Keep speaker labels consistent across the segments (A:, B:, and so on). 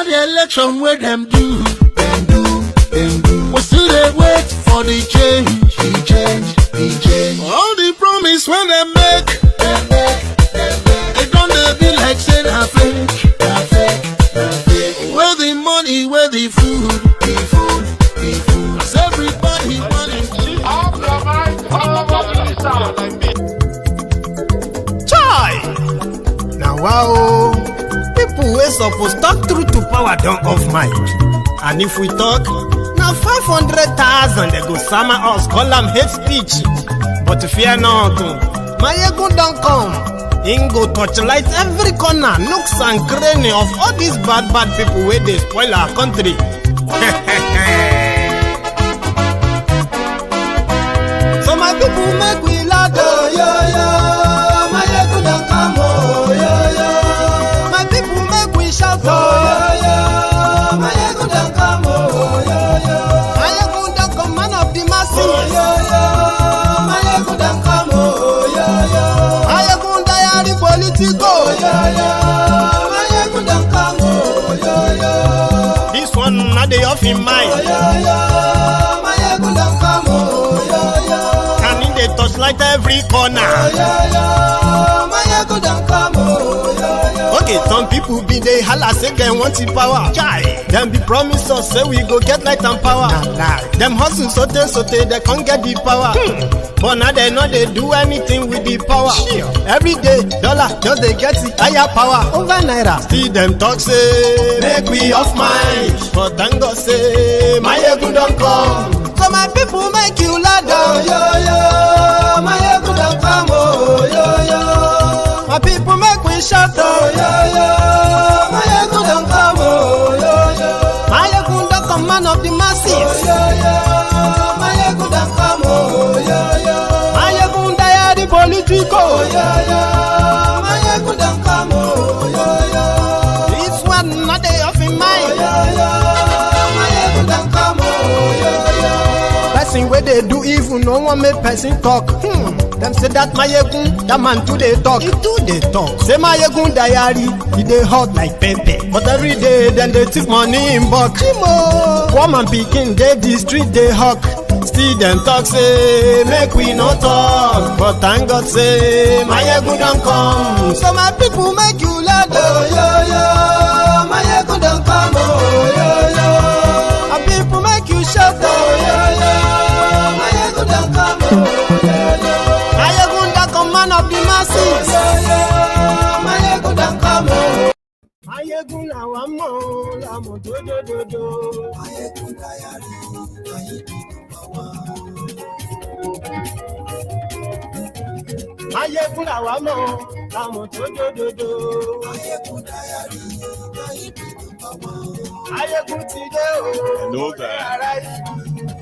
A: the election where them do. We still they wait for the change. All the promise when they make, they don't be like saying a fake. Where the money, where the food. Cause everybody money.
B: Chai! Now wow, people wey supposed talk truth to power don't off mic. And if we talk, now 500,000 they go summer us, call them hate speech. But fear not, Maiyegun don't come. He go torchlight every corner, nooks and cranny of all these bad people where they spoil our country. So my people make we laugh, oh yo yo. Maiyegun don't come, oh yo yo. My people make we shout, oh yo yo. Maiyegun don't come, oh yo yo. Maiyegun don't come, man of the masses, oh yo yo. Maiyegun don't come, oh yo yo. Maiyegun diary Politico, oh yo yo. Maiyegun don't come, oh yo yo. This one not the off in mind, oh yo yo. Maiyegun don't come, oh yo yo. Can in the touchlight every corner, oh yo yo. Maiyegun don't come, oh yo yo. Okay, some people be they holla say they want the power. Chai, them be promise us say we go get light and power. Nah. Them hustle so they can't get the power. But now they know they do anything with the power. Sure. Every day, dollar just they get the higher power over naira. See them talk say make we off mind. But thank God say Maiyegun don't come. So my people make you laugh, oh yo yo. Maiyegun don't come, oh yo yo. My people make we shout, oh yo yo. Maiyegun don't come, oh yo yo. Maiyegun don't come, man of the masses, oh yo yo. Maiyegun don't come, oh yo yo. Maiyegun diary Politico, oh yo yo. Maiyegun don't come, oh yo yo. This one not they off in mind, oh yo yo. Maiyegun don't come, oh yo yo. Person where they do evil, no one make person talk. Them say that Maiyegun, that man too they talk. He too they talk. Say Maiyegun diary, he they hot like pepper. But every day then they take money in bulk. Poor man picking, they the street they hawk. Still them talk say make we no talk. But thank God say Maiyegun don't come. So my people make you laugh, oh yo yo. Maiyegun don't come, oh yo yo. My people make you shout, oh yo yo. Maiyegun don't come, oh yo yo. Maiyegun don't come, man of the masses, oh yo yo. Maiyegun don't come, oh. Maiyegun la wa mo, la mo do. Maiyegun diary, Maiyegun la wa mo, la mo do. Maiyegun diary, Maiyegun ti de o.
C: Hello there.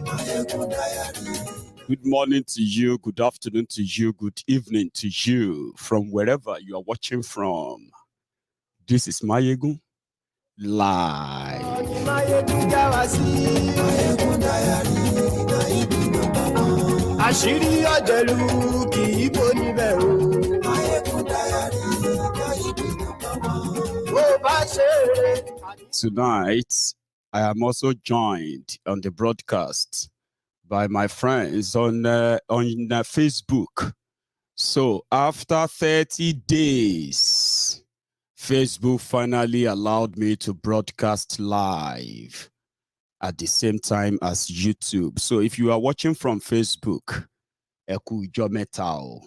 B: Maiyegun diary.
C: Good morning to you, good afternoon to you, good evening to you, from wherever you are watching from. This is Maiyegun live. Tonight, I am also joined on the broadcast by my friends on Facebook. So after 30 days, Facebook finally allowed me to broadcast live at the same time as YouTube. So if you are watching from Facebook, Eku Jometao.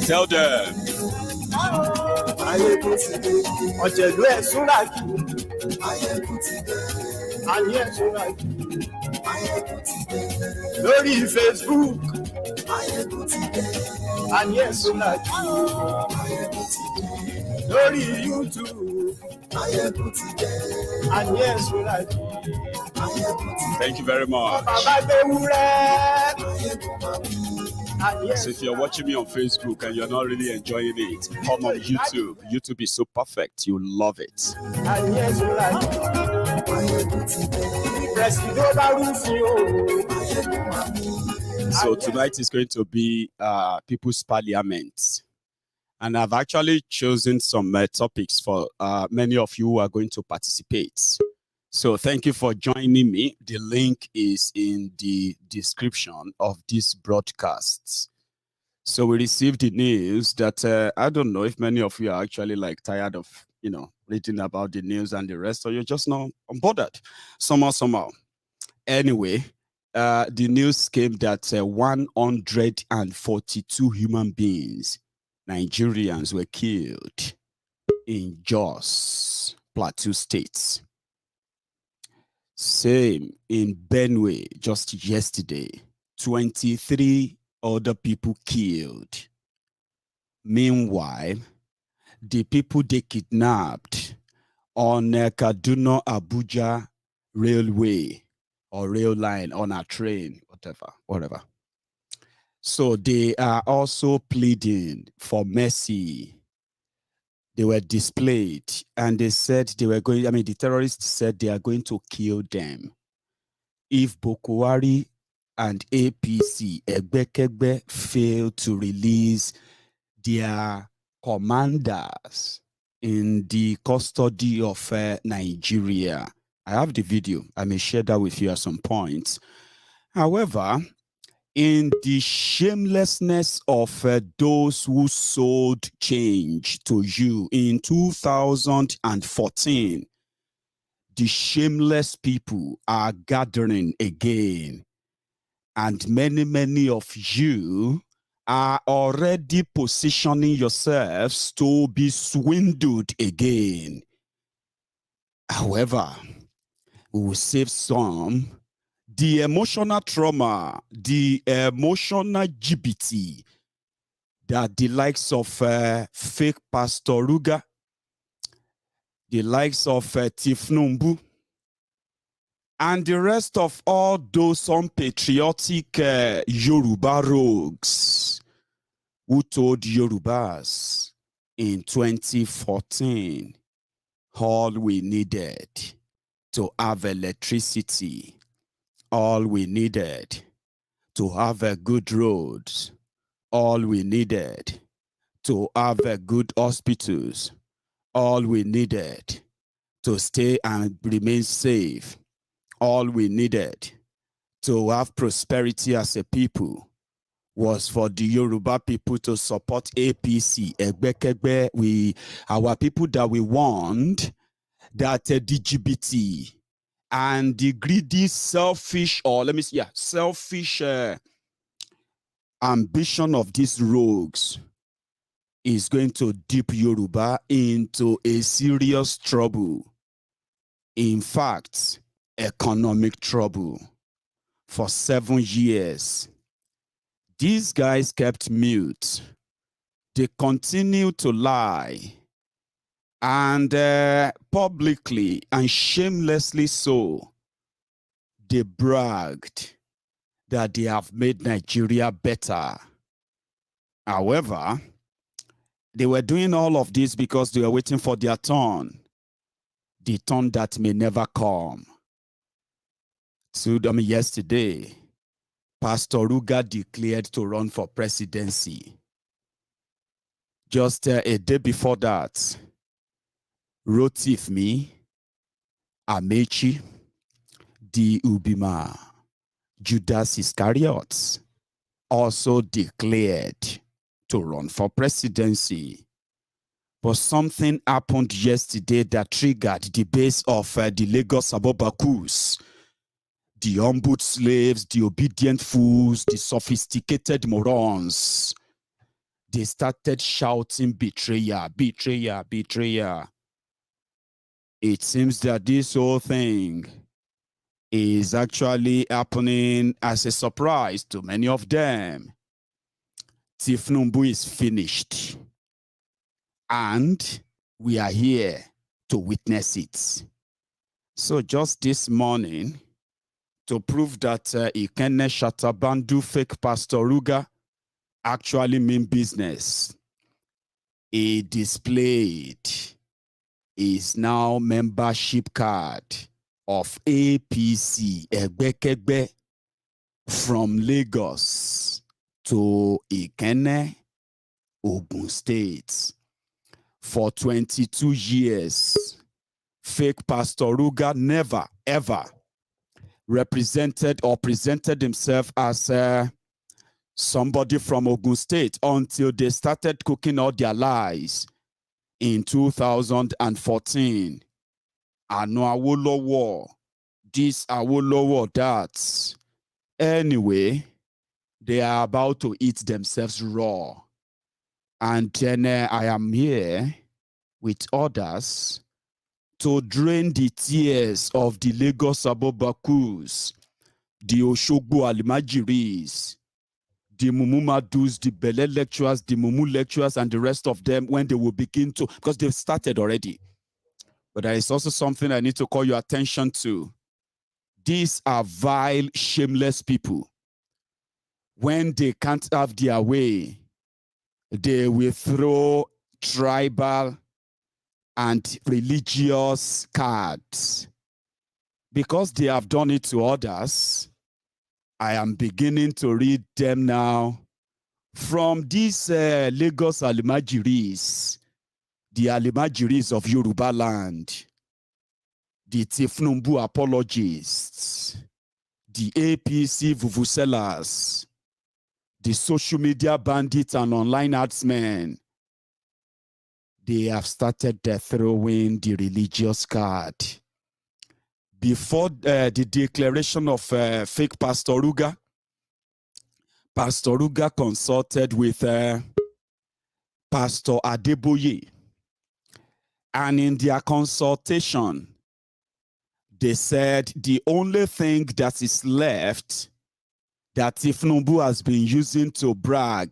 C: Tell them.
B: Lórí Facebook. Lórí YouTube.
C: Thank you very much. So if you're watching me on Facebook and you're not really enjoying it, come on YouTube. YouTube is so perfect. You love it. So tonight is going to be People's Parliament. And I've actually chosen some topics for many of you who are going to participate. So thank you for joining me. The link is in the description of this broadcast. So we received the news that I don't know if many of you are actually like tired of, reading about the news and the rest, or you're just not unbothered somehow. Anyway, the news came that 142 human beings, Nigerians, were killed in Jos, Plateau State. Same in Benue just yesterday, 23 other people killed. Meanwhile, the people they kidnapped on Kaduna Abuja railway or rail line, on a train, whatever. So they are also pleading for mercy. They were displayed and they said they were going, the terrorists said they are going to kill them if Boko Haram and APC, Egbekegbe, fail to release their commanders in the custody of Nigeria. I have the video. I may share that with you at some point. However, in the shamelessness of those who sold change to you in 2014, the shameless people are gathering again. And many of you are already positioning yourselves to be swindled again. However, we will save some. The emotional trauma, the emotional GBT that the likes of fake Pastor Ruga, the likes of Tifnumbu, and the rest of all those unpatriotic Yoruba rogues who told Yorubas in 2014 all we needed to have electricity, all we needed to have a good roads, all we needed to have a good hospitals, all we needed to stay and remain safe, all we needed to have prosperity as a people was for the Yoruba people to support APC, Egbekegbe, our people that we want, that DGBT, and the greedy, selfish, or let me see, selfish ambition of these rogues is going to dip Yoruba into a serious trouble. In fact, economic trouble. For 7 years, these guys kept mute. They continued to lie. And publicly and shamelessly so, they bragged that they have made Nigeria better. However, they were doing all of this because they were waiting for their turn, the turn that may never come. So, yesterday, Pastor Ruga declared to run for presidency. Just a day before that, Rotifmi, Amechi, the Ubima, Judas Iscariot also declared to run for presidency. But something happened yesterday that triggered the base of the Lagos Abobakus, the humbled slaves, the obedient fools, the sophisticated morons. They started shouting, betrayer, betrayer, betrayer. It seems that this whole thing is actually happening as a surprise to many of them. Tifnumbu is finished. And we are here to witness it. So just this morning, to prove that Ikene Shatabandu fake Pastor Ruga actually mean business. He displayed his now membership card of APC Egbekegbe from Lagos to Ikene, Ogun State. For 22 years, fake Pastor Ruga never, ever represented or presented himself as somebody from Ogun State until they started cooking out their lies in 2014. Ano Awolowo, this Awolowo, that. Anyway, they are about to eat themselves raw. And then I am here with others to drain the tears of the Lagos Abobakus, the Oshogbo Alimajiris, the Mumumadus, the Bele lecturers, the Mumu lecturers, and the rest of them when they will begin to, because they've started already. But there is also something I need to call your attention to. These are vile, shameless people. When they can't have their way, they will throw tribal and religious cards. Because they have done it to others, I am beginning to read them now from these Lagos Alimajiris, the Alimajiris of Yoruba land, the Tifnumbu apologists, the APC vuvuzelas, the social media bandits and online adsmen. They have started throwing the religious card. Before the declaration of fake Pastor Ruga consulted with Pastor Adeboye. And in their consultation, they said the only thing that is left that Tifnumbu has been using to brag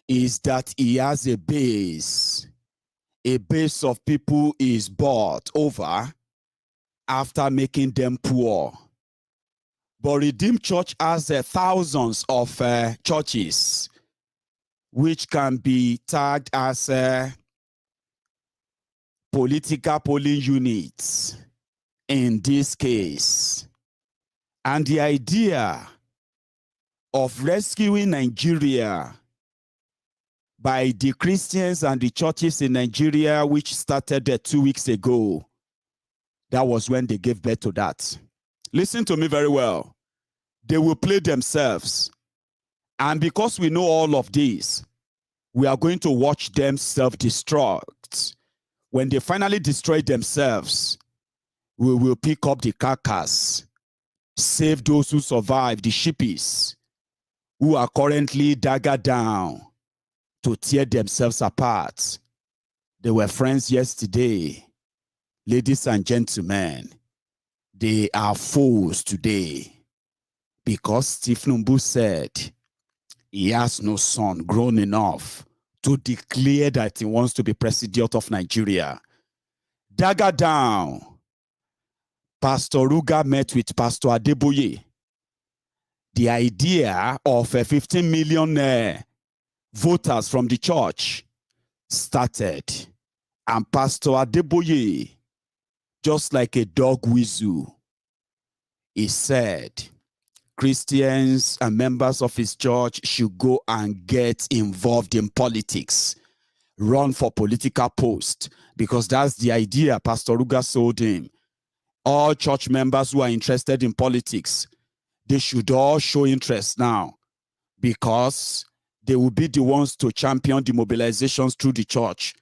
C: is that he has a base of people he is bought over after making them poor. But Redeemed Church has thousands of churches which can be tagged as political polling units in this case. And the idea of rescuing Nigeria by the Christians and the churches in Nigeria, which started 2 weeks ago, that was when they gave birth to that. Listen to me very well. They will play themselves. And because we know all of this, we are going to watch them self-destruct. When they finally destroy themselves, we will pick up the carcass, save those who survive, the sheepies, who are currently daggered down to tear themselves apart. They were friends yesterday. Ladies and gentlemen, they are foes today because Tifnumbu said he has no son grown enough to declare that he wants to be president of Nigeria. Dagger down. Pastor Ruga met with Pastor Adeboye. The idea of 15 million voters from the church started. And Pastor Adeboye, just like a dog whistle, he said Christians and members of his church should go and get involved in politics, run for political post, because that's the idea Pastor Ruga sold him. All church members who are interested in politics, they should all show interest now, because they will be the ones to champion the mobilizations through the church,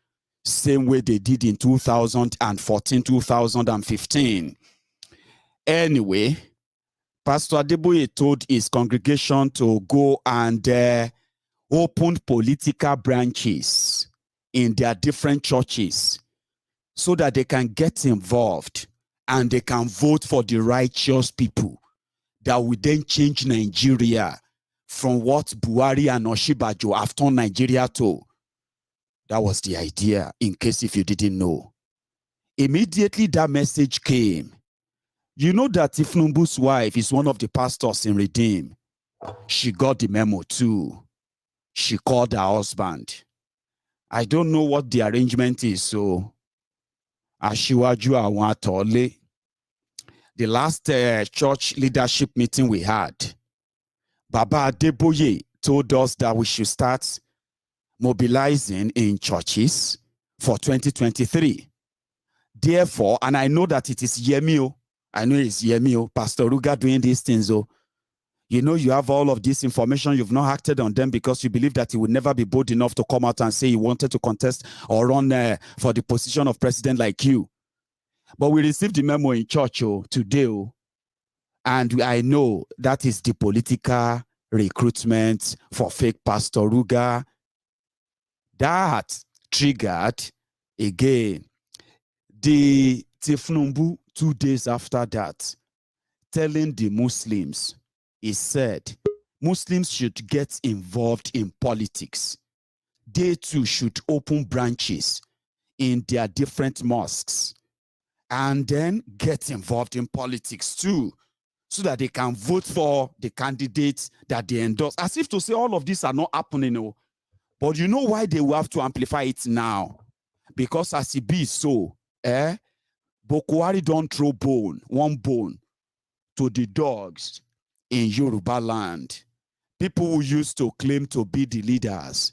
C: same way they did in 2014, 2015. Anyway, Pastor Adeboye told his congregation to go and open political branches in their different churches so that they can get involved and they can vote for the righteous people that will then change Nigeria from what Buhari and Osinbajo have turned Nigeria to. That was the idea, in case if you didn't know. Immediately that message came, You know that Tifnumbu's wife is one of the pastors in Redeem. She got the memo too. She called her husband. I don't know what the arrangement is, so Ashiwaju àwọn àtọ̀lé. The last church leadership meeting we had, Baba Adeboye told us that we should start mobilizing in churches for 2023. Therefore, and I know that it is Yemio. I know it's Yemio, Pastor Ruga doing these things. Oh, you know, you have all of this information. You've not acted on them because you believe that he would never be bold enough to come out and say he wanted to contest or run for the position of president like you. But we received the memo in church today, and I know that is the political recruitment for fake Pastor Ruga. That triggered again the Tifnumbu 2 days after that, telling the Muslims, he said, Muslims should get involved in politics. They too should open branches in their different mosques and then get involved in politics too, so that they can vote for the candidates that they endorse. As if to say all of these are not happening. But you know why they will have to amplify it now? Because as it be so, Bokwari don't throw one bone to the dogs in Yoruba land. People who used to claim to be the leaders,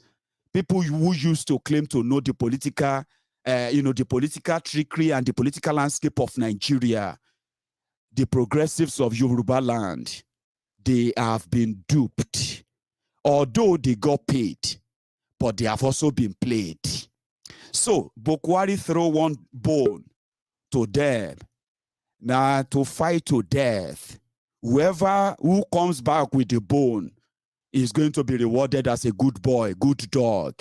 C: people who used to claim to know the political, the political trickery and the political landscape of Nigeria, the progressives of Yoruba land, they have been duped. Although they got paid, but they have also been played. So Bokwari throw one bone to them, now to fight to death. Who comes back with the bone is going to be rewarded as a good boy, good dog.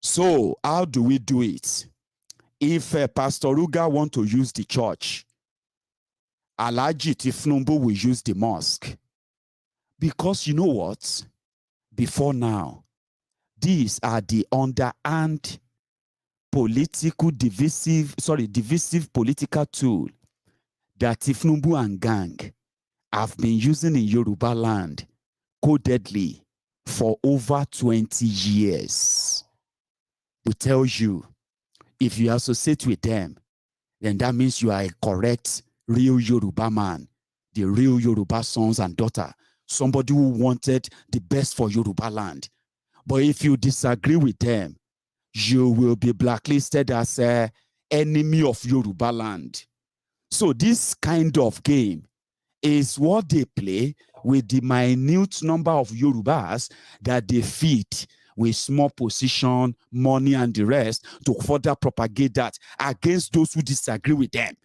C: So how do we do it? If Pastor Ruga want to use the church, Alhaji Tifnumbu will use the mosque. Because you know what? Before now, these are the underhand divisive political tool that Tifnumbu and gang have been using in Yoruba land codedly for over 20 years. To tell you, if you associate with them, then that means you are a correct, real Yoruba man, the real Yoruba sons and daughter, somebody who wanted the best for Yoruba land. But if you disagree with them, you will be blacklisted as an enemy of Yoruba land. So this kind of game is what they play with the minute number of Yorubas that they feed with small position, money, and the rest to further propagate that against those who disagree with them.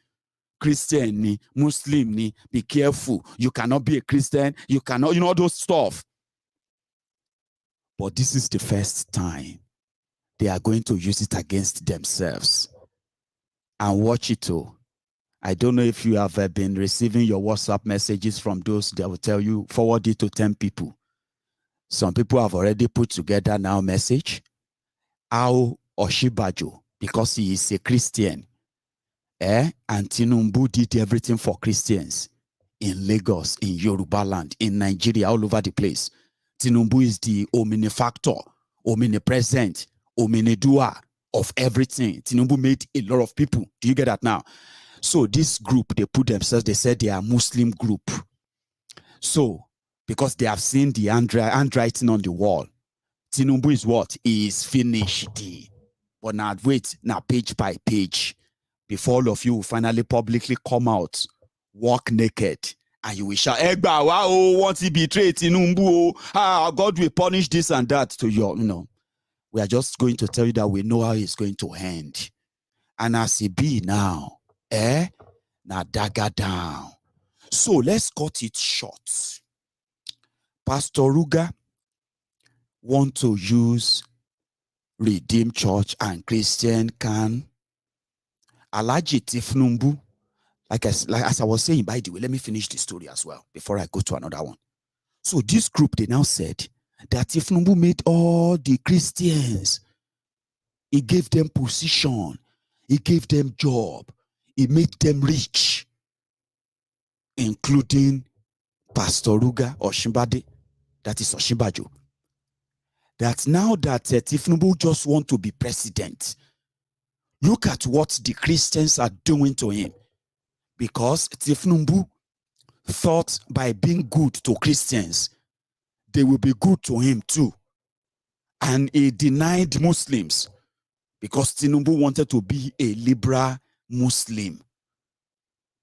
C: Christian, ni, Muslim, ni, be careful. You cannot be a Christian. You cannot, all those stuff. But this is the first time they are going to use it against themselves. And watch it too. I don't know if you have been receiving your WhatsApp messages from those that will tell you, forward it to 10 people. Some people have already put together now message. How Osinbajo, because he is a Christian, and Tinubu did everything for Christians in Lagos, in Yoruba land, in Nigeria, all over the place. Tinubu is the omnifactor, omnipresent, omnidoer of everything. Tinubu made a lot of people. Do you get that now? So this group, they put themselves, they said they are Muslim group. So, because they have seen the handwriting on the wall, Tinubu is what? He is finished. But now wait, now page by page, before all of you will finally publicly come out, walk naked, and you will shout, Egba, wow, once he betrayed Tinubu, God will punish this and that to you. We are just going to tell you that we know how it's going to end. And as it be now, now dagger down. So let's cut it short. Pastor Ruga want to use Redeem Church and Christian can. Alhaji Tifnumbu, as I was saying, by the way, let me finish the story as well before I go to another one. So this group, they now said that Tifnumbu made all the Christians. He gave them position. He gave them job. He made them rich. including Pastor Ruga Osinbade, that is Osinbajo, that now that Tinubu just want to be president, look at what the Christians are doing to him. Because Tinubu thought by being good to Christians, they will be good to him too. And he denied Muslims because Tinubu wanted to be a liberal Muslim.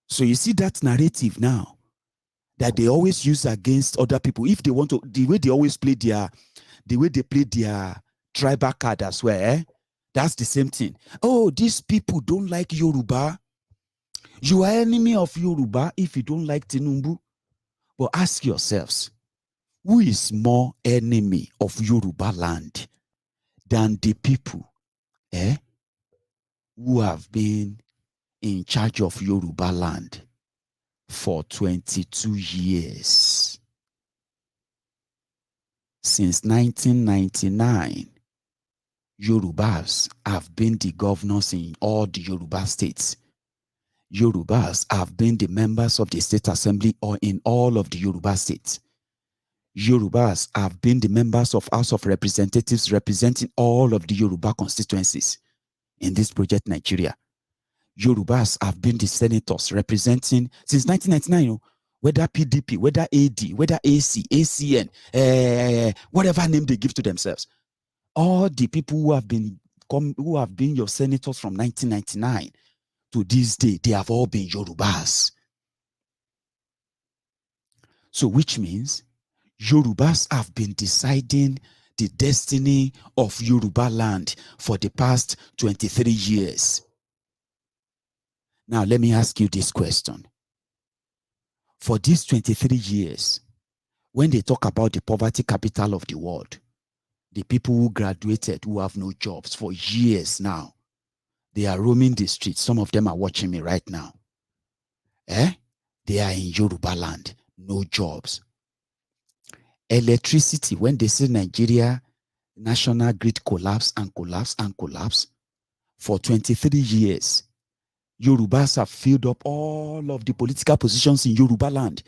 C: So you see that narrative now that they always use against other people. If they want to, the way they always play their tribal card as well, that's the same thing. Oh, these people don't like Yoruba. You are enemy of Yoruba if you don't like Tinubu. But ask yourselves, who is more enemy of Yoruba land than the people who have been in charge of Yoruba land for 22 years? Since 1999, Yorubas have been the governors in all the Yoruba states. Yorubas have been the members of the state assembly or in all of the Yoruba states. Yorubas have been the members of House of Representatives representing all of the Yoruba constituencies in this project Nigeria. Yorubas have been the senators representing since 1999, whether PDP, whether AD, whether AC, ACN, whatever name they give to themselves. All the people who have been your senators from 1999 to this day, they have all been Yorubas. So which means Yorubas have been deciding the destiny of Yoruba land for the past 23 years. Now, let me ask you this question. For these 23 years, when they talk about the poverty capital of the world, the people who graduated, who have no jobs for years now, they are roaming the streets. Some of them are watching me right now. They are in Yoruba land, no jobs. Electricity, when they say Nigeria national grid collapse and collapse and collapse, for 23 years, Yorubas have filled up all of the political positions in Yoruba land.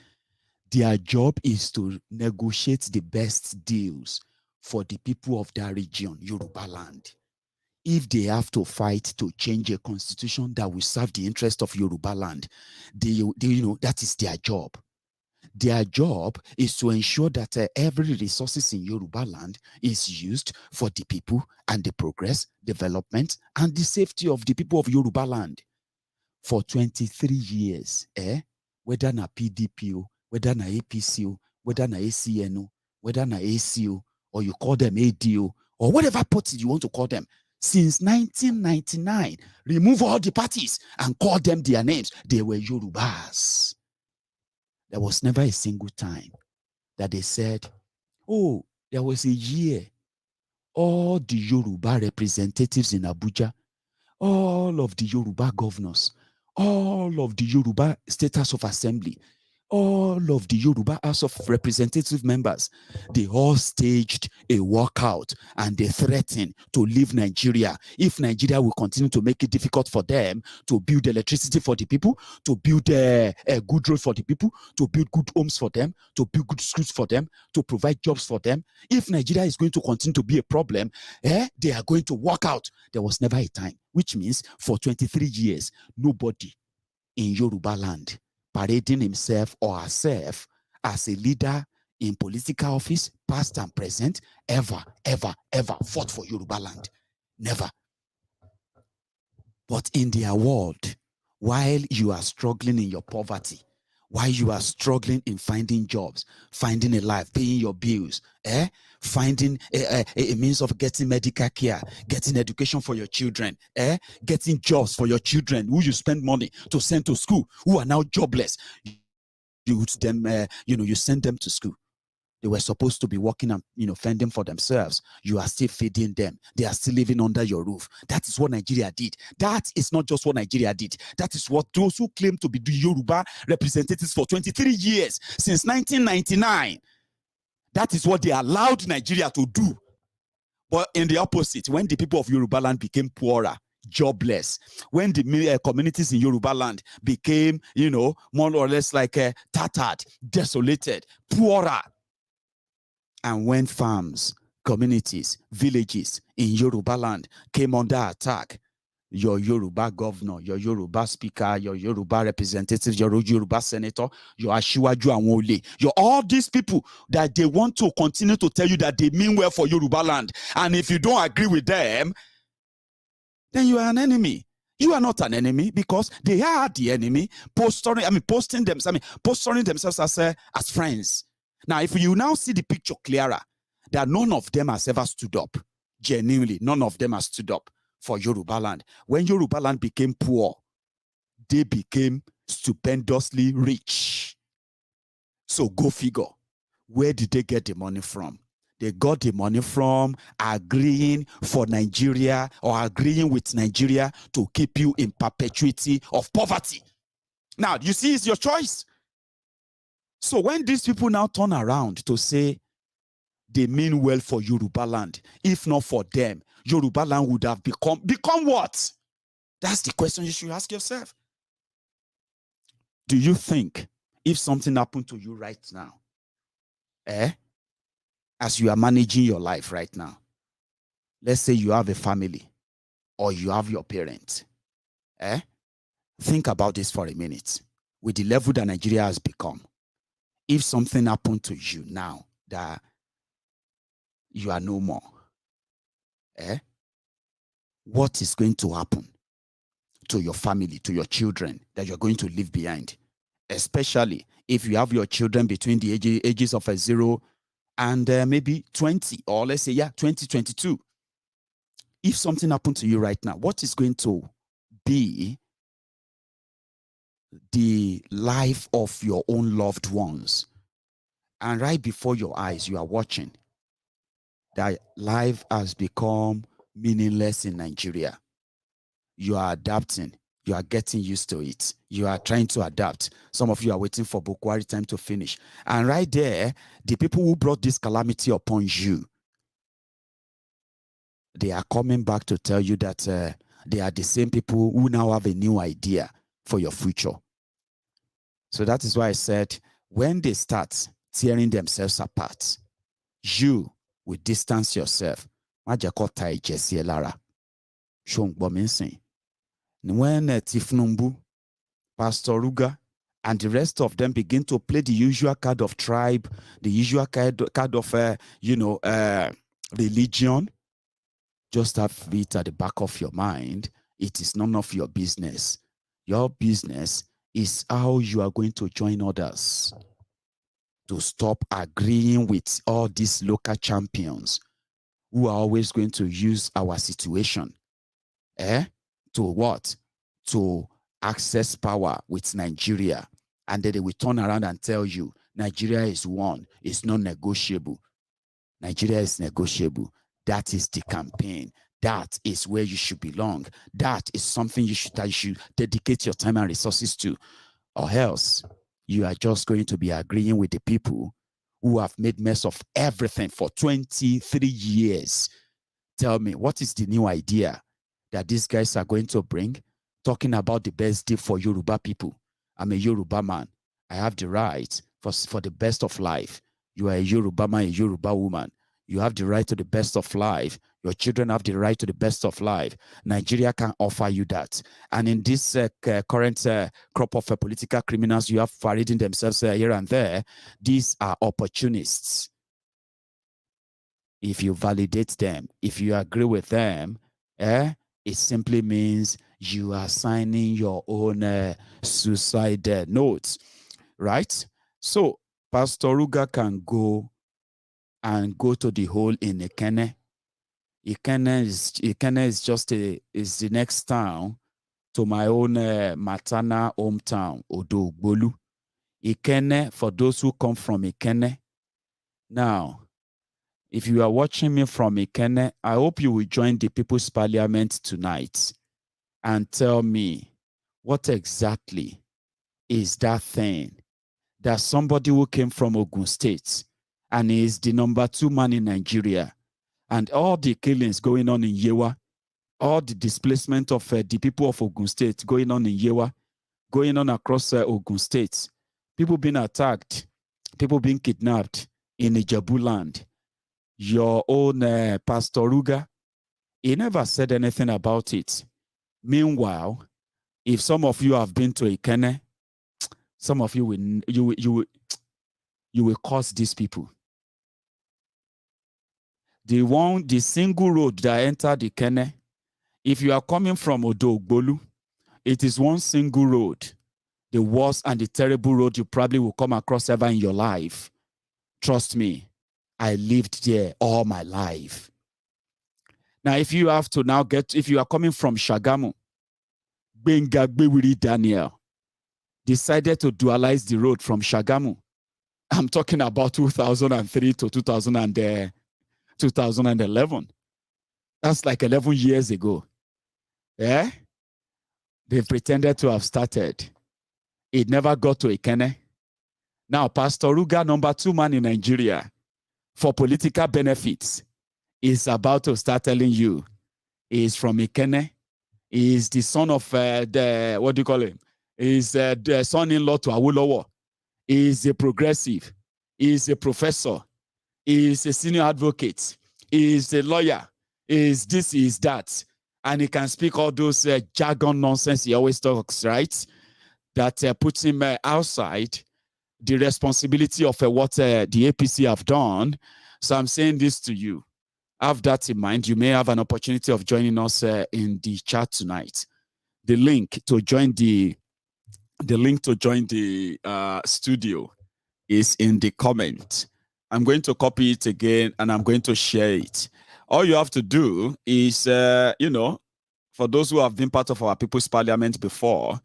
C: Their job is to negotiate the best deals for the people of that region, Yoruba land. If they have to fight to change a constitution that will serve the interest of Yoruba land, that is their job. Their job is to ensure that every resources in Yoruba land is used for the people and the progress, development, and the safety of the people of Yoruba land. For 23 years, whether na PDP, whether na APC, whether na ACN, whether na ACO, or you call them ADO, or whatever party you want to call them, since 1999, remove all the parties and call them their names. They were Yorubas. There was never a single time that they said, oh, there was a year, all the Yoruba representatives in Abuja, all of the Yoruba governors, all of the Yoruba State House of Assembly, all of the Yoruba House of Representative members, they all staged a walkout and they threatened to leave Nigeria if Nigeria will continue to make it difficult for them to build electricity for the people, to build a good road for the people, to build good homes for them, to build good schools for them, to provide jobs for them. If Nigeria is going to continue to be a problem, they are going to walk out. There was never a time, which means for 23 years, nobody in Yoruba land parading himself or herself as a leader in political office, past and present, ever fought for Yoruba land. Never. But in their world, while you are struggling in your poverty, while you are struggling in finding jobs, finding a life, paying your bills, finding a means of getting medical care, getting education for your children, getting jobs for your children who you spend money to send to school, who are now jobless, you send them to school. They were supposed to be working and fending for themselves. You are still feeding them. They are still living under your roof. That is what Nigeria did. That is not just what Nigeria did. That is what those who claim to be the Yoruba representatives for 23 years, since 1999, that is what they allowed Nigeria to do. But in the opposite, when the people of Yoruba land became poorer, jobless, when the communities in Yoruba land became, more or less like tattered, desolated, poorer, and when farms, communities, villages in Yoruba land came under attack, your Yoruba governor, your Yoruba speaker, your Yoruba representative, your Yoruba senator, your Ashiwaju Anwole, your all these people that they want to continue to tell you that they mean well for Yoruba land. And if you don't agree with them, then you are an enemy. You are not an enemy because they are the enemy, posturing themselves as friends. Now, if you now see the picture clearer, that none of them has ever stood up. Genuinely, none of them has stood up for Yoruba land. When Yoruba land became poor, they became stupendously rich. So go figure. Where did they get the money from? They got the money from agreeing for Nigeria or agreeing with Nigeria to keep you in perpetuity of poverty. Now, you see, it's your choice. So when these people now turn around to say they mean well for Yoruba land, if not for them, Yoruba land would have become what? That's the question you should ask yourself. Do you think if something happened to you right now, as you are managing your life right now, let's say you have a family or you have your parents, think about this for a minute. With the level that Nigeria has become, if something happened to you now that you are no more, what is going to happen to your family, to your children that you're going to leave behind? Especially if you have your children between the ages of 0 and maybe 20, or let's say, 2022. If something happened to you right now, what is going to be the life of your own loved ones? And right before your eyes, you are watching that life has become meaningless in Nigeria. You are adapting. You are getting used to it. You are trying to adapt. Some of you are waiting for Bukwari time to finish. And right there, the people who brought this calamity upon you, they are coming back to tell you that they are the same people who now have a new idea for your future. So that is why I said, when they start tearing themselves apart, you will distance yourself. When Tifnumbu, Pastor Ruga, and the rest of them begin to play the usual card of tribe, the usual card of, religion, just have it at the back of your mind. It is none of your business. Your business is how you are going to join others to stop agreeing with all these local champions who are always going to use our situation, to what? To access power with Nigeria. And then they will turn around and tell you, Nigeria is one, it's not negotiable. Nigeria is negotiable. That is the campaign. That is where you should belong. That is something you should dedicate your time and resources to. Or else, you are just going to be agreeing with the people who have made mess of everything for 23 years. Tell me, what is the new idea that these guys are going to bring? Talking about the best deal for Yoruba people. I'm a Yoruba man. I have the right for the best of life. You are a Yoruba man, a Yoruba woman. You have the right to the best of life. Your children have the right to the best of life. Nigeria can offer you that. And in this current crop of political criminals you have parading themselves here and there, these are opportunists. If you validate them, if you agree with them, it simply means you are signing your own suicide notes, right? So Pastor Ruga can go to the hole in Ikenne. Ikenne is just the next town to my own maternal hometown, Odogbolu. Ikenne, for those who come from Ikenne. Now, if you are watching me from Ikenne, I hope you will join the People's Parliament tonight and tell me what exactly is that thing that somebody who came from Ogun State and is the #2 man in Nigeria, and all the killings going on in Yewa, all the displacement of the people of Ogun State going on in Yewa, going on across Ogun State, people being attacked, people being kidnapped in Ijebu land. Your own Pastor Ruga, he never said anything about it. Meanwhile, if some of you have been to Ikene, some of you will curse these people. The single road that entered Ikene, if you are coming from Odogbolu, it is one single road, the worst and the terrible road you probably will come across ever in your life. Trust me, I lived there all my life. Now, if you have to now if you are coming from Shagamu, Benga Bewiri Daniel decided to dualize the road from Shagamu. I'm talking about 2003 to 2011. That's like 11 years ago. Yeah? They pretended to have started. It never got to Ikene. Now, Pastor Ruga, number 2 man in Nigeria, for political benefits, is about to start telling you he is from Ikene. He is the son of what do you call him? He is the son-in-law to Awolowo. He is a progressive. He is a professor. He is a senior advocate. He is a lawyer. He is this, he is that. And he can speak all those jargon nonsense he always talks, right? That puts him outside the responsibility of what the APC have done. So I'm saying this to you. Have that in mind. You may have an opportunity of joining us in the chat tonight. The link to join the studio is in the comment. I'm going to copy it again and I'm going to share it. All you have to do is, for those who have been part of our People's Parliament before,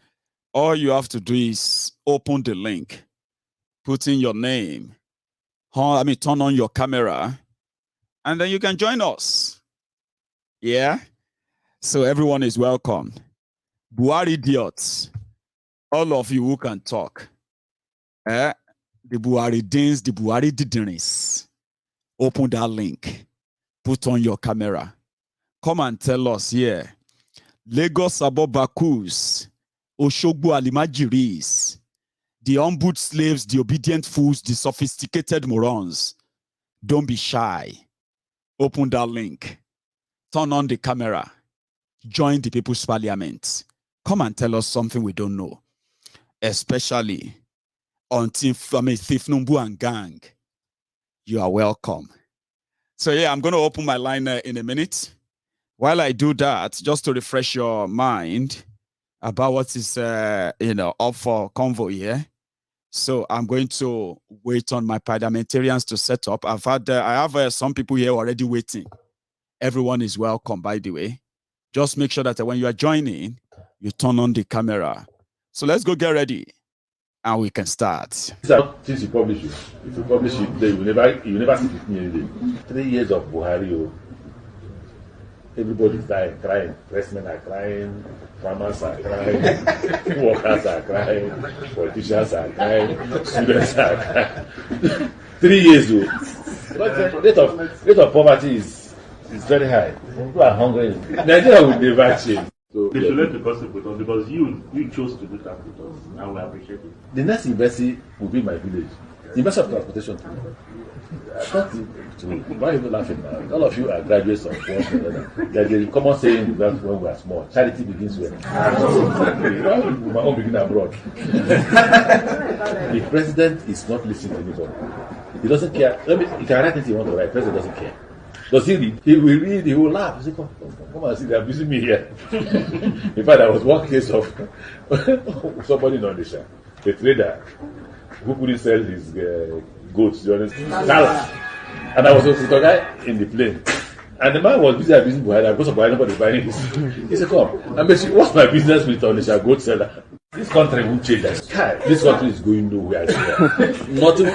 C: all you have to do is open the link, put in your name, turn on your camera, and then you can join us. Yeah? So everyone is welcome. Buhari idiots, all of you who can talk. The Buhari Dins, the Buhari Didiris. Open that link. Put on your camera. Come and tell us here. Lagos Abobakus, Oshogbo Alimajiris, the humbled slaves, the obedient fools, the sophisticated morons. Don't be shy. Open that link. Turn on the camera. Join the People's Parliament. Come and tell us something we don't know. Especially on Thief Numbu and gang. You are welcome. So yeah, I'm going to open my line in a minute. While I do that, just to refresh your mind about what is up for convo here. So I'm going to wait on my parliamentarians to set up. I have some people here already waiting. Everyone is welcome, by the way. Just make sure that when you are joining, you turn on the camera. So let's go get ready, and we can start.
D: These are things you publish. If you publish it, you will never see it any day. 3 years of Buhari. Everybody's dying, crying. Pressmen are crying, farmers are crying, workers are crying, politicians are crying, students are crying. 3 years though. Rate of poverty is very high. People are hungry. Nigeria will never change. So
E: they should let the gossip with us because you chose to do that with us, and we appreciate it.
D: The next university will be my village. University of Transportation. Why are you laughing now? All of you are graduates of one another. There's a common saying when we are small: charity begins when. My own begin abroad. The president is not listening to anybody. He doesn't care. He can write anything he wants to write. The president doesn't care. Does he read? He will read, he will laugh. He say, come and see, they are abusing me here. In fact, there was one case of somebody in Odisha, a trader who couldn't sell his goods during Salah. And I was with a guy in the plane. And the man was busy abusing Buhari because of Buhari, nobody buying this. He said, come, what's my business with Odisha goat seller? This country won't change. This country is going nowhere. Nothing.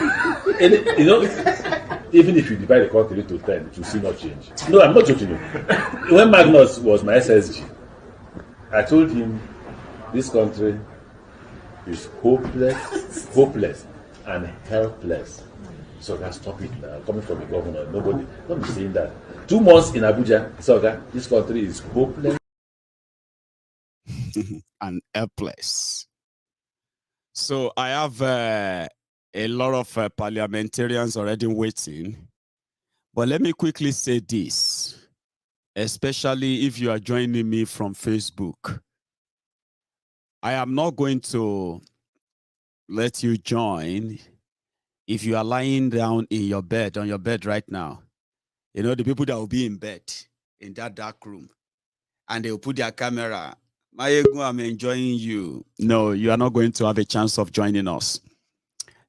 D: Even if you divide the country to 10, it will still not change. No, I'm not joking you. When Magnus was my SSG, I told him this country is hopeless and helpless. So guys, stop it now. Coming from the governor, don't be saying that. 2 months in Abuja, so this country is hopeless.
C: and helpless. So I have a lot of parliamentarians already waiting. But let me quickly say this, especially if you are joining me from Facebook. I am not going to let you join if you are lying down in your bed, on your bed right now. You know, the people that will be in bed in that dark room and they will put their camera. Maiyegun, I'm enjoying you. No, you are not going to have a chance of joining us.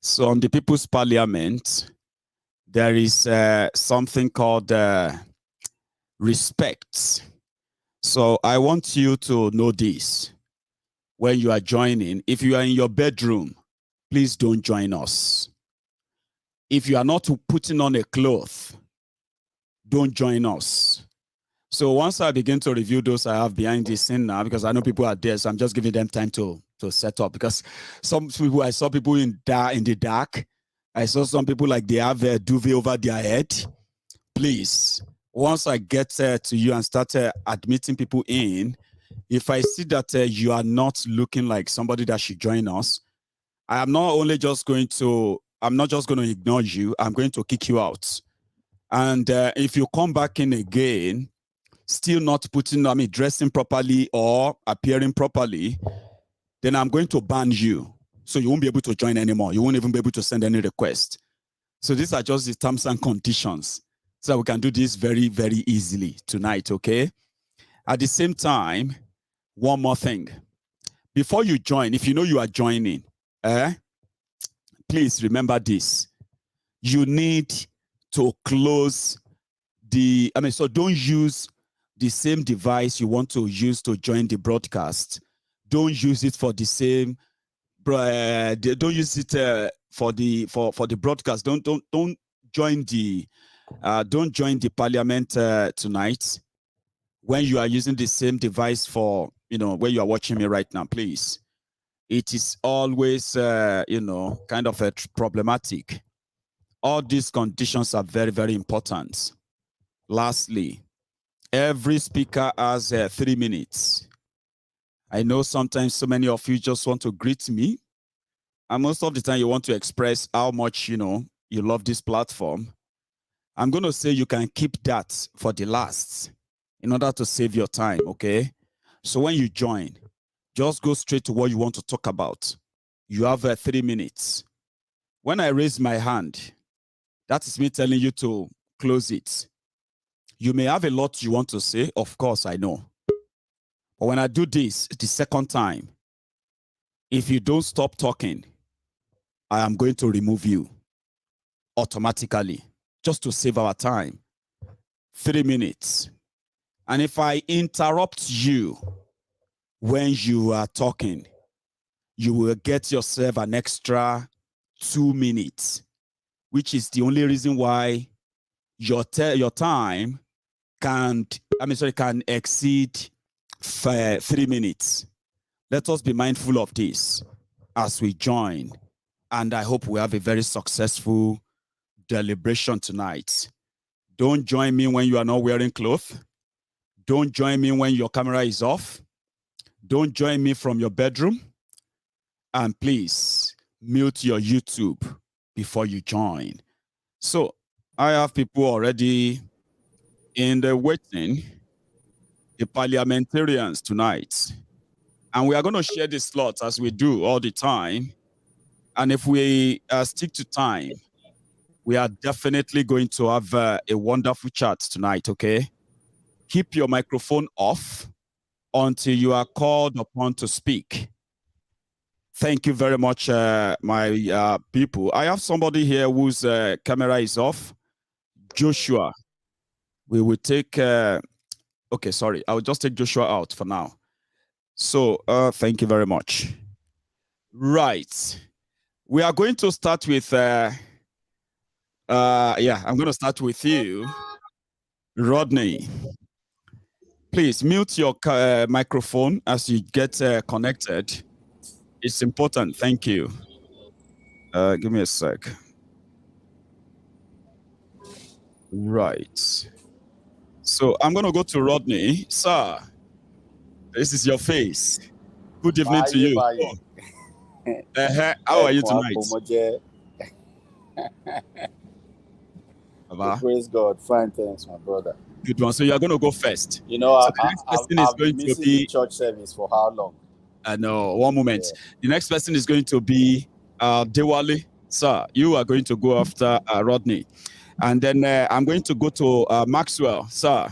C: So on the People's Parliament, there is something called respect. So I want you to know this. When you are joining, if you are in your bedroom, please don't join us. If you are not putting on a cloth, don't join us. So once I begin to review those I have behind the scene now, because I know people are there, so I'm just giving them time to set up. Because some people, I saw people in the dark. I saw some people like they have a duvet over their head. Please, once I get to you and start admitting people in, if I see that you are not looking like somebody that should join us, I'm not just going to ignore you. I'm going to kick you out. And if you come back in again, still not dressing properly or appearing properly, then I'm going to ban you. So you won't be able to join anymore. You won't even be able to send any request. So these are just the terms and conditions. So that we can do this very, very easily tonight, okay? At the same time, one more thing. Before you join, if you know you are joining, please remember this. You need to close so don't use the same device you want to use to join the broadcast. Don't use it for the same, don't use it for the broadcast. Don't join the parliament tonight when you are using the same device for, where you are watching me right now, please. It is always, kind of problematic. All these conditions are very, very important. Lastly, every speaker has 3 minutes. I know sometimes so many of you just want to greet me. And most of the time you want to express how much, you love this platform. I'm going to say you can keep that for the last in order to save your time, okay? So when you join, just go straight to what you want to talk about. You have 3 minutes. When I raise my hand, that is me telling you to close it. You may have a lot you want to say, of course, I know. But when I do this the second time, if you don't stop talking, I am going to remove you automatically, just to save our time. 3 minutes. And if I interrupt you when you are talking, you will get yourself an extra 2 minutes, which is the only reason why your time can exceed 3 minutes. Let us be mindful of this as we join. And I hope we have a very successful deliberation tonight. Don't join me when you are not wearing clothes. Don't join me when your camera is off. Don't join me from your bedroom. And please mute your YouTube before you join. So I have people already in the waiting, the parliamentarians tonight. And we are going to share the slots as we do all the time. And if we stick to time, we are definitely going to have a wonderful chat tonight, okay? Keep your microphone off until you are called upon to speak. Thank you very much, my people. I have somebody here whose camera is off. Joshua. We will take, okay, sorry. I will just take Joshua out for now. So thank you very much. Right. We are going to start with, I'm going to start with you, Rodney. Please mute your microphone as you get connected. It's important. Thank you. Give me a sec. Right. So I'm going to go to Rodney. Sir, this is your face. Good evening to you. How are you tonight?
F: Praise God. Fine, thanks, my brother.
C: Good one. So you are going to go first.
F: You know,
C: so the next person is going to be
F: the church service for how long?
C: I know. One moment.
F: Yeah.
C: The next person is going to be Dewale. Sir, you are going to go after Rodney. And then I'm going to go to Maxwell, sir.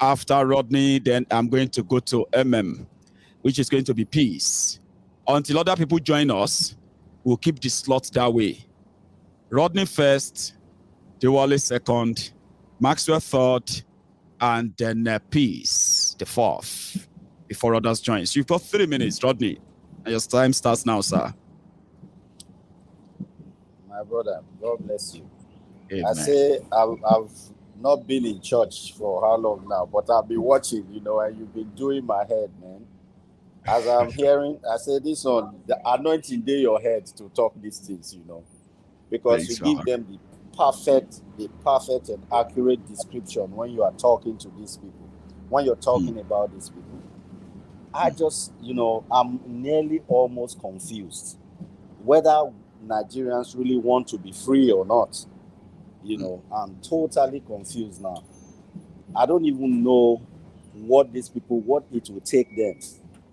C: After Rodney, then I'm going to go to which is going to be Peace. Until other people join us, we'll keep the slot that way. Rodney first, Dewale second, Maxwell third, and then Peace, the fourth, before others join. So you've got 3 minutes, Rodney. And your time starts now, sir.
F: My brother, God bless you.
C: Amen.
F: I say I've not been in church for how long now, but I've been watching, you know, and you've been doing my head, man. As I'm hearing, I say this one, the anointing day your head to talk these things, you know, because you give them the perfect and accurate description when you are talking to these people, when you're talking about these people. I just, you know, I'm nearly almost confused whether Nigerians really want to be free or not. You know, I'm totally confused now. I don't even know what it will take them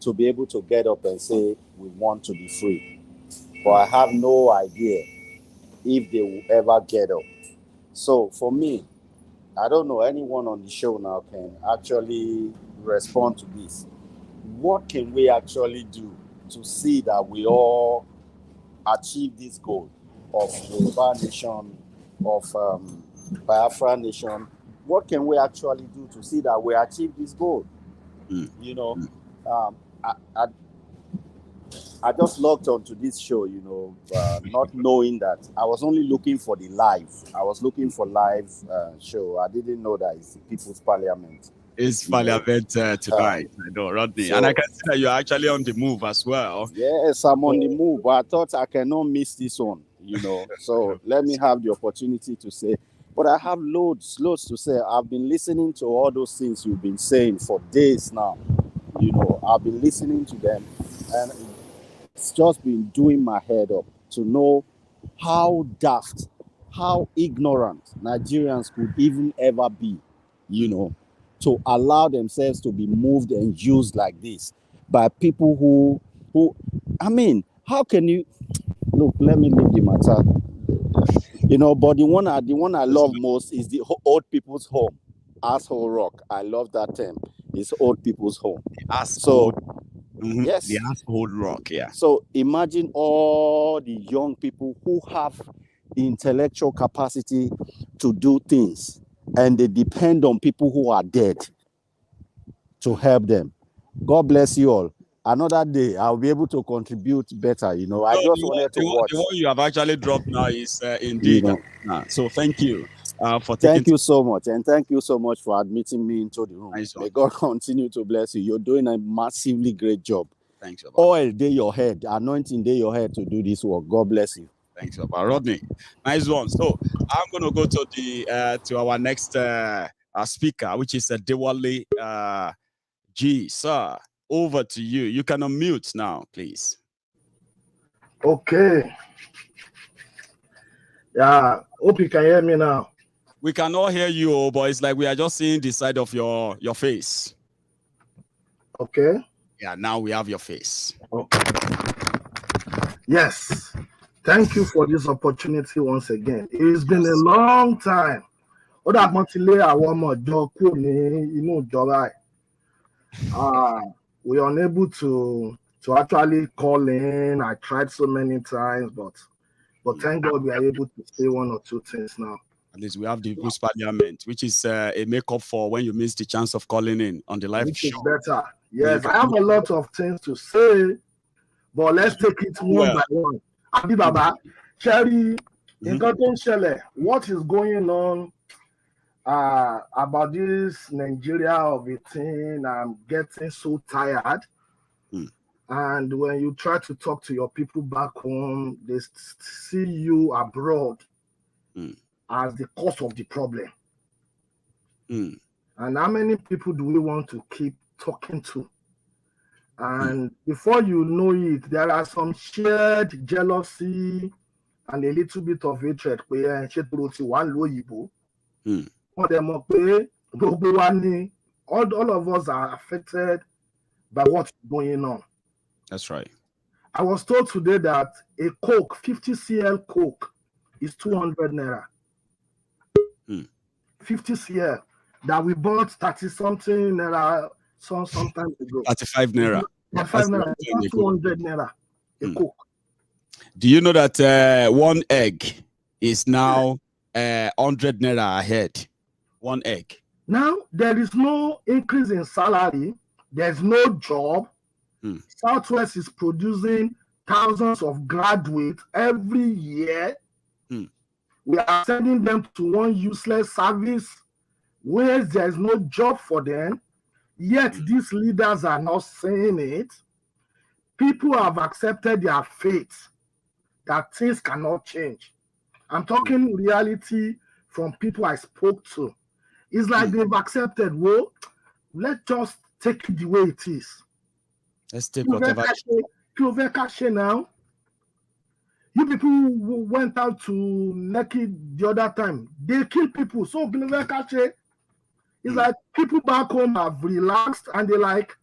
F: to be able to get up and say, we want to be free. But I have no idea if they will ever get up. So for me, I don't know, anyone on the show now can actually respond to this. What can we actually do to see that we all achieve this goal of Yoruba nation, of Biafra nation? What can we actually do to see that we achieve this goal? You know, I just logged onto this show, you know, not knowing that I was only looking for the live. I was looking for live show. I didn't know that it's the People's Parliament.
C: It's Parliament tonight. I know, Rodney. So, and I can see that you're actually on the move as well.
F: Yes, I'm on the move, but I thought I cannot miss this one, you know. So let me have the opportunity to say. But I have loads to say. I've been listening to all those things you've been saying for days now. You know, I've been listening to them, and it's just been doing my head up to know how daft, how ignorant Nigerians could even ever be, you know, to allow themselves to be moved and used like this by people who I mean, how can you look? Let me leave the matter, you know. But the one I love most is the old people's home, asshole rock. I love that term. It's old people's home. So yes,
C: the asshole rock. Yeah.
F: So imagine all the young people who have the intellectual capacity to do things, and they depend on people who are dead to help them. God bless you all. Another day, I'll be able to contribute better. You know, I just wanted to watch.
C: The one you have actually dropped now is indeed.
F: You know,
C: so thank you for
F: taking. Thank you so much, and thank you so much for admitting me into the room.
C: Nice.
F: May God continue to bless you. You're doing a massively great job.
C: Thanks, Baba.
F: Oil day your head, anointing day your head to do this work. God bless you.
C: Thanks, Baba. Rodney. Nice one. So I'm going to go to the to our next speaker, which is Dewale G. Sir, over to you. You can unmute now, please.
G: Okay. Yeah, hope you can hear me now.
C: We cannot hear you, but it's like we are just seeing the side of your face.
G: Okay.
C: Yeah, now we have your face.
G: Okay. Yes. Thank you for this opportunity once again. It's been a long time. We are unable to actually call in. I tried so many times, but thank God we are able to say one or two things now.
C: At least we have the People's Parliament, which is a make-up for when you miss the chance of calling in on the live show.
G: Which is better. Yes, I have a lot of things to say, but let's take it one by one. Abi Baba, Cherry, what is going on about this Nigeria of a thing? I'm getting so tired. And when you try to talk to your people back home, they see you abroad as the cause of the problem. And how many people do we want to keep talking to? And before you know it, there are some shared jealousy and a little bit of hatred. All of us are affected by what's going on.
C: That's right.
G: I was told today that a Coke, 50 cl Coke, is 200 naira. 50 cl that we bought 30 something naira some time ago.
C: 35 naira.
G: 35 naira, 200 naira. A Coke.
C: Do you know that one egg is now 100 naira ahead? One egg.
G: Now, there is no increase in salary. There's no job. Southwest is producing thousands of graduates every year. We are sending them to one useless service where there's no job for them. Yet these leaders are not saying it. People have accepted their fate that things cannot change. I'm talking reality from people I spoke to. It's like they've accepted, well, let's just take it the way it is.
C: Let's take whatever.
G: Now, you people who went out to Neki the other time, they kill people. So it's like people back home have relaxed and they like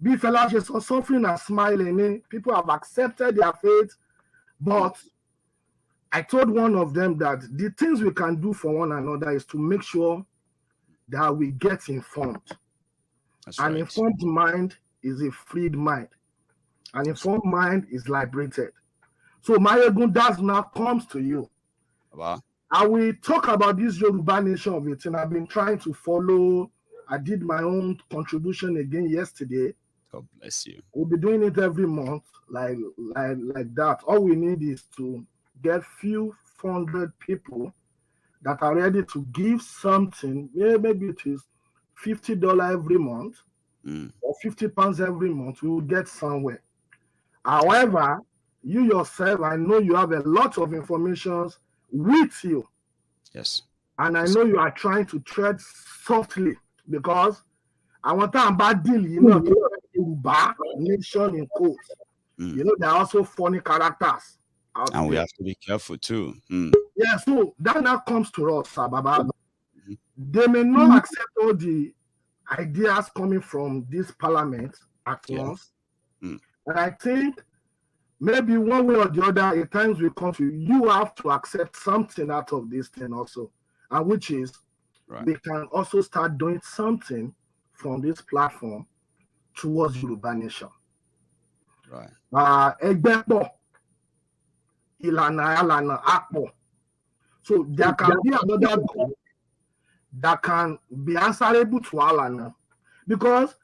G: be fellas suffering and smiling. People have accepted their fate, but I told one of them that the things we can do for one another is to make sure that we get informed. An informed mind is a freed mind. An informed mind is liberated. So Maiyegun, that now comes to you.
C: Wow.
G: I will talk about this Yoruba nation of it, and I've been trying to follow. I did my own contribution again yesterday.
C: God bless you.
G: We'll be doing it every month, like that. All we need is to get few hundred people that are ready to give something. Yeah, maybe it is $50 every month or £50 every month. We will get somewhere. However, you yourself, I know you have a lot of information with you.
C: Yes.
G: And I know you are trying to tread softly because I want to bad deal, Yoruba nation in quotes. You know, there are also funny characters.
C: And we have to be careful too.
G: Yeah, so that now comes to us, Sababa. They may not accept all the ideas coming from this parliament at once. And I think maybe one way or the other, at times we come to you have to accept something out of this thing also, and which is we can also start doing something from this platform towards Yoruba nation. Egbepo, Ilana Akpo. So there can be another goal that can be answerable to Alana, because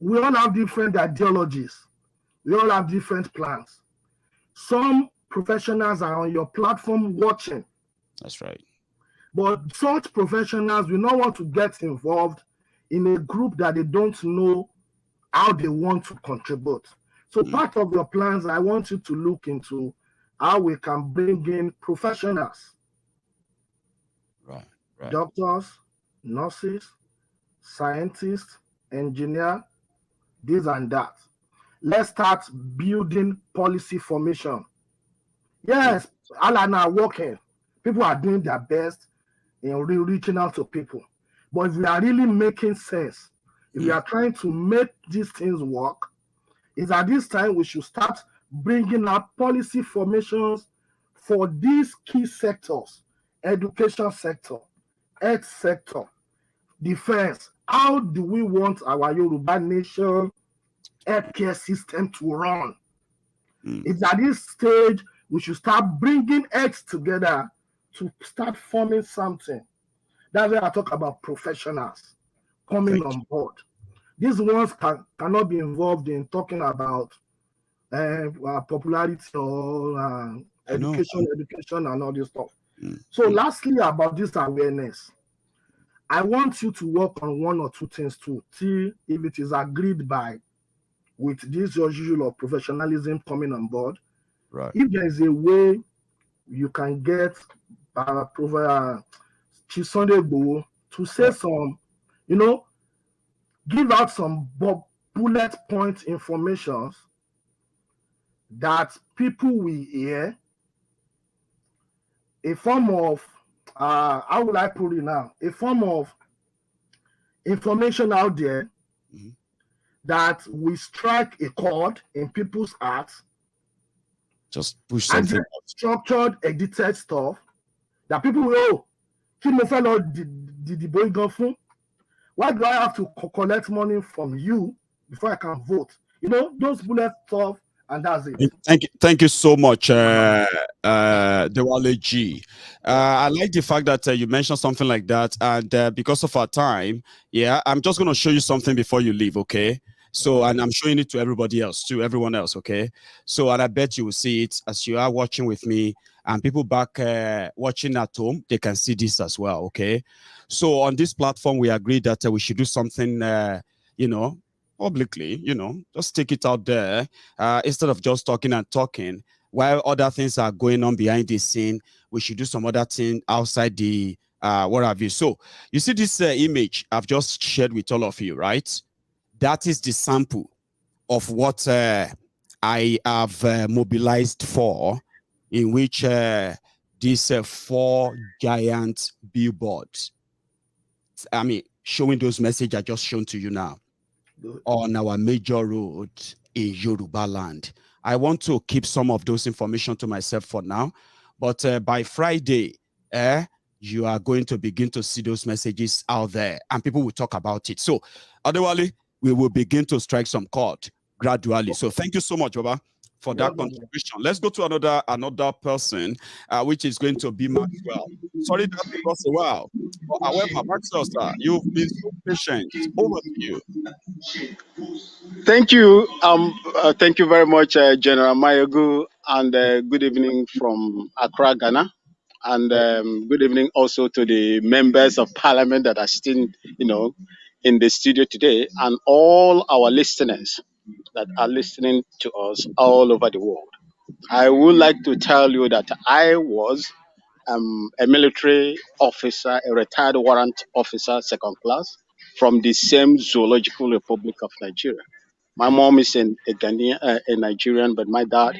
G: we all have different ideologies. We all have different plans. Some professionals are on your platform watching.
C: That's right.
G: But such professionals will not want to get involved in a group that they don't know how they want to contribute. So part of your plans, I want you to look into how we can bring in professionals.
C: Right.
G: Doctors, nurses, scientists, engineers, this and that. Let's start building policy formation. Yes, Alana are working. People are doing their best in reaching out to people. But if we are really making sense, if we are trying to make these things work, it's at this time we should start bringing up policy formations for these key sectors: education sector, health sector, defense. How do we want our Yoruba nation healthcare system to run? It's at this stage we should start bringing heads together to start forming something. That's why I talk about professionals coming on board. These ones cannot be involved in talking about popularity or education and all this stuff. So lastly, about this awareness, I want you to work on one or two things to see if it is agreed by with this usual of professionalism coming on board.
C: Right.
G: If there is a way you can get Chief Sunday Igboho to say some, give out some bullet point information that people will hear, a form of, how will I put it now? A form of information out there that will strike a chord in people's hearts.
C: Just push
G: and
C: something.
G: Structured, edited stuff that people will, why do I have to collect money from you before I can vote? You know, those bullet stuff, and that's it.
C: Thank you so much, Dewale G. I like the fact that you mentioned something like that, and because of our time, I'm just going to show you something before you leave, okay? So, and I'm showing it to everybody else, to everyone else, okay? So, and I bet you will see it as you are watching with me, and people back watching at home, they can see this as well, okay? So, on this platform, we agreed that we should do something, you know, publicly, you know, just take it out there instead of just talking and talking. While other things are going on behind the scene, we should do some other thing outside the what have you. So, you see this image I've just shared with all of you, right? That is the sample of what I have mobilized for, in which these 4 giant billboards, I mean, showing those messages I just shown to you now on our major road in Yoruba land. I want to keep some of those information to myself for now, but by Friday, you are going to begin to see those messages out there, and people will talk about it. So, otherwise, we will begin to strike some chord gradually. So thank you so much, Baba, for that contribution. Let's go to another person, which is going to be Maxwell. Sorry that took us a while. But however, Maxwell, sir, you've been so patient. Over to you.
H: Thank you. Thank you very much, General Maiyegun, and good evening from Accra, Ghana. And good evening also to the members of parliament that are still, in the studio today, and all our listeners that are listening to us all over the world. I would like to tell you that I was a military officer, a retired warrant officer, second class, from the same Zoological Republic of Nigeria. My mom is a Ghanaian, a Nigerian, but my dad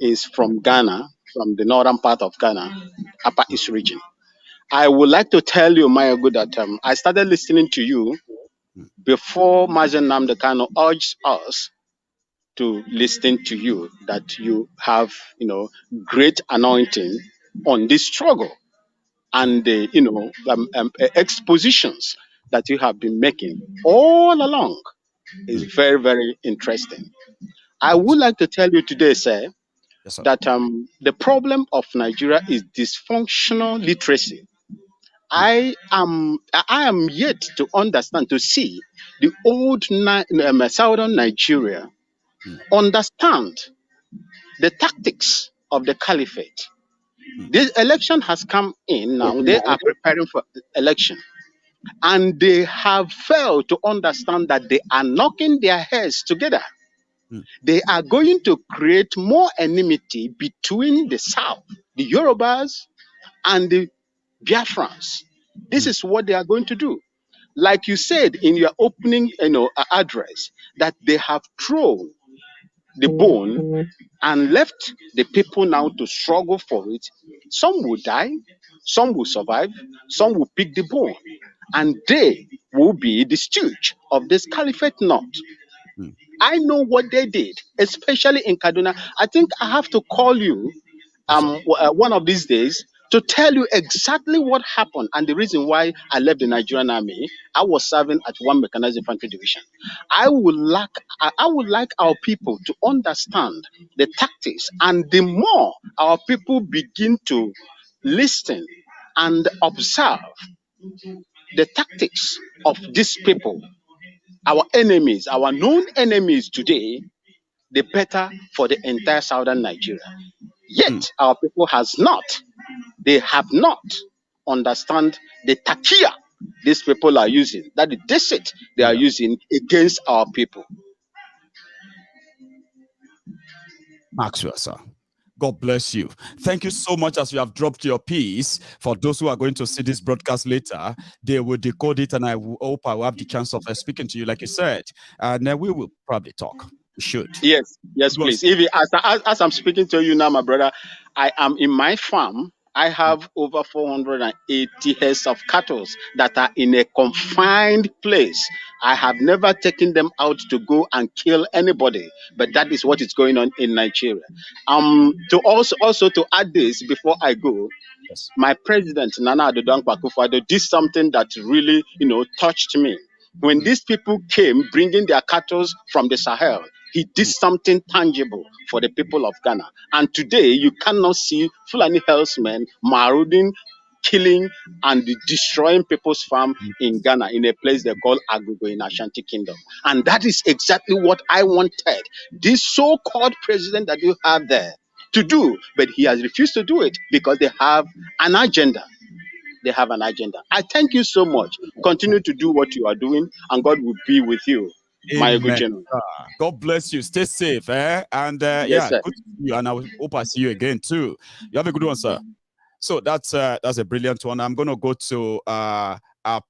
H: is from Ghana, from the northern part of Ghana, Upper East region. I would like to tell you, Maiyegun, that I started listening to you before Mazen Nnamdi Kanu urged us to listen to you, that you have, great anointing on this struggle and the, expositions that you have been making all along is very, very interesting. I would like to tell you today, sir,
C: Yes, sir.
H: that the problem of Nigeria is dysfunctional literacy. I am yet to understand, to see the old southern Nigeria understand the tactics of the caliphate. This election has come in now. They are preparing for election. And they have failed to understand that they are knocking their heads together. They are going to create more enmity between the South, the Yorubas, and the Biafrans. This is what they are going to do. Like you said in your opening address, that they have thrown the bone and left the people now to struggle for it. Some will die, some will survive, some will pick the bone, and they will be the stooge of this caliphate knot. I know what they did, especially in Kaduna. I think I have to call you one of these days to tell you exactly what happened and the reason why I left the Nigerian army. I was serving at 1 Mechanized Infantry Division. I would like our people to understand the tactics, and the more our people begin to listen and observe the tactics of these people, our enemies, our known enemies today, the better for the entire southern Nigeria. Yet our people they have not understand the takia these people are using, that the deceit they are using against our people.
C: Maxwell, sir. God bless you. Thank you so much as you have dropped your piece. For those who are going to see this broadcast later, they will decode it, and I hope I will have the chance of speaking to you, like you said. And then we will probably talk. We should.
H: Yes, yes, please. If you, as I'm speaking to you now, my brother, I am in my farm. I have over 480 heads of cattle that are in a confined place. I have never taken them out to go and kill anybody, but that is what is going on in Nigeria. To also to add this before I go,
C: Yes.
H: my president Nana Addo Akufo-Addo did something that really, touched me. When these people came bringing their cattle from the Sahel, he did something tangible for the people of Ghana. And today, you cannot see Fulani herdsmen marauding, killing, and destroying people's farm in Ghana, in a place they call Agogo in Ashanti Kingdom. And that is exactly what I wanted this so-called president that you have there to do. But he has refused to do it because they have an agenda. They have an agenda. I thank you so much. Continue to do what you are doing, and God will be with you, my good
C: Amen.
H: general.
C: God bless you. Stay safe, And
H: Yes,
C: yeah,
H: sir.
C: good to see you. And I hope I see you again too. You have a good one, sir. So that's a brilliant one. I'm gonna go to our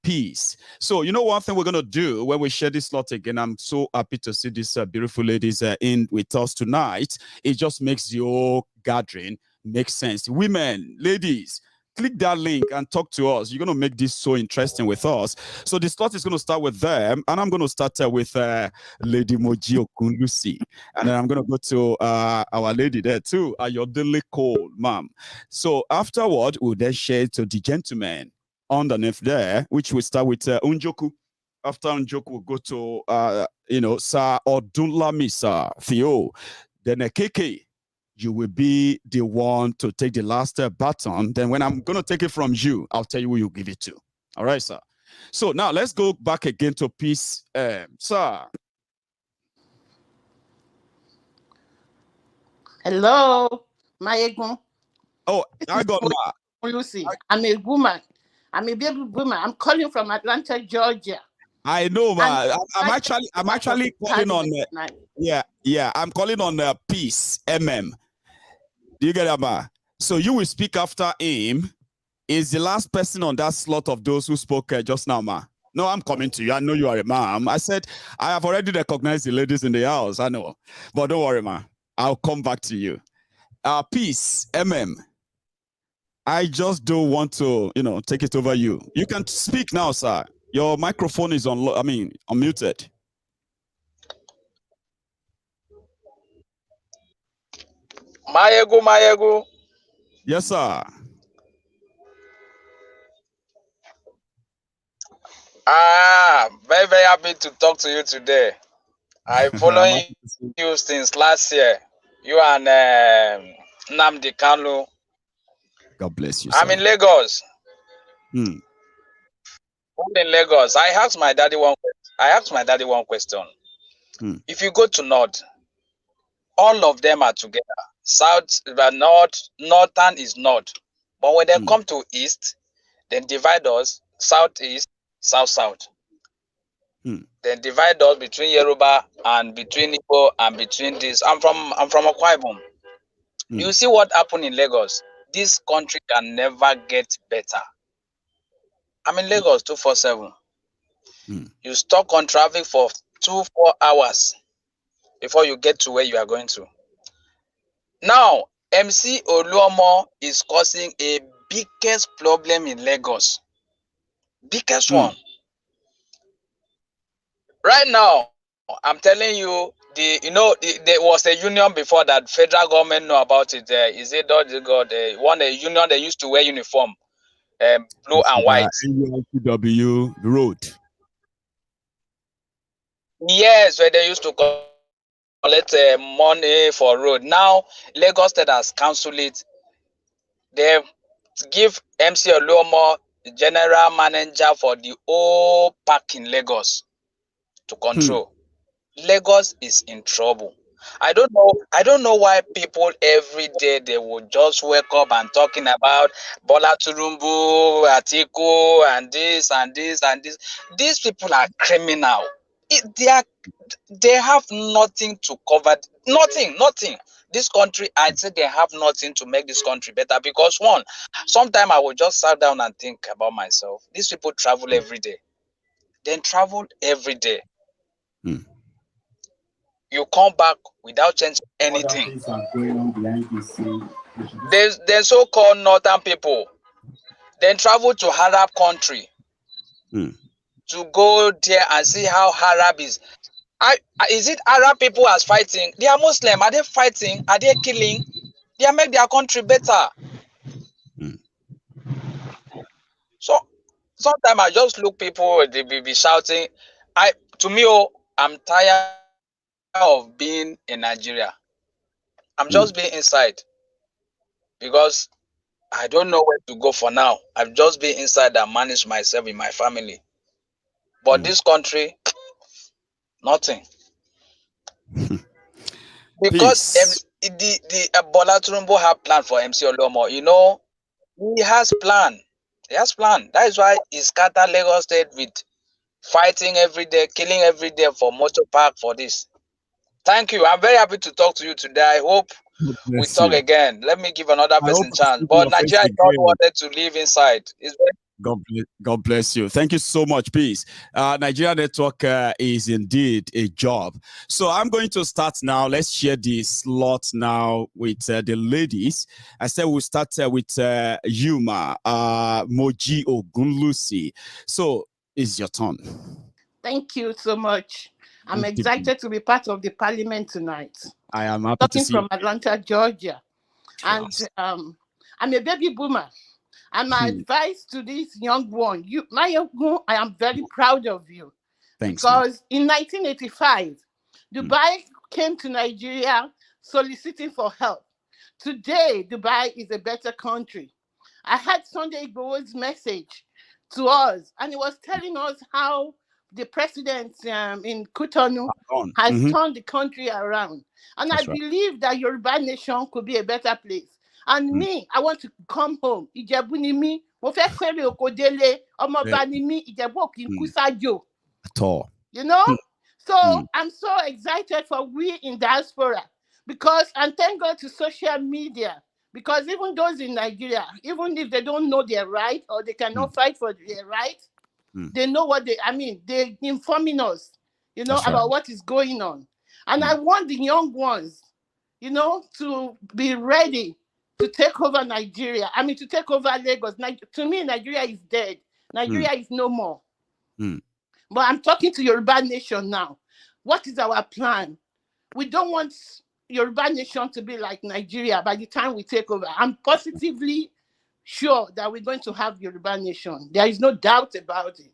C: piece. So you know one thing we're gonna do when we share this slot again. I'm so happy to see these beautiful ladies in with us tonight. It just makes the whole gathering make sense. Women, ladies, click that link and talk to us. You're going to make this so interesting with us. So the slot is going to start with them, and I'm going to start with Lady Moji Okunlusi, and then I'm going to go to our lady there too, Ayodele Cole, ma'am. So afterward, we'll then share to the gentlemen underneath there, which will start with Unjoku. After Unjoku, we'll go to Sir Odunlami, Sir Theo, then KK. You will be the one to take the last baton. Then when I'm going to take it from you, I'll tell you who you give it to. All right, sir. So now let's go back again to peace. Sir.
I: Hello, Maiyegun.
C: Oh, I got
I: Lucy. I'm a woman. I'm a baby woman. I'm calling from Atlanta, Georgia.
C: I know, man. I'm actually calling on I'm calling on Peace MM. Do you get that, man? So you will speak after him. Is the last person on that slot of those who spoke just now, ma? No, I'm coming to you. I know you are a mom. I said I have already recognized the ladies in the house. I know, but don't worry, ma. I'll come back to you. Peace, I just don't want to, take it over you. You can speak now, sir. Your microphone is unmuted.
J: Maiyegun.
C: Yes, sir.
J: Very, very happy to talk to you today. I following you since last year. You and Nnamdi Kanu.
C: God bless you,
J: I'm
C: sir.
J: in Lagos. I'm in Lagos. I asked my daddy one question. If you go to North, all of them are together. South, but Northern is North. But when they come to East, they divide us, Southeast, South. They divide us between Yoruba and between Igbo and between this. I'm from Akwa Ibom. You see what happened in Lagos? This country can never get better. I'm in Lagos 247. You stuck on traffic for 2-4 hours before you get to where you are going to. Now, MC Oluomo is causing a biggest problem in Lagos. Biggest one. Right now, I'm telling you, there was a union before that federal government know about it. Is it a union they used to wear uniform, blue and white.
C: NURTW road.
J: Yes, where they used to collect money for road. Now Lagos State has cancelled it. They give MC Oluomo general manager for the whole park in Lagos to control. Lagos is in trouble. I don't know why people every day they would just wake up and talking about Bola Turumbu, Atiku, and this and this and this. These people are criminal. They have nothing to cover. Nothing. This country, I'd say they have nothing to make this country better because one, sometimes I will just sit down and think about myself. These people travel every day. Then travel every day. You come back without changing anything. There's so-called northern people. Then travel to Arab country to go there and see how Arab is. Is it Arab people as fighting? They are Muslim. Are they fighting? Are they killing? They make their country better. So sometimes I just look people, they be shouting. I'm tired of being in Nigeria. I'm just being inside because I don't know where to go for now. I've just been inside and manage myself in my family. But this country, nothing. Because the Bola Tinubu have plan for MC Olomo. You know, he has plan. He has plan. That is why he scattered Lagos State with fighting every day, killing every day for motor park for this. Thank you. I'm very happy to talk to you today. I hope we talk again. Let me give another person chance. But Nigeria is not wanted to live inside.
C: God bless you. Thank you so much. Peace. Nigeria Network is indeed a job. So I'm going to start now. Let's share the slot now with the ladies. I said we'll start with Yuma, Moji Ogunlusi. So it's your turn.
I: Thank you so much. I'm excited to be part of the parliament tonight.
C: I am happy to see you.
I: Talking from Atlanta, Georgia. And I'm a baby boomer. And my advice to this young one, Maiyegun, I am very proud of you.
C: Thanks.
I: Because in 1985, Dubai came to Nigeria soliciting for help. Today, Dubai is a better country. I had Sunday Igboho's message to us, and he was telling us how the president in Cotonou has turned the country around. And I believe that Yoruba nation could be a better place. And me, I want to come home. Ìjẹ̀bú ni mí, mo fẹ́ fẹ́rẹ̀ oko délé, ọmọọba ni mí, Ìjẹ̀bú ò kì í kú sájò.
C: At all.
I: You know? So I'm so excited for we in diaspora because, and thank God to social media, because even those in Nigeria, even if they don't know their right or they cannot fight for their right, they know what they're informing us, about what is going on. And I want the young ones, to be ready to take over Nigeria. To take over Lagos. To me, Nigeria is dead. Nigeria is no more. But I'm talking to Yoruba nation now. What is our plan? We don't want Yoruba nation to be like Nigeria by the time we take over. I'm positively sure that we're going to have Yoruba nation. There is no doubt about it.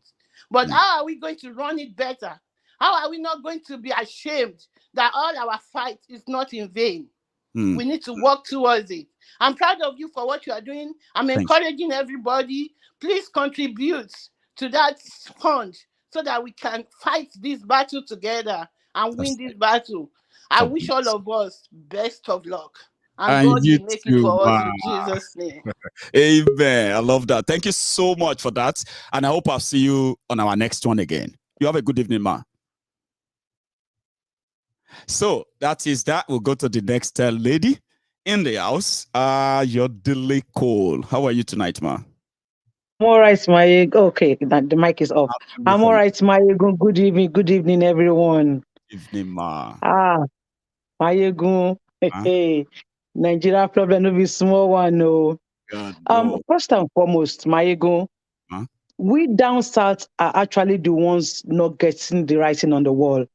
I: But how are we going to run it better? How are we not going to be ashamed that all our fight is not in vain? We need to work towards it. I'm proud of you for what you are doing. I'm encouraging everybody. Please contribute to that fund so that we can fight this battle together and win this battle. I wish all of us best of luck. And God will make it for us in Jesus' name.
C: Amen. I love that. Thank you so much for that. And I hope I'll see you on our next one again. You have a good evening, ma. So that is that. We'll go to the next lady in the house. Your delay call. How are you tonight, ma?
K: I'm all right, Maiyegun. Okay, the mic is off. I'm all right, Maiyegun. Good evening, everyone.
C: Evening, ma.
K: Maiyegun. Hey, Nigeria problem no be small one, no. First and foremost, Maiyegun, we down south are actually the ones not getting the writing on the wall.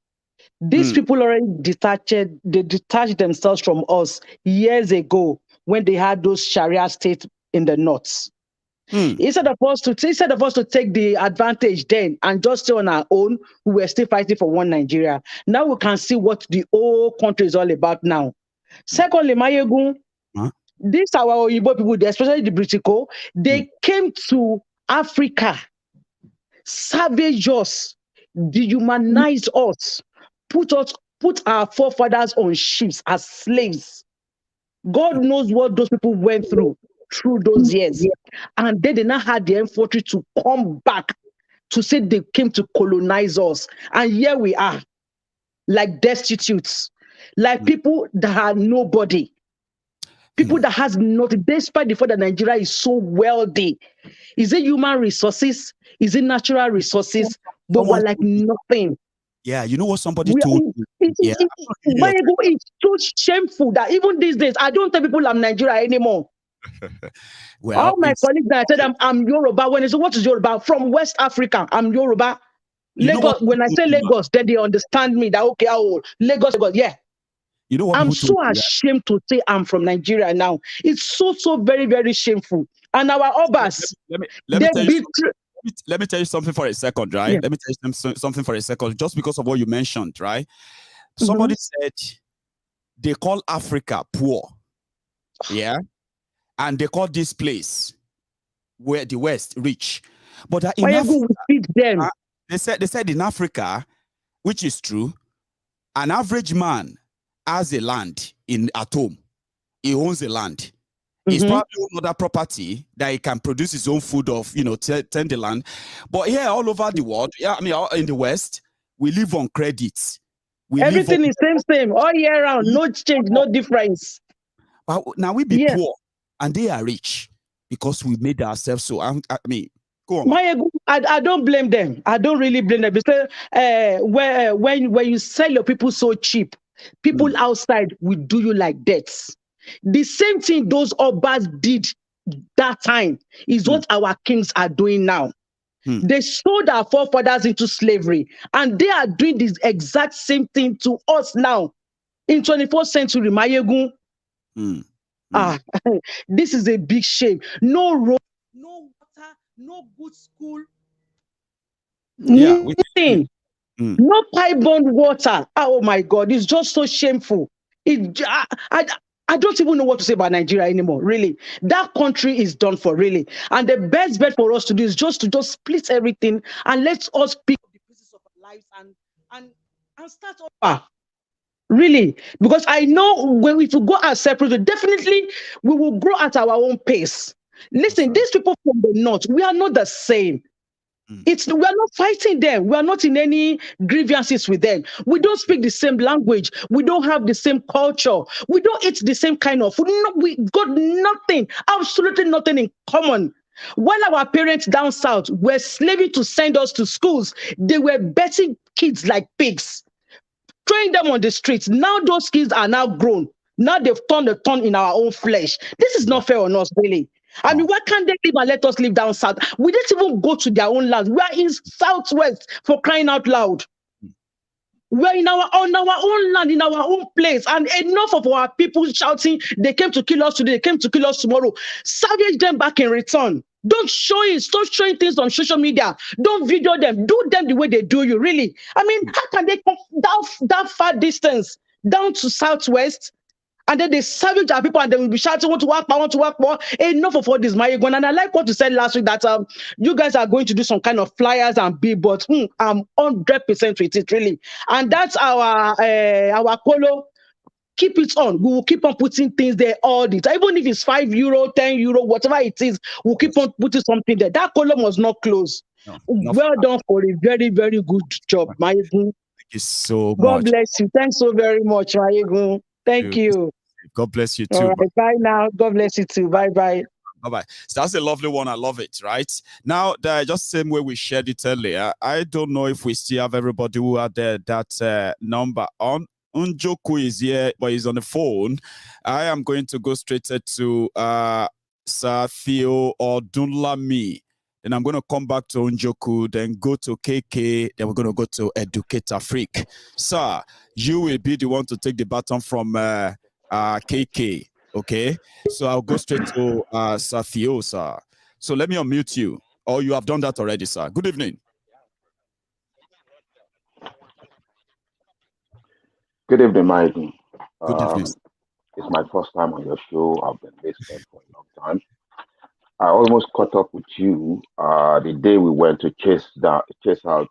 K: These people already detached themselves from us years ago when they had those Sharia states in the north. Instead of us to take the advantage then and just stay on our own, we were still fighting for one Nigeria. Now we can see what the whole country is all about now. Secondly, Maiyegun, these our Oyibo people, especially the Politico, they came to Africa, savage us, dehumanize us, put our forefathers on ships as slaves. God knows what those people went through those years. And they did not have the infantry to come back to say they came to colonize us. And here we are, like destitutes. like people that are nobody, people that has nothing, despite the fact that Nigeria is so wealthy. Is it human resources? Is it natural resources? But we're like nothing.
C: Yeah, you know what somebody told me?
K: It's so shameful that even these days, I don't tell people I'm Nigeria anymore.
C: Well,
K: all my colleagues, I said I'm Yoruba. When they say, what is Yoruba? From West Africa, I'm Yoruba. Lagos, when I say Lagos, then they understand me that, okay, Lagos, yeah.
C: You know what
K: I'm so ashamed to say I'm from Nigeria now. It's so very, very shameful. And our Obas,
C: let me tell you something for a second, right? Yeah. Let me tell you something for a second, just because of what you mentioned, right? Somebody said they call Africa poor, yeah, and they call this place where the West rich. But in Africa,
K: feed them.
C: They said in Africa, which is true, an average man has a land at home. He owns a land. He's probably another property that he can produce his own food of, tend the land. But here, all over the world, in the West, we live on credit.
K: Everything is same, all year round, no change, no difference.
C: But now we be poor, and they are rich because we made ourselves so. I mean, go on.
K: I don't blame them. I don't really blame them because when you sell your people so cheap, people outside will do you like that. The same thing those Obas did that time is what our kings are doing now. They sold our forefathers into slavery, and they are doing this exact same thing to us now in 21st century. Maiyegun. This is a big shame. No road, no water, no good school. Nothing. No pipe-borne water. Oh my God, it's just so shameful. I don't even know what to say about Nigeria anymore, really. That country is done for, really. And the best bet for us to do is just to split everything and let us pick up the pieces of our lives and start over. Really. Because I know if we go out separately, definitely we will grow at our own pace. Listen, these people from the north, we are not the same. We are not fighting them. We are not in any grievances with them. We don't speak the same language. We don't have the same culture. We don't eat the same kind of food. No, we got nothing, absolutely nothing in common. While our parents down south were slaving to send us to schools, they were betting kids like pigs, throwing them on the streets. Now those kids are now grown. Now they've turned a turn in our own flesh. This is not fair on us, really. I mean, why can't they live and let us live down south? We didn't even go to their own land. We are in southwest, for crying out loud. We're on our own land, in our own place. And enough of our people shouting, they came to kill us today, they came to kill us tomorrow. Savage them back in return. Don't show it. Stop showing things on social media. Don't video them. Do them the way they do you, really. I mean, how can they come that far distance down to southwest? And then they savage our people and they will be shouting, want to work more. Enough of all this, Maiyegun. And I like what you said last week that you guys are going to do some kind of flyers and billboards. I'm 100% with it, really. And that's our colo. Keep it on. We will keep on putting things there all the time. Even if it's €5, €10, whatever it is, we'll keep on putting something there. That column must not close. No, well done for a very, very good job, Maiyegun.
C: Thank you so much.
K: God bless you. Thanks so very much, Maiyegun. Thank you.
C: God bless you too.
K: All right, bye now. God bless you too. Bye.
C: Bye-bye. So that's a lovely one. I love it, right? Now, just the same way we shared it earlier, I don't know if we still have everybody who had that number on. Unjoku is here, but he's on the phone. I am going to go straight to Sir Theo or Dunlami. Then I'm going to come back to Unjoku, then go to KK, then we're going to go to Educator Freak. Sir, you will be the one to take the baton from KK, okay? So I'll go straight to Sir Theo, sir. So let me unmute you. Or you have done that already, sir. Good evening.
L: Good evening, Maiyegun.
C: Good evening.
L: It's my first time on your show. I've been listening for a long time. I almost caught up with you the day we went to chase out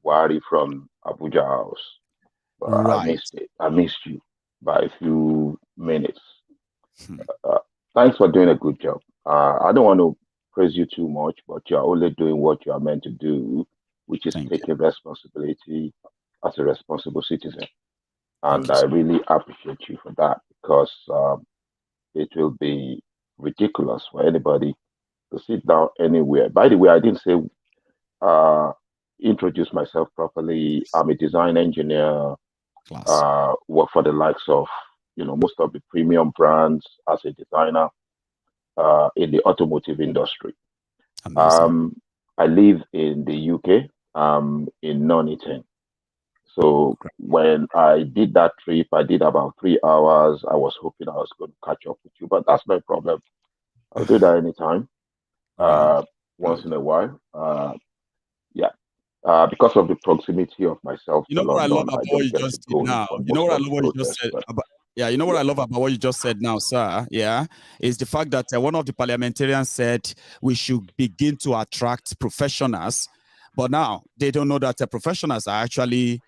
L: Buhari from Abuja House.
C: Right.
L: I missed you by a few minutes. Thanks for doing a good job. I don't want to praise you too much, but you're only doing what you are meant to do, which is taking responsibility as a responsible citizen. And I really appreciate you for that because it will be ridiculous for anybody to sit down anywhere. By the way, I didn't say introduce myself properly. I'm a design engineer. Work for the likes of most of the premium brands as a designer in the automotive industry. I live in the UK, in Nuneaton. So when I did that trip, I did about 3 hours. I was hoping I was going to catch up with you, but that's my problem. I'll do that anytime, once in a while. Yeah. Because of the proximity of myself to
C: What I love
L: London,
C: about
L: I
C: what
L: don't
C: you
L: get
C: just
L: to
C: said
L: go in
C: now.
L: for
C: You know
L: most
C: what I
L: of
C: love
L: the
C: what you just
L: protests.
C: said
L: But
C: about. Yeah, you know what I love about what you just said now, sir. Yeah, is the fact that one of the parliamentarians said we should begin to attract professionals, but now they don't know that professionals are actually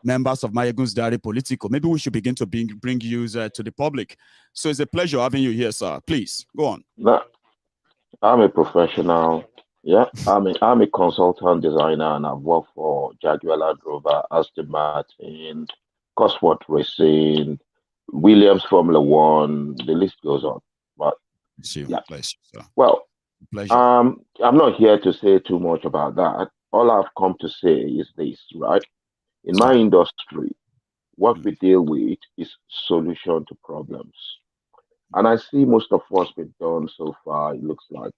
C: members of MaiyegundsDiary Politico. Maybe we should begin to bring you to the public. So it's a pleasure having you here, sir. Please go on.
L: no, I'm a professional. Yeah, I'm a consultant designer, and I've worked for Jaguar Land Rover, Aston Martin, Cosworth Racing, Williams Formula One. The list goes on. But yeah,
C: bless you, sir.
L: Well,
C: pleasure.
L: I'm not here to say too much about that. All I've come to say is this, right? In my industry, what we deal with is solution to problems. And I see most of what's been done so far. It looks like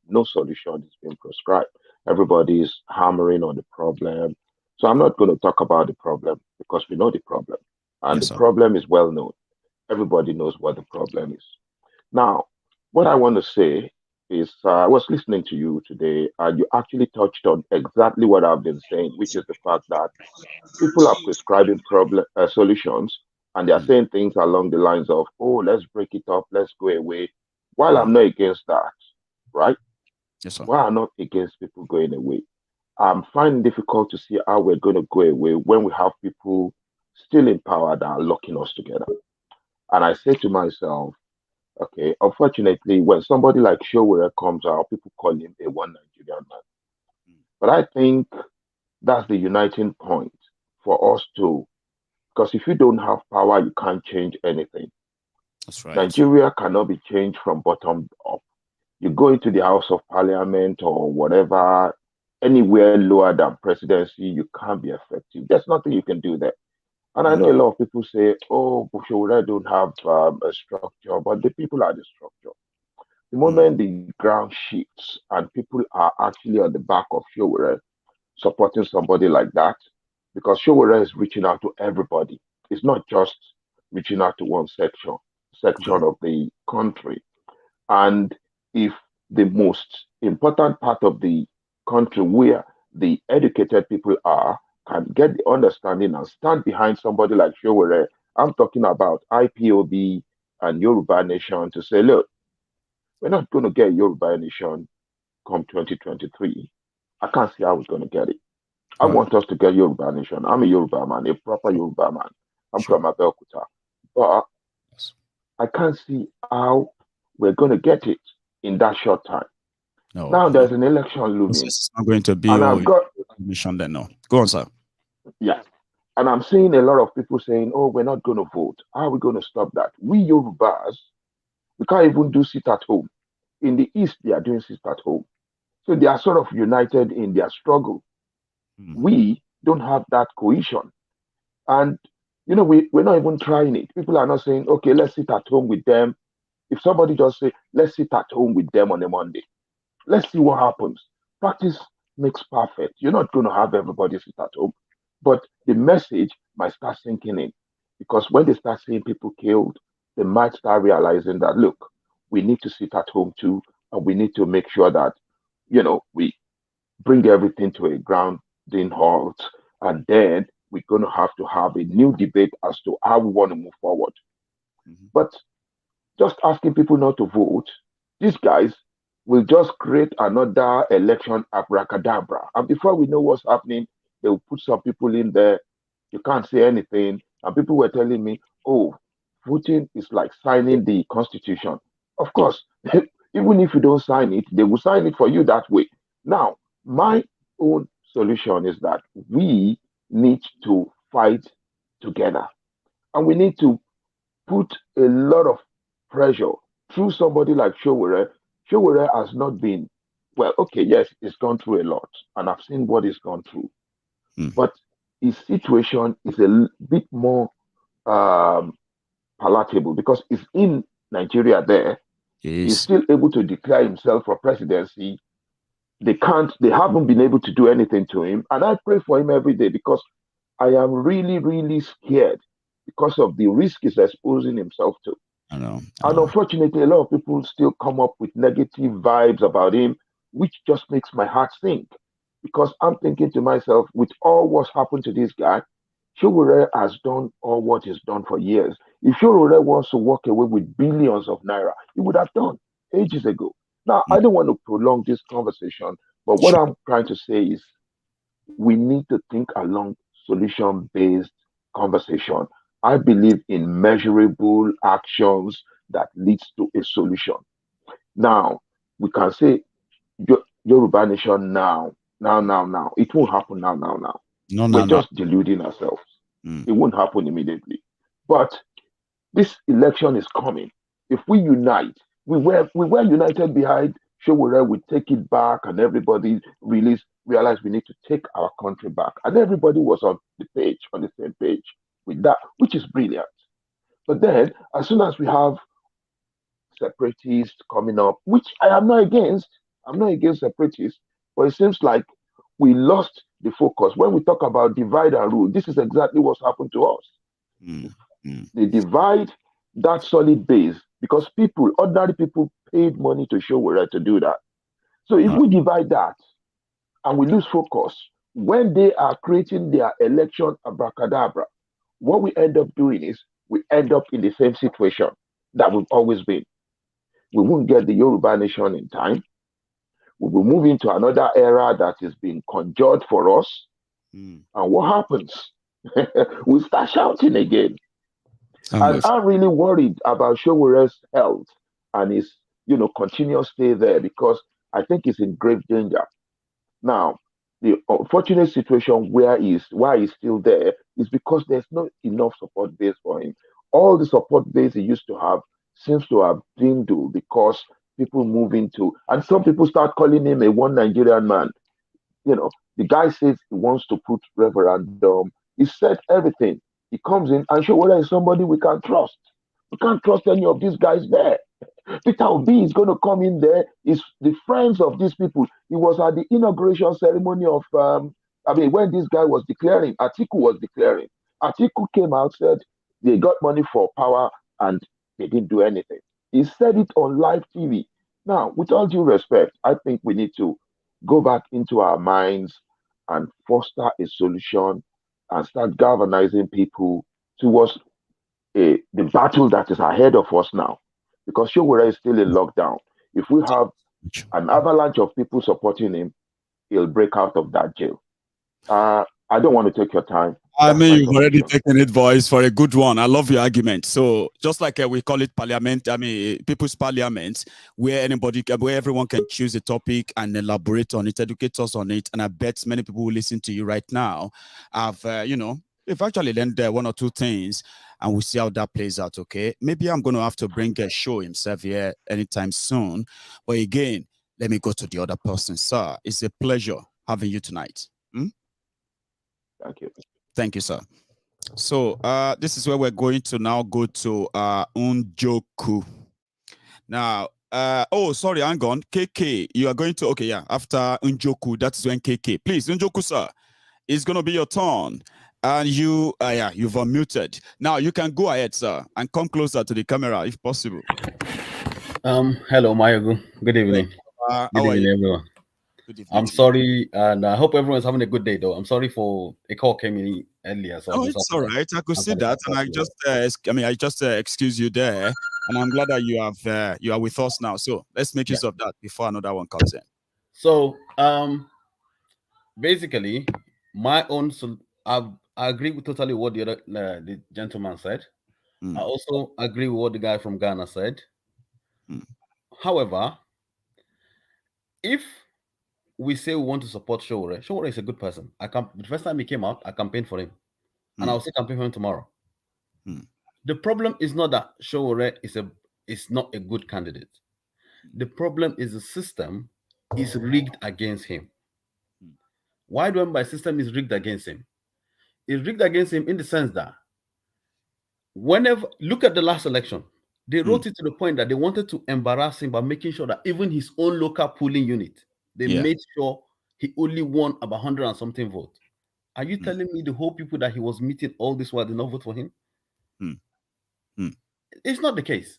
L: no solution is being prescribed. Everybody's hammering on the problem. So I'm not going to talk about the problem because we know the problem. And the problem is well known. Everybody knows what the problem is. Now, what I want to say is I was listening to you today and you actually touched on exactly what I've been saying, which is the fact that people are prescribing solutions and they are saying things along the lines of, oh, let's break it up, let's go away. While I'm not against that, right?
C: Yes, sir.
L: While I'm not against people going away, I'm finding difficult to see how we're going to go away when we have people still in power that are locking us together. And I say to myself, okay, unfortunately, when somebody like Showere comes out, people call him a one Nigerian man. But I think that's the uniting point for us to, because if you don't have power, you can't change anything.
C: That's right.
L: Nigeria cannot be changed from bottom up. You go into the House of Parliament or whatever, anywhere lower than presidency, you can't be effective. There's nothing you can do there. And I know a lot of people say, oh, Bushore don't have a structure, but the people are the structure. The moment the ground shifts and people are actually on the back of Showere supporting somebody like that, because Showere is reaching out to everybody. It's not just reaching out to one section of the country. And if the most important part of the country where the educated people are can get the understanding and stand behind somebody like Showere, I'm talking about IPOB and Yoruba Nation to say, look, we're not going to get Yoruba Nation come 2023. I can't see how we're going to get it. I want us to get Yoruba Nation. I'm a Yoruba man, a proper Yoruba man. I'm from Abeokuta. But I can't see how we're going to get it in that short time. Now there's an election looming.
C: It's not going to be
L: and I've got
C: mission then, no. Go on, sir.
L: Yeah. And I'm seeing a lot of people saying, oh, we're not going to vote. How are we going to stop that? We Yorubas, we can't even do sit at home. In the East, they are doing sit at home. So they are sort of united in their struggle. We don't have that cohesion. And, we're not even trying it. People are not saying, okay, let's sit at home with them. If somebody just say, let's sit at home with them on a Monday, let's see what happens. Practice makes perfect. You're not going to have everybody sit at home. But the message might start sinking in. Because when they start seeing people killed, they might start realizing that, look, we need to sit at home too. And we need to make sure that, we bring everything to a grounding halt. And then we're going to have a new debate as to how we want to move forward. But just asking people not to vote, these guys will just create another election abracadabra. And before we know what's happening, they will put some people in there. You can't say anything. And people were telling me, oh, voting is like signing the constitution. Of course, even if you don't sign it, they will sign it for you that way. Now, my own solution is that we need to fight together. And we need to put a lot of pressure through somebody like Showore. Showore has not been, well, okay, yes, he's gone through a lot, and I've seen what he's gone through. But his situation is a bit more palatable because he's in Nigeria there. He's still able to declare himself for presidency. They haven't been able to do anything to him. And I pray for him every day because I am really, really scared because of the risk he's exposing himself to.
C: I know.
L: And unfortunately, a lot of people still come up with negative vibes about him, which just makes my heart sink. Because I'm thinking to myself, with all what's happened to this guy, Showore has done all what he's done for years. If Showore wants to walk away with billions of naira, he would have done ages ago. Now, I don't want to prolong this conversation, but what I'm trying to say is we need to think along solution-based conversation. I believe in measurable actions that leads to a solution. Now, we can say Yoruba nation now. It won't happen now. We're just deluding ourselves. It won't happen immediately. But this election is coming. If we unite, we were united behind Showore, we take it back, and everybody realized we need to take our country back. And everybody was on the same page with that, which is brilliant. But then, as soon as we have separatists coming up, which I am not against, separatists, but it seems like we lost the focus. When we talk about divide and rule, this is exactly what's happened to us. They divide that solid base because ordinary people paid money to Showore to do that. So if we divide that and we lose focus, when they are creating their election abracadabra, what we end up doing is we end up in the same situation that we've always been. We won't get the Yoruba nation in time. We will move into another era that is being conjured for us. And what happens? We start shouting again. And I'm really worried about Showore's health and his, continuous stay there because I think he's in grave danger. Now, the unfortunate situation why he's still there is because there's not enough support base for him. All the support base he used to have seems to have dwindled because people move into, and some people start calling him a one Nigerian man. The guy says he wants to put referendum. He said everything. He comes in and show whether it's somebody we can trust. We can't trust any of these guys there. Peter Obi is going to come in there. Is the friends of these people. He was at the inauguration ceremony of, when this guy was declaring, Atiku was declaring. Atiku came out, said they got money for power and they didn't do anything. He said it on live TV. Now, with all due respect, I think we need to go back into our minds and foster a solution and start galvanizing people towards the battle that is ahead of us now. Because Showore is still in lockdown. If we have an avalanche of people supporting him, he'll break out of that jail. I don't want to take your time.
C: You've already taken it, voice, for a good one. I love your argument. So just like we call it parliament, people's parliament, where everyone can choose a topic and elaborate on it, educate us on it. And I bet many people who listen to you right now have, they've actually learned one or two things, and we'll see how that plays out, okay? Maybe I'm going to have to bring a show himself here anytime soon. But again, let me go to the other person. Sir, it's a pleasure having you tonight.
L: Thank you.
C: Thank you, sir. So this is where we're going to now go to Njoku. Now, sorry, hang on. KK, you are going to, okay, yeah, after Njoku, that's when KK. Please, Njoku, sir, it's going to be your turn. And you've unmuted. Now you can go ahead, sir, and come closer to the camera if possible.
M: Hello, Maiyegun. Good evening. Good evening, everyone. Good evening. I'm sorry, and I hope everyone's having a good day, though. I'm sorry for a call came in earlier. So
C: it's all right. I could see that, and I just excuse you there, and I'm glad that you are with us now. So let's make use of that before another one comes in.
M: So, basically, my own. I agree with totally what the gentleman said. I also agree with what the guy from Ghana said. However, if we say we want to support Showore is a good person. The first time he came out, I campaigned for him. And I'll still campaign for him tomorrow. The problem is not that Showore is not a good candidate. The problem is the system is rigged against him. Why do I mean by system is rigged against him? It's rigged against him in the sense that whenever, look at the last election, they wrote it to the point that they wanted to embarrass him by making sure that even his own local polling unit, they made sure he only won about 100 and something votes. Are you telling me the whole people that he was meeting all this while did not vote for him? It's not the case.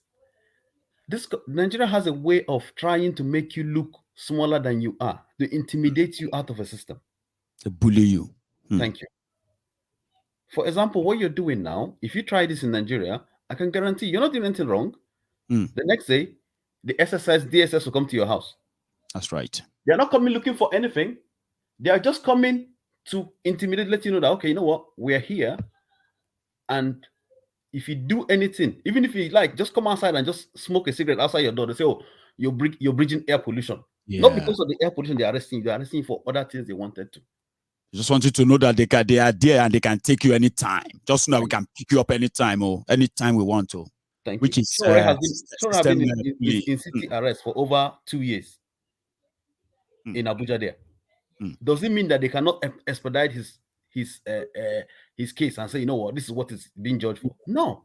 M: Nigeria has a way of trying to make you look smaller than you are, to intimidate you out of a system.
C: To bully you.
M: Thank you. For example, what you're doing now, if you try this in Nigeria, I can guarantee you're not doing anything wrong. The next day, the DSS will come to your house.
C: That's right.
M: They're not coming looking for anything. They are just coming to intimidate, let you know that, okay, you know what, we're here. And if you do anything, even if you like, just come outside and just smoke a cigarette outside your door, they say, oh, you're bridging air pollution. Not because of the air pollution they're arresting you, they're arresting you for other things they wanted to.
C: I just want you to know that they are there and they can take you anytime. Just so that we can pick you up anytime or anytime we want to.
M: Thank
C: which
M: you.
C: Is
M: has been in city arrest for over 2 years in Abuja there. Does it mean that they cannot expedite his case and say, you know what, this is what is being judged for? No.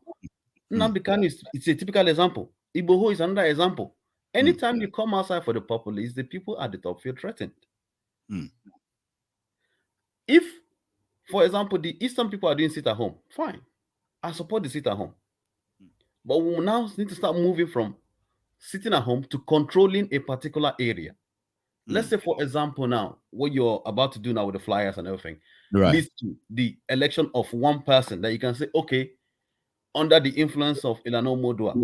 M: Nnamdi Kanu it's a typical example. Igboho is another example. Anytime you come outside for the populace, the people at the top feel threatened. If, for example, the Eastern people are doing sit at home, fine. I support the sit at home. But we now need to start moving from sitting at home to controlling a particular area. Let's say, for example, now, what you're about to do now with the flyers and everything leads to the election of one person that you can say, okay, under the influence of Ilana Modua,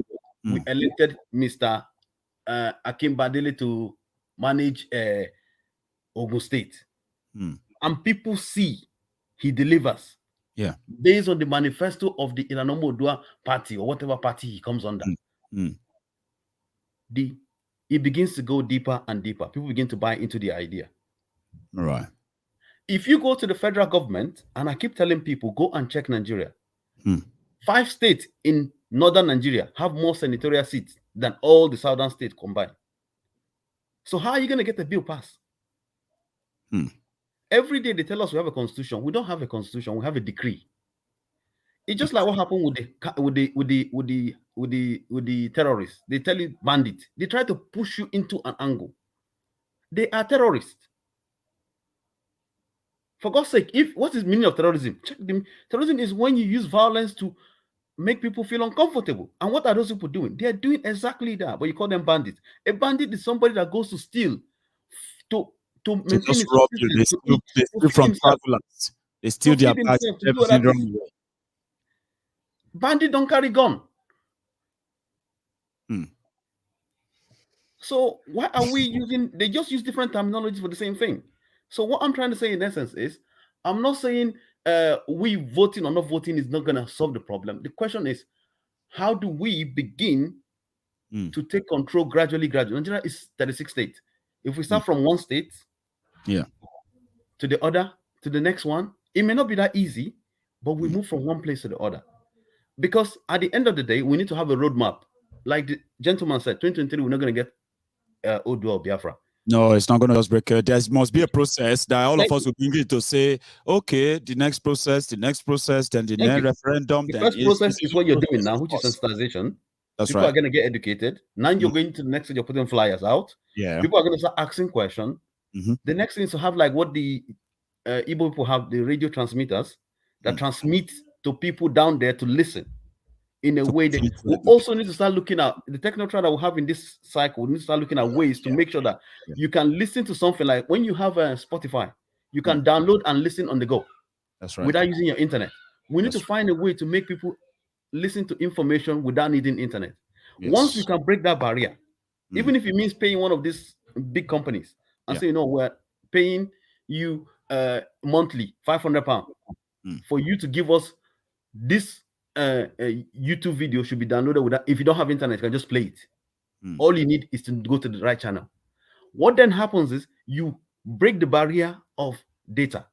M: we elected Mr. Akimbadele to manage Ogun State. And people see he delivers. Based on the manifesto of the Ilana Modua party or whatever party he comes under. It begins to go deeper and deeper. People begin to buy into the idea.
C: Right.
M: If you go to the federal government, and I keep telling people, go and check Nigeria. 5 states in northern Nigeria have more senatorial seats than all the southern states combined. So how are you going to get the bill passed? Every day they tell us we have a constitution. We don't have a constitution. We have a decree. It's just like what happened with the terrorists. They tell you bandit. They try to push you into an angle. They are terrorists. For God's sake, what is the meaning of terrorism? Check them. Terrorism is when you use violence to make people feel uncomfortable. And what are those people doing? They are doing exactly that, but you call them bandits. A bandit is somebody that goes to steal to maintain his
C: rob you. They steal from travelers. They steal their bags.
M: Bandit don't carry gun. So why are we using? They just use different terminology for the same thing. So what I'm trying to say in essence is, I'm not saying we voting or not voting is not going to solve the problem. The question is, how do we begin to take control gradually? Nigeria is 36 states. If we start from one state, to the other, to the next one, it may not be that easy, but we move from one place to the other. Because at the end of the day, we need to have a roadmap. Like the gentleman said, 2023, we're not going to get Odua or Biafra.
C: No, it's not going to just break it. There must be a process that all of us will begin to say, okay, the next process, then the next referendum.
M: The first process is what you're doing now, which is sensitization. People are going to get educated. Now you're going to the next stage, you're putting flyers out. People are going to start asking questions. The next thing is to have like what the Igbo people have, the radio transmitters that transmit to people down there to listen in a way that we also need to start looking at the technocrat that we have in this cycle. We need to start looking at ways to make sure that you can listen to something like when you have Spotify, you can download and listen on the go.
C: That's right.
M: Without using your internet. We need to find a way to make people listen to information without needing internet. Once we can break that barrier, even if it means paying one of these big companies and say, you know, we're paying you monthly £500 for you to give us this YouTube video should be downloaded without, if you don't have internet, you can just play it. All you need is to go to the right channel. What then happens is you break the barrier of data.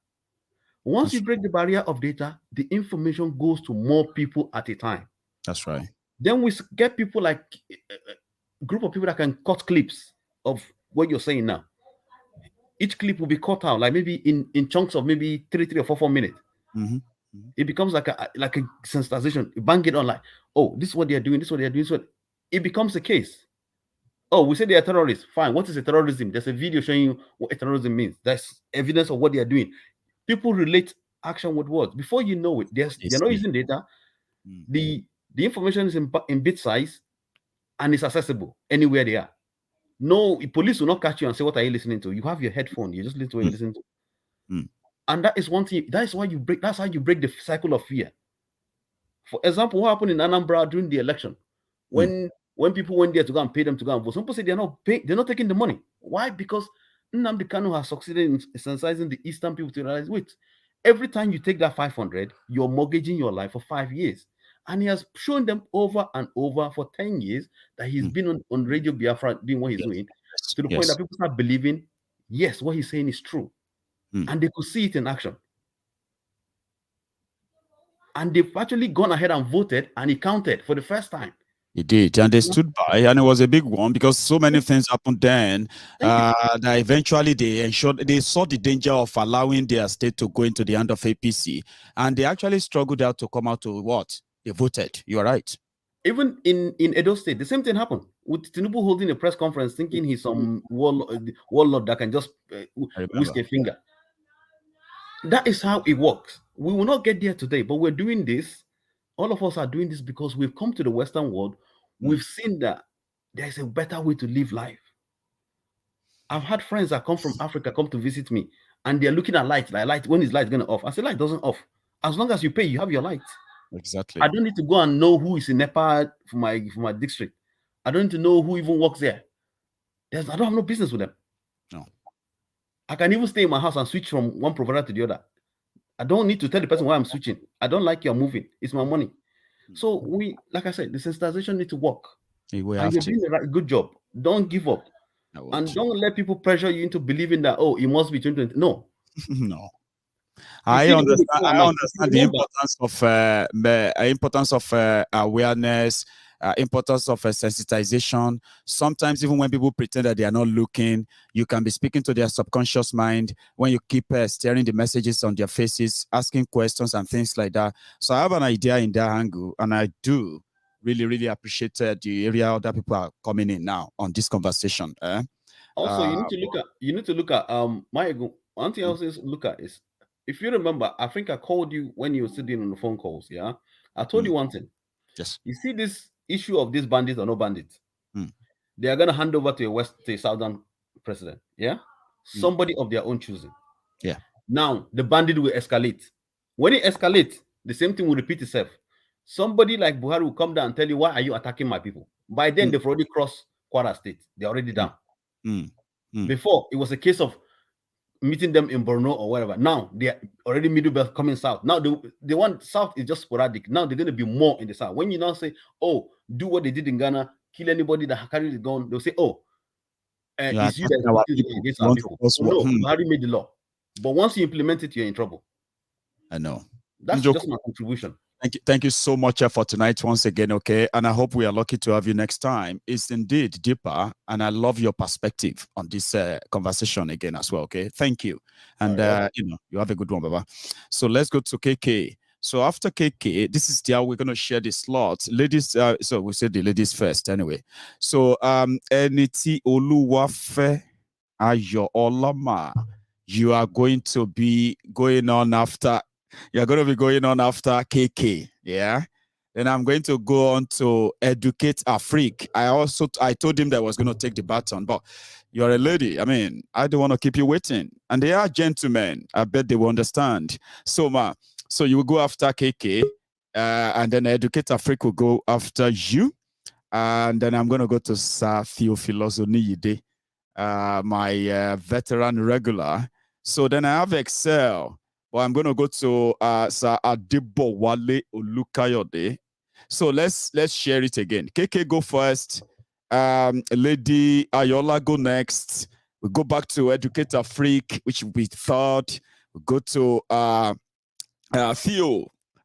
M: Once you break the barrier of data, the information goes to more people at a time.
C: That's right.
M: Then we get people like a group of people that can cut clips of what you're saying now. Each clip will be cut out, like maybe in chunks of maybe 3 or 4 minutes. It becomes like a sensitization. You bang it on like, oh, this is what they're doing, this is what they're doing, this is what it becomes a case. Oh, we say they are terrorists. Fine. What is a terrorism? There's a video showing you what a terrorism means. There's evidence of what they are doing. People relate action with words. Before you know it, they're not using data. The information is in bit size and it's accessible anywhere they are. No, police will not catch you and say, what are you listening to? You have your headphone. You just listen to what you're listening to. And that is one thing. That is why you break. That's how you break the cycle of fear. For example, what happened in Anambra during the election? When people went there to go and pay them to go and vote, some people say they're not taking the money. Why? Because Nnamdi Kanu has succeeded in sensitizing the Eastern people to realize, wait, every time you take that 500, you're mortgaging your life for 5 years. And he has shown them over and over for 10 years that he's been on Radio Biafra doing what he's doing, to the point that people start believing, yes, what he's saying is true. And they could see it in action. And they've actually gone ahead and voted, and he counted for the first time.
C: He did, and they stood by, and it was a big one because so many things happened then that eventually they saw the danger of allowing their state to go into the hand of APC, and they actually struggled out to come out to what? They voted. You're right.
M: Even in Edo State, the same thing happened with Tinubu holding a press conference thinking he's some warlord that can just whisk a finger. That is how it works. We will not get there today, but we're doing this. All of us are doing this because we've come to the Western world. We've seen that there's a better way to live life. I've had friends that come from Africa come to visit me, and they're looking at light. Like, light, when is light going to off? I say, light doesn't off. As long as you pay, you have your light.
C: Exactly.
M: I don't need to go and know who is in Nepal for my district. I don't need to know who even works there. I don't have no business with them.
C: No.
M: I can even stay in my house and switch from one provider to the other. I don't need to tell the person why I'm switching. I don't like your moving. It's my money. So like I said, the sensitization need to work. And you're doing a good job. Don't give up. And don't let people pressure you into believing that, oh, it must be 2020. No.
C: No. I understand the importance of awareness, importance of sensitization. Sometimes even when people pretend that they are not looking, you can be speaking to their subconscious mind when you keep staring the messages on their faces, asking questions and things like that. So I have an idea in that angle, and I do really appreciate the area other people are coming in now on this conversation.
M: Also, you need to look at Maiyegun. One thing else is look at is, if you remember, I think I called you when you were sitting on the phone calls. Yeah, I told you one thing.
C: Yes.
M: You see this issue of these bandits or no bandits, they are going to hand over to a southern president. Yeah, somebody of their own choosing.
C: Yeah.
M: Now the bandit will escalate. When it escalates, the same thing will repeat itself. Somebody like Buhari will come down and tell you, why are you attacking my people? By then they've already crossed Kwara State. They're already down. Before it was a case of meeting them in Borno or wherever. Now they are already middle belt coming south. Now the one south is just sporadic. Now they're going to be more in the south. When you now say, oh, do what they did in Ghana, kill anybody that carries the gun, they'll say, oh, it's you that is against our people. No, Buhari made the law. But once you implement it, you're in trouble.
C: I know.
M: That's just my contribution.
C: Thank you so much for tonight once again, okay? And I hope we are lucky to have you next time. It's indeed deeper, and I love your perspective on this conversation again as well, okay? Thank you. And, you have a good one, Baba. So let's go to KK. So after KK, this is how we're going to share the slots. Ladies, so we say the ladies first anyway. So, Eniti Oluwafe Ayo Olama, you are going to be going on after... You're going to be going on after KK, yeah? Then I'm going to go on to Educate Afrique. I told him that I was going to take the baton, but you're a lady. I mean, I don't want to keep you waiting. And they are gentlemen. I bet they will understand. So you will go after KK, and then Educate Afrique will go after you. And then I'm going to go to Sir Theophilus Oniyide, my veteran regular. So then I have Excel. Well, I'm going to go to Sir Adebowale Olukayode. So let's share it again. KK go first. Lady Ayola go next. We go back to Educate Afrique, which will be third. We'll go to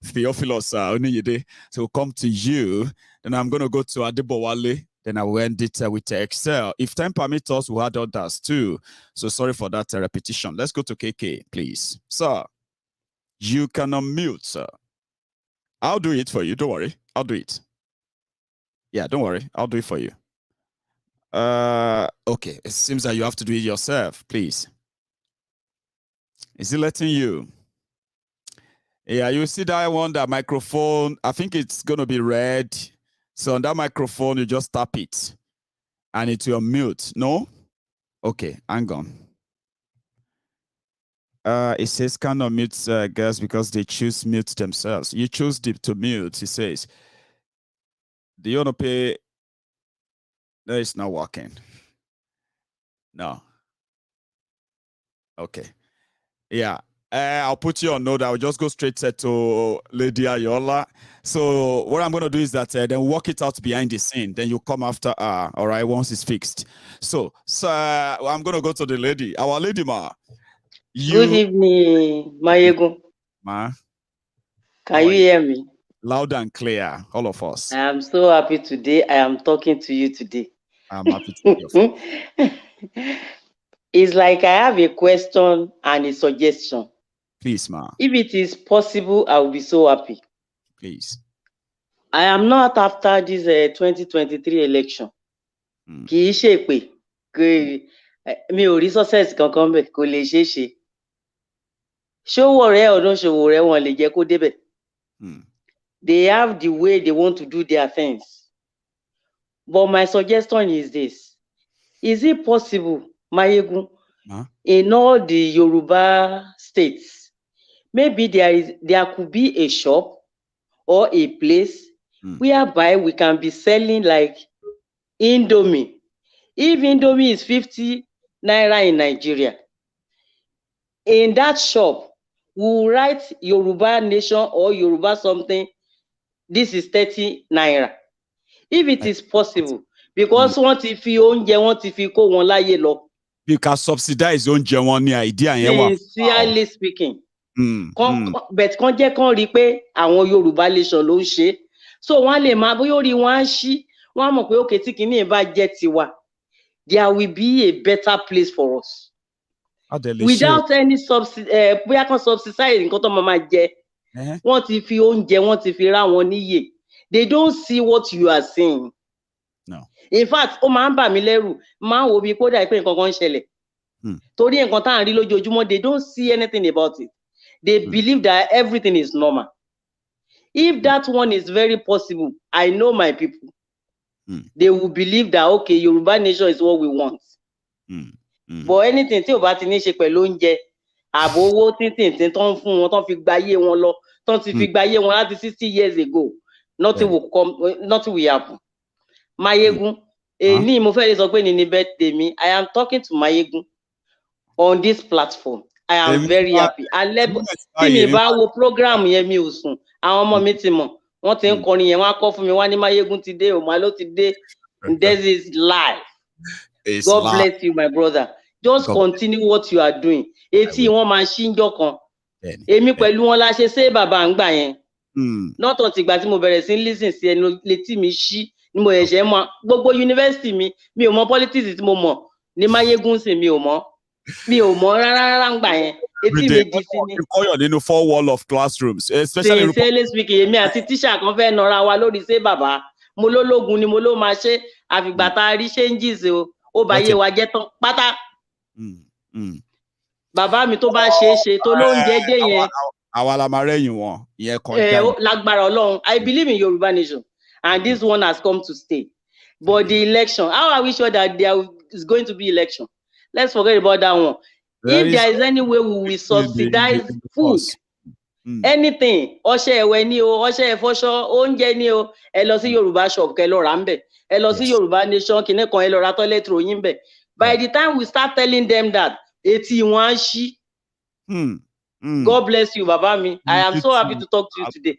C: Theophilus Oniyede. So we'll come to you. Then I'm going to go to Adebowale. Then I will end it with Excel. If time permits us, we'll add others too. So sorry for that repetition. Let's go to KK, please. Sir, you can unmute, sir. I'll do it for you. Don't worry. I'll do it. Yeah, don't worry. I'll do it for you. Okay. It seems that you have to do it yourself, please. Is it letting you? Yeah, you see that one, that microphone. I think it's going to be red. So on that microphone, you just tap it and it will mute. No? Okay, hang on. It says cannot mute, I guess, because they choose mute themselves. You choose to mute, it says. Do you want to pay? No, it's not working. No. Okay. Yeah. I'll put you on note. I'll just go straight to Lady Ayola. So what I'm going to do is that then work it out behind the scene. Then you come after her, all right, once it's fixed. So I'm going to go to the lady. Our lady, ma.
N: Good evening, Maiyegun.
C: Ma.
N: Can you hear me?
C: Loud and clear, all of us.
N: I am so happy today. I am talking to you today.
C: I'm happy to hear.
N: It's like I have a question and a suggestion.
C: Please, ma.
N: If it is possible, I will be so happy.
C: Please.
N: I am not after this 2023 election. Kì í ṣe pé mi ò rí success kankan bẹ́ẹ̀ kò lè ṣeé ṣe. Ṣówó rẹ̀ ọdún ṣòwò rẹ̀ wọn lè jẹ́ kó débẹ̀. They have the way they want to do their things. But my suggestion is this. Is it possible, Maiyegun, in all the Yoruba states, maybe there could be a shop or a place whereby we can be selling like Indomie. If Indomie is 50 naira in Nigeria, in that shop, we will write Yoruba Nation or Yoruba something. This is 30 naira. If it is possible, because wọ́n ti fi oúnjẹ wọ́n ti fi kó wọn láyé lọ.
C: You can subsidize oúnjẹ wọn ní idea yẹn wà.
N: Sincerely speaking. But kàn jẹ́ kàn rí pé àwọn Yorùbá nation ló ń ṣe. So wọ́n lè máa bóyá orí wọn á ṣí, wọ́n á mọ̀ pé okay tí kìíní bá jẹ́ tiwa, there will be a better place for us. Without any bóyá kan subsidize nǹkan tó máa jẹ. Wọ́n ti fi oúnjẹ wọ́n ti fi rá wọn níyè. They don't see what you are saying.
C: No.
N: In fact, ó máa ń bà mí lẹ́rù, máa ń wo bí kódà pé nǹkan kan ń ṣẹlẹ̀. Torí nǹkan tá à ń rí lójoojúmọ́, they don't see anything about it. They believe that everything is normal. If that one is very possible, I know my people. They will believe that, okay, Yoruba nation is what we want. But anything tí ò bá ti ní ṣe pẹ̀lú oúnjẹ, àbò owó tí tó ń fún wọn, tó fi gbáyé wọn lọ, tó ti fi gbáyé wọn láti 60 years ago, nothing will come, nothing will happen. Maiyegun, èní mo fẹ́ lè sọ pé ní birthday mi, I am talking to Maiyegun on this platform. I am very happy. Tí mi bá wo program yẹn mi ò sùn, àwọn ọmọ mi ti mọ̀, wọ́n ti ń kọrin yẹn, wọ́n á kọ́ fún mi, wọ́n á ní Maiyegun ti dé, Òmà ló ti dé. This is life. God bless you, my brother. Just continue what you are doing. Etí wọn máa ṣí ńjọ́ kan. Èmi pẹ̀lú wọn la ṣe ṣe bàbá ń gbà yẹn. Nọ́tọ̀ tìgbà tí mo bẹ̀rẹ̀ sí listen sí ẹnu létí mi ṣí ni mo ẹ̀ṣẹ̀ mọ̀ gbogbo yunifásitì mi ò mọ̀ politics tí mo mọ̀ ní Maiyegun sí mi ò mọ̀ rárá ń gbà yẹn. Etí mi di sí ni.
C: Kọ́yọ̀ nínú 4 wall of classrooms. Especially
N: speaking, èmi àti tíṣà kan fẹ́ nọra wa lórí ṣé bàbá. Mo lólógun ni mo ló máa ṣe àfìgbà tá a rí changes o. Ó bá yé wa jẹ́ tán pátá. Bàbá mi tó bá ṣe tó ló ń jẹ dé yẹn.
C: Àwa la máa rẹ́yìn wọn. Ìyẹn kọjá.
N: Lágbára Ọlọ́run. I believe in Yoruba nation. And this one has come to stay. But the election, how are we sure that there is going to be election? Let's forget about that one. If there is any way we will subsidize food, anything, ọṣẹ ẹ̀wẹ̀ ni o, ọṣẹ ẹ̀fọṣọ, oúnjẹ ni o, ẹ lọ sí Yorùbá shop kẹ́ lọ rà ńbẹ̀, ẹ lọ sí Yorùbá nation kìíní kan ẹ lọ ra toilet roll yín ńbẹ̀. By the time we start telling them that, etí wọn á ṣí. God bless you, Baba mi. I am so happy to talk to you today.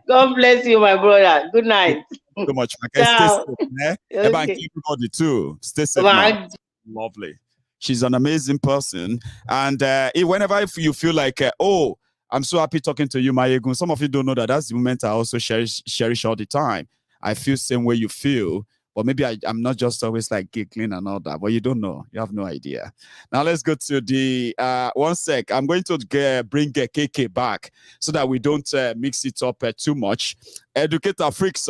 N: God bless you, my brother. Good night.
C: So much.
N: Ciao.
C: Stay safe, eh?
N: Okay.
C: Everybody too. Stay safe now. Lovely. She's an amazing person. And whenever you feel like, oh, I'm so happy talking to you, Maiyegun. Some of you don't know that that's the moment I also cherish all the time. I feel the same way you feel. But maybe I'm not just always like giggling and all that. But you don't know. You have no idea. Now let's go to the, one sec. I'm going to bring KK back so that we don't mix it up too much. Educator Freaks,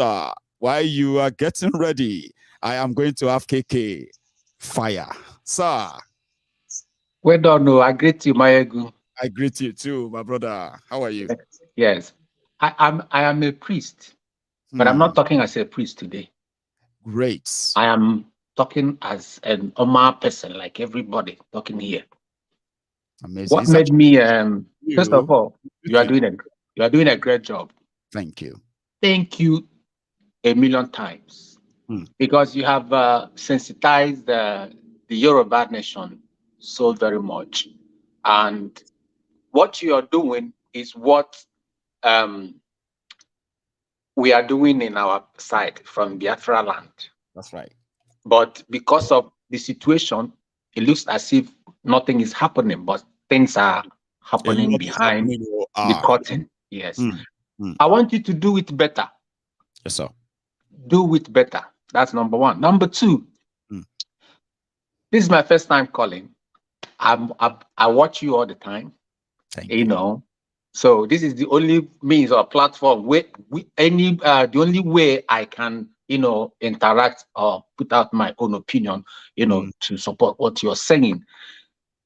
C: while you are getting ready, I am going to have KK fire. Sir.
O: Well done. No, I greet you, Maiyegun.
C: I greet you too, my brother. How are you?
O: Yes. I am a priest, but I'm not talking as a priest today.
C: Great.
O: I am talking as an normal person, like everybody talking here.
C: Amazing.
O: What made me first of all, you are doing a great job.
C: Thank you.
O: Thank you a million times. Because you have sensitized the Yoruba nation so very much. And what you are doing is what we are doing in our side from Biafra land.
C: That's right.
O: But because of the situation, it looks as if nothing is happening, but things are happening behind the curtain. Yes. I want you to do it better.
C: Yes, sir.
O: Do it better. That's number one. Number two, this is my first time calling. I watch you all the time.
C: Thank
O: you. Know, so this is the only means or platform where the only way I can, interact or put out my own opinion, to support what you're saying.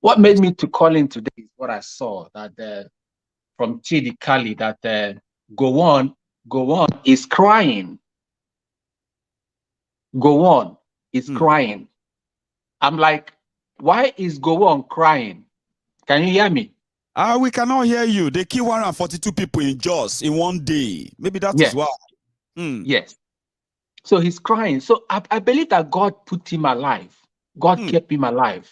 O: What made me to call in today is what I saw that from Chidi Kali that go on is crying. Go on is crying. I'm like, why is Go on crying? Can you hear me?
C: We cannot hear you. They kill 142 people in Jos in one day. Maybe that is why.
O: Yes. So he's crying. So I believe that God put him alive. God kept him alive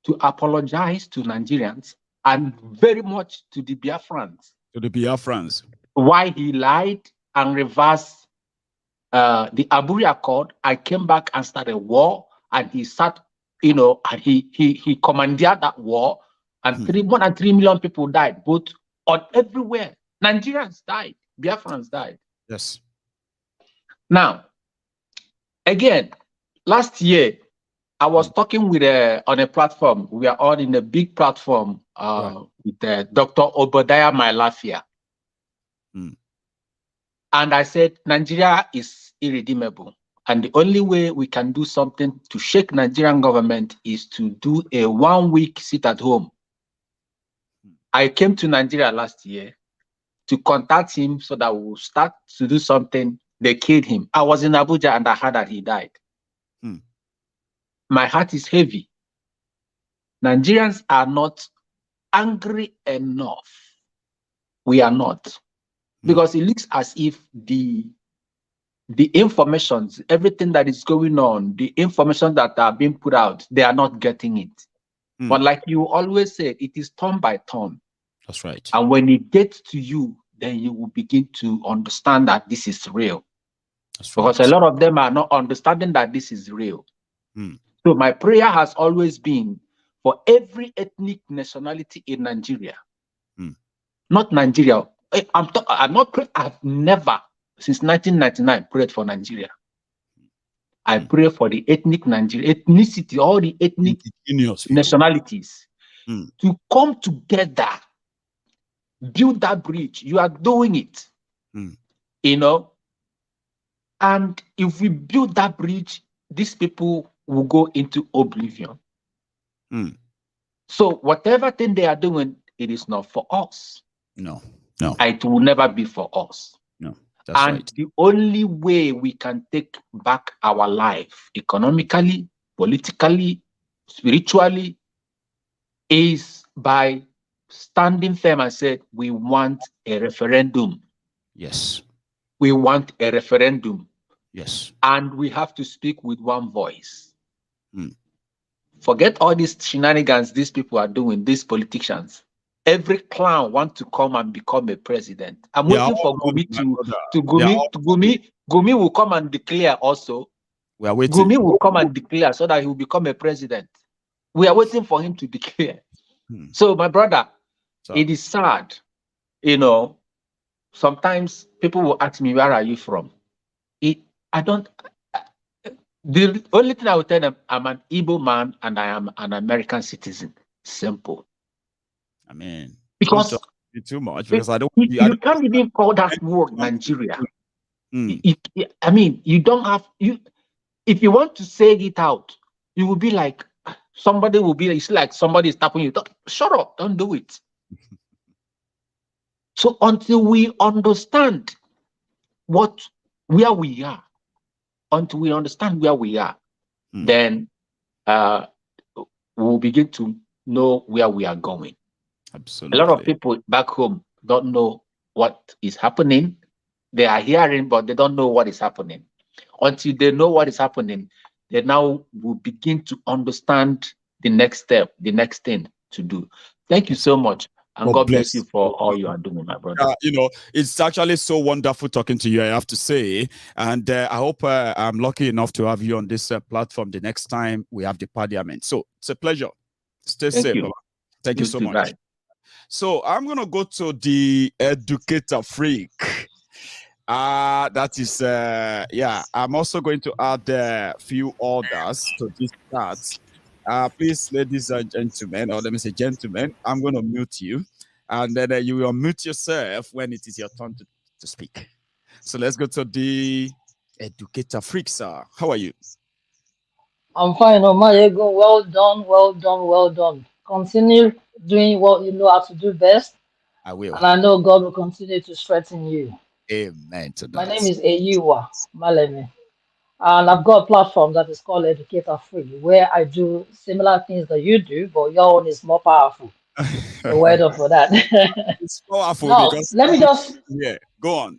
O: to apologize to Nigerians and very much to the Biafrans.
C: To the Biafrans.
O: Why he lied and reversed the Aburi Accord. I came back and started a war, and he sat, and he commandeered that war, and more than 3 million people died, both on everywhere. Nigerians died, Biafrans died.
C: Yes.
O: Now, again, last year, I was talking with on a platform. We are all in a big platform with Dr. Obadiah Mailafia. And I said, Nigeria is irredeemable. And the only way we can do something to shake Nigerian government is to do a 1-week sit at home. I came to Nigeria last year to contact him so that we'll start to do something. They killed him. I was in Abuja and I heard that he died. My heart is heavy. Nigerians are not angry enough. We are not. Because it looks as if the information, everything that is going on, the information that are being put out, they are not getting it. But like you always say, it is turn by turn.
C: That's right.
O: And when it gets to you, then you will begin to understand that this is real.
C: That's
O: because a lot of them are not understanding that this is real. So my prayer has always been for every ethnic nationality in Nigeria, not Nigeria. I'm not praying. I've never, since 1999, prayed for Nigeria. I pray for the ethnic Nigeria, ethnicity, all the ethnic nationalities to come together, build that bridge. You are doing it, and if we build that bridge, these people will go into oblivion. So whatever thing they are doing, it is not for us.
C: No.
O: It will never be for us.
C: No, that's right.
O: The only way we can take back our life economically, politically, spiritually, is by standing firm and say, we want a referendum.
C: Yes.
O: We want a referendum.
C: Yes.
O: And we have to speak with one voice. Forget all these shenanigans these people are doing, these politicians. Every clown wants to come and become a president. I'm waiting for Gumi Gumi will come and declare also.
C: We are waiting.
O: Gumi will come and declare so that he will become a president. We are waiting for him to declare. So, my brother, it is sad. You know, sometimes people will ask me, where are you from? The only thing I will tell them, I'm an Igbo man and I am an American citizen. Simple.
C: I mean,
O: because
C: don't talk too much because I don't.
O: You can't even call that word Nigeria. I mean, you don't have you. If you want to say it out, you will be like somebody will be. It's like somebody is tapping you. Shut up! Don't do it. So until we understand where we are, then we'll begin to know where we are going.
C: Absolutely.
O: A lot of people back home don't know what is happening. They are hearing, but they don't know what is happening. Until they know what is happening, they now will begin to understand the next step, the next thing to do. Thank you so much. And God bless you for all you are doing, my brother.
C: You know, it's actually so wonderful talking to you, I have to say. And I hope I'm lucky enough to have you on this platform the next time we have the parliament. So it's a pleasure. Stay safe, Baba. Thank you so much.
O: Right.
C: So I'm going to go to the educator freak. That is, I'm also going to add a few orders to this chat. Please, ladies and gentlemen, or let me say gentlemen, I'm going to mute you. And then you will mute yourself when it is your turn to speak. So let's go to the educator freak, sir. How are you?
P: I'm fine, Maiyegun. Well done, well done, well done. Continue doing what you know how to do best.
C: I will.
P: And I know God will continue to strengthen you.
C: Amen to that.
P: My name is Eyiwa Malemi. And I've got a platform that is called Educator Free, where I do similar things that you do, but your own is more powerful. So well done for that.
C: It's powerful
P: now,
C: because
P: let me just
C: go on.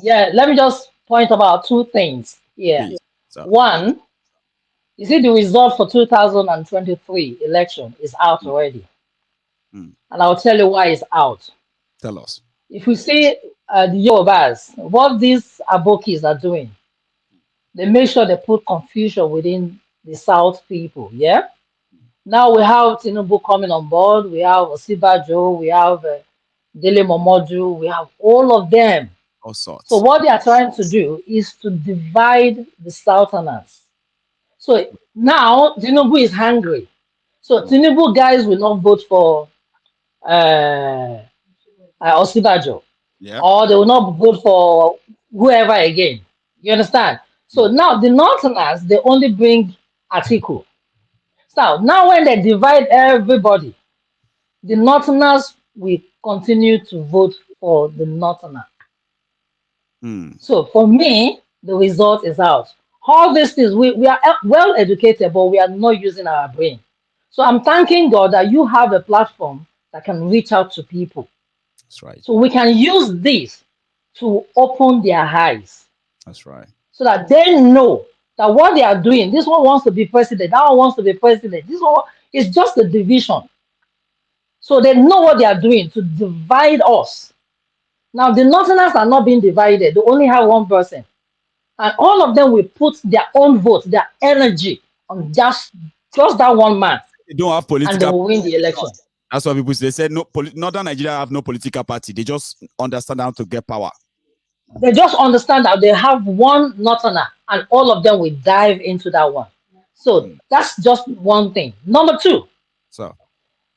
P: Yeah, let me just point about two things here. One, you see the result for 2023 election is out already. And I'll tell you why it's out.
C: Tell us.
P: If we see the Yorubas, what these Abokis are doing, they make sure they put confusion within the South people, yeah? Now we have Tinubu coming on board, we have Osinbajo, we have Dele Momodu, we have all of them.
C: All sorts.
P: So what they are trying to do is to divide the Southerners. So now Tinubu is hungry. So Tinubu guys will not vote for Osinbajo.
C: Yeah.
P: Or they will not vote for whoever again. You understand? So now the Northerners, they only bring Atiku. So now when they divide everybody, the Northerners will continue to vote for the Northerner. So for me, the result is out. All these things, we are well educated, but we are not using our brain. So I'm thanking God that you have a platform that can reach out to people.
C: That's right.
P: So we can use this to open their eyes.
C: That's right.
P: So that they know that what they are doing, this one wants to be president, that one wants to be president, this one is just a division. So they know what they are doing to divide us. Now, the Northerners are not being divided. They only have one person. And all of them will put their own vote, their energy on just that one man.
C: They don't have political.
P: And they will win the election.
C: That's what people say. They said no, Northern Nigeria have no political party. They just understand how to get power.
P: They just understand that they have one Northerner and all of them will dive into that one. So that's just one thing. Number two.
C: So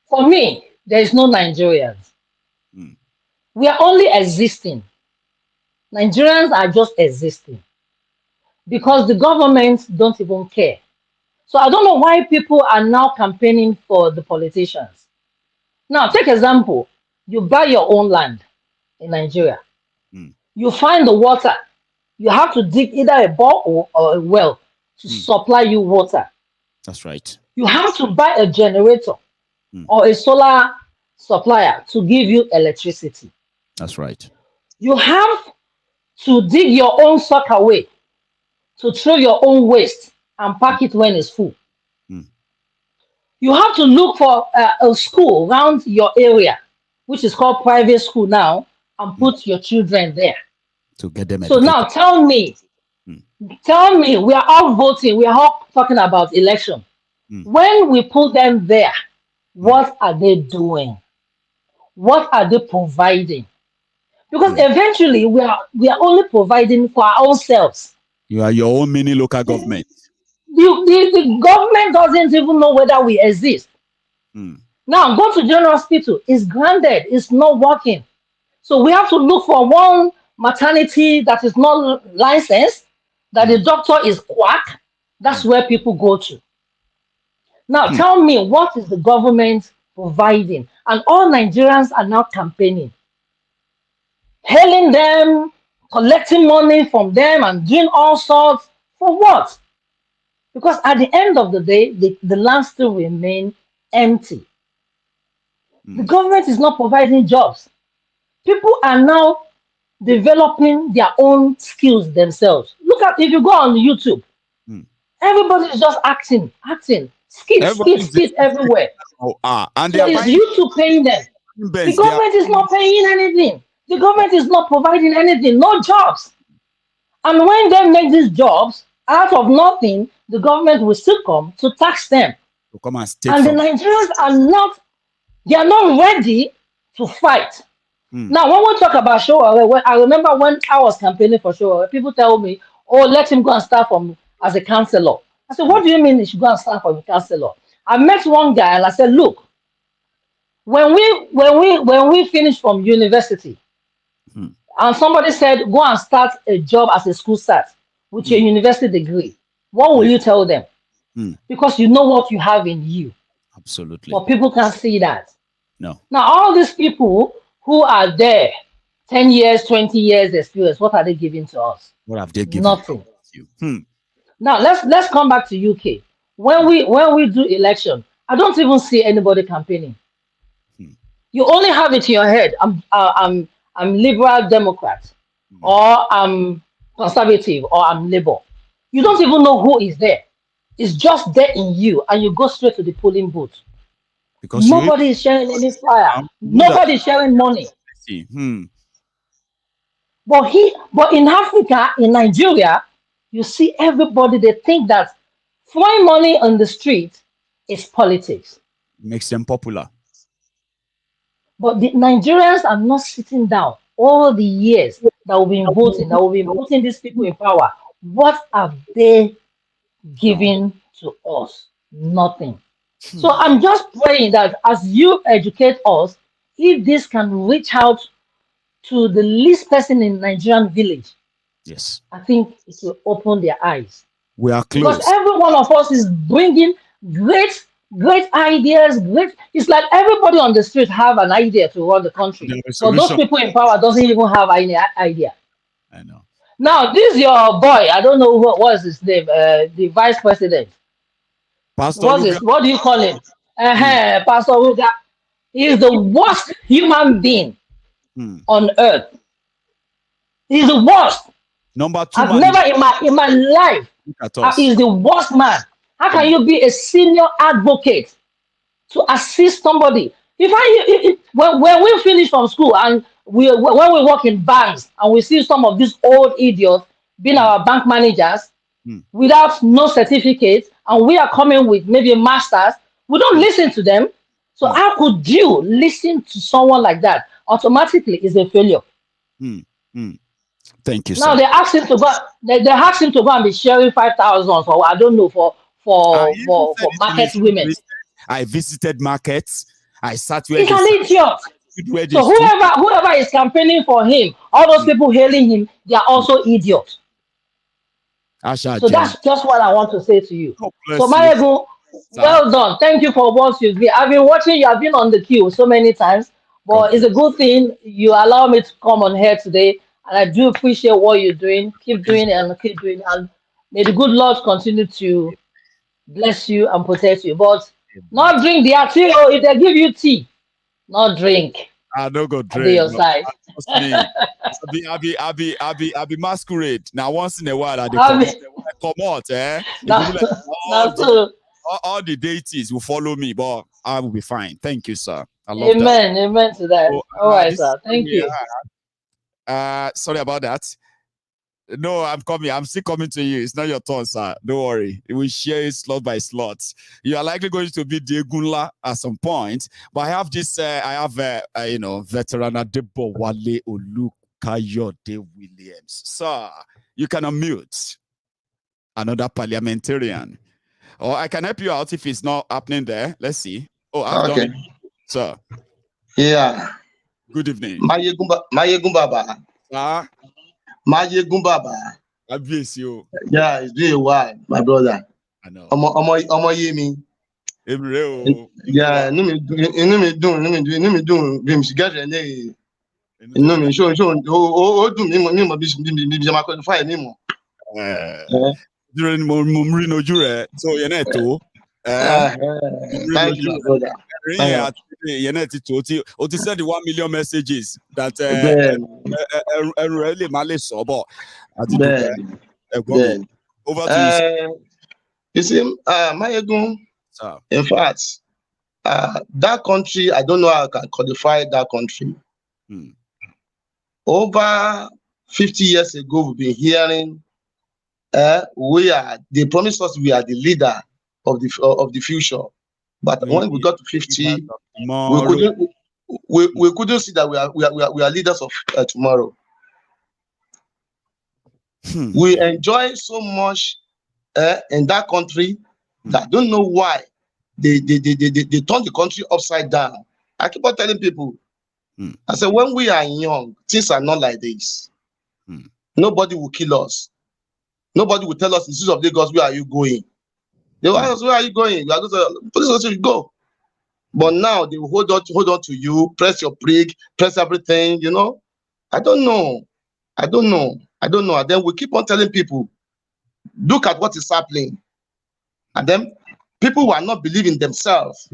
P: for me, there is no Nigerians. We are only existing. Nigerians are just existing because the governments don't even care. So I don't know why people are now campaigning for the politicians. Now, take example, you buy your own land in Nigeria. You find the water. You have to dig either a borehole or a well to supply you water.
C: That's right.
P: You have to buy a generator or a solar supplier to give you electricity.
C: That's right.
P: You have to dig your own sock away, to throw your own waste and pack it when it's full. You have to look for a school around your area, which is called private school now, and put your children there.
C: To get them
P: So
C: educated.
P: now tell me, we are all voting, we are all talking about election. When we put them there, what are they doing? What are they providing? Because eventually we are only providing for our own selves.
C: You are your own mini local government.
P: The government doesn't even know whether we exist. Now go to general hospital, it's granted, it's not working. So we have to look for one maternity that is not licensed, that the doctor is quack. That's where people go to. Now tell me, what is the government providing? And all Nigerians are now campaigning, hailing them, collecting money from them and doing all sorts. For what? Because at the end of the day, the land still remain empty. The government is not providing jobs. People are now developing their own skills themselves. Look at, if you go on YouTube, everybody is just acting, skit everywhere.
C: And
P: so is YouTube paying them? The government is not paying anything. The government is not providing anything, no jobs. And when they make these jobs, out of nothing, the government will still come to tax them.
C: To come and
P: the Nigerians are not ready to fight. Now, when we talk about Showa, I remember when I was campaigning for Showa, people tell me, oh, let him go and start as a councillor. I said, what do you mean he should go and start for a councillor? I met one guy and I said, look, when we finished from university, and somebody said, go and start a job as a school start with your university degree, what will you tell them? Because you know what you have in you.
C: Absolutely.
P: But people can't see that.
C: No.
P: Now, all these people who are there, 10 years, 20 years experience, what are they giving to us?
C: What have they given?
P: Nothing.
C: You?
P: Now, let's come back to UK. When we do election, I don't even see anybody campaigning. You only have it in your head. I'm liberal Democrat, or I'm conservative, or I'm Labour. You don't even know who is there. It's just there in you, and you go straight to the polling booth. Because nobody is sharing any flyer. Nobody is sharing money. But in Africa, in Nigeria, you see everybody, they think that throwing money on the street is politics.
C: Makes them popular.
P: But the Nigerians are not sitting down all the years that we've been voting, putting these people in power. What have they given to us? Nothing. So I'm just praying that as you educate us, if this can reach out to the least person in Nigerian village,
C: yes,
P: I think it will open their eyes.
C: We are close.
P: Because every one of us is bringing great ideas. It's like everybody on the street have an idea to run the country. But those people in power doesn't even have any idea.
C: I know.
P: Now, this is your boy. I don't know what is his name. The vice president.
C: Pastor
P: what do you call him? Pastor Ruga. He is the worst human being on earth. He's the worst.
C: Number 2.
P: I've never in my life. He's the worst man. How can you be a senior advocate to assist somebody? When we finish from school and when we work in banks and we see some of these old idiots being our bank managers without no certificate, and we are coming with maybe a master's, we don't listen to them. So how could you listen to someone like that? Automatically is a failure.
C: Thank you,
P: now
C: sir.
P: they ask him to go. They ask him to go and be sharing 5,000 or I don't know for market women.
C: I visited markets. I sat where
P: he's an idiot. So whoever is campaigning for him, all those people hailing him, they are also idiots. So that's just what I want to say to you. So Maiyegun, well done. Thank you for what you've been. I've been watching you. I've been on the queue so many times, but it's a good thing you allow me to come on here today, and I do appreciate what you're doing. Keep doing it and keep doing it, and may the good Lord continue to bless you and protect you. But not drink the tea. If they give you tea, not drink.
C: I don't go drink.
P: Be your side.
C: I'll be masquerade. Now once in a while I come out, eh?
P: That's true.
C: all the deities will follow me, but I will be fine. Thank you, sir. I love that.
P: Amen. Amen to that. All right, sir. Thank you.
C: Sorry about that. No, I'm coming. I'm still coming to you. It's not your turn, sir. Don't worry. We share it slot by slot. You are likely going to be the Gunla at some point. But I have this. I have veteran Adebo Wale Olukayode Williams. Sir, you can unmute another parliamentarian, or I can help you out if it's not happening there. Let's see. Oh, I've done it, sir.
Q: Yeah.
C: Good evening.
Q: Maiyegun Baba. Maiyegun Baba.
C: Obvious you.
Q: Yeah, it's been a while, my brother.
C: I know.
Q: Omo Yemi. Yeah, inú mi dùn bí mo ṣe gẹ́gẹ́ ní inú mi ṣó ó dùn mí mọ̀ bí ṣe máa qualify mi mọ̀.
C: During Mumrino Jure, so you're not too.
Q: Thank you, brother.
C: Oti said the 1 million messages that really malice over to you.
Q: You see, Maiyegun, in fact, that country, I don't know how I can codify that country. Over 50 years ago, we've been hearing they promised us we are the leader of the future. But when we got to 50, we couldn't see that we are leaders of tomorrow. We enjoy so much in that country that I don't know why they turn the country upside down. I keep on telling people, I said, when we are young, things are not like this. Nobody will kill us. Nobody will tell us, in of Lagos, where are you going? They will ask us, where are you going? We are going to police station, go. But now they will hold on to you, press your brake, press everything, you know. I don't know. And then we keep on telling people, look at what is happening. And then people who are not believing themselves.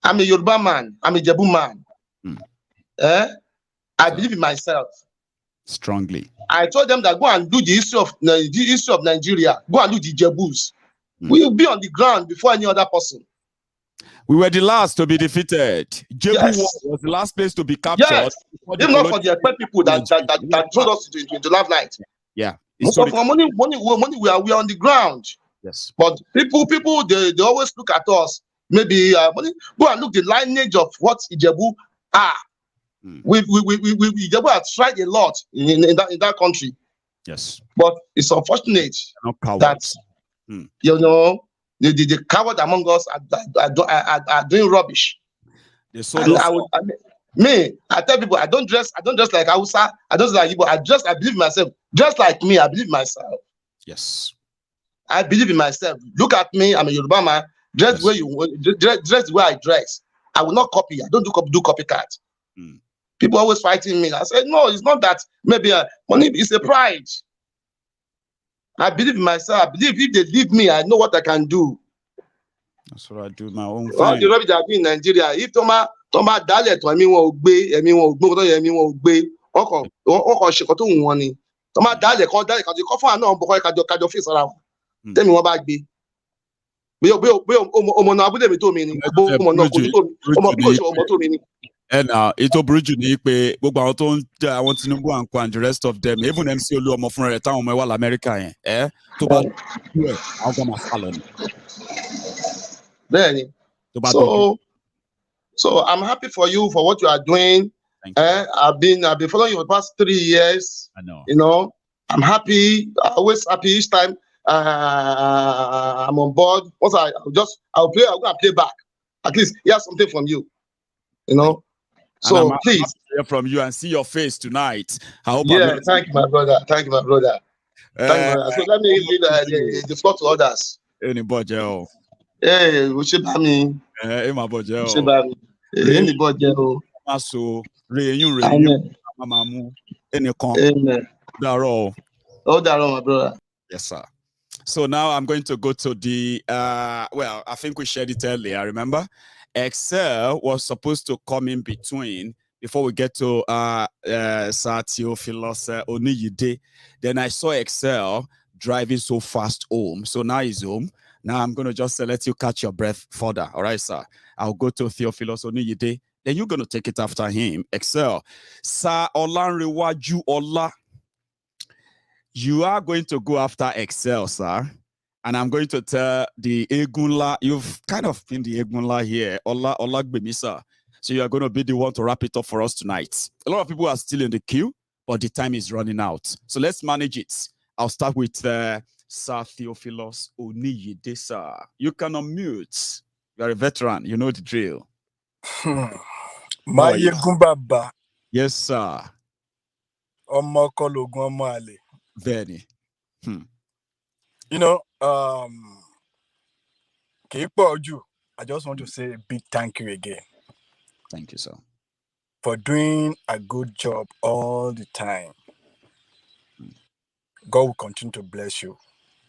Q: I'm a Yoruba man. I'm a Jebu man. I believe in myself.
C: Strongly.
Q: I told them that go and do the history of Nigeria. Go and do the Jebus. We will be on the ground before any other person.
C: We were the last to be defeated. Jebu was the last place to be captured.
Q: Yes. Even not for the expert people that throw us into limelight.
C: Yeah.
Q: Most of our money we are on the ground.
C: Yes.
Q: But people they always look at us. Maybe go and look the lineage of what Ijebu are. We Ijebu have tried a lot in that country.
C: Yes.
Q: But it's unfortunate that you know the coward among us are doing rubbish.
C: I
Q: tell people I don't dress like Hausa, I don't dress like Igbo, I believe myself. Just like me, I believe myself.
C: Yes.
Q: I believe in myself. Look at me, I'm a Yoruba man. Dress the way I dress. I will not copy. I don't do copycat. People always fighting me. I said, no, it's not that. Maybe money is a pride. I believe in myself. I believe if they leave me, I know what I can do.
C: That's what I do my own thing.
Q: All the rubbish that I do in Nigeria. If Toma Dalet, I mean, won't be, Toma Dalet, call Dalet, because you come for an on before I can face around. Tell me what back be.
C: And it's originally gbogbo àwọn tó ń jẹ àwọn Tinubu and the rest of them, even MC Oluomo fúnra rẹ̀ táwọn ọmọ ẹ̀ wà l'Amẹ́ríkà yẹn tó bá dúró ẹ̀ àwọn kan máa sá lọ ni.
Q: Bẹ́ẹ̀ni. So I'm happy for you for what you are doing. I've been following you for the past 3 years.
C: I know.
Q: You know, I'm happy. Always happy each time I'm on board. Once I'll play back. At least hear something from you. You know. So please
C: hear from you and see your face tonight. I hope.
Q: Thank you, my brother. Thank you, my brother. So let me leave the floor to others.
C: Anybody else?
Q: Hey, Ushibami.
C: Hey, my boy.
Q: Ushibami. Anybody else?
C: Maso, Reunion, Mamamu, Enikon.
Q: Amen.
C: Daro.
Q: Oh, Daro, my brother.
C: Yes, sir. So now I'm going to go to the, well, I think we shared it earlier, remember? Excel was supposed to come in between before we get to Satio Philos Oniyide. Then I saw Excel driving so fast home. So now he's home. Now I'm going to just let you catch your breath further. All right, sir. I'll go to Theophilus Oniyide. Then you're going to take it after him. Excel. Sir Olanrewaju Ola. You are going to go after Excel, sir. And I'm going to tell the Egunla, you've kind of been the Egunla here, Ola Gbemisa. So you are going to be the one to wrap it up for us tonight. A lot of people are still in the queue, but the time is running out. So let's manage it. I'll start with Sir Theophilus Oniyide, sir. You can unmute. You are a veteran. You know the drill.
R: Maiyegun Baba.
C: Yes, sir.
R: Omo Kologun Omo Ale.
C: Very.
R: You know, I just want to say a big thank you again.
C: Thank you, sir. For
R: doing a good job all the time. God will continue to bless you.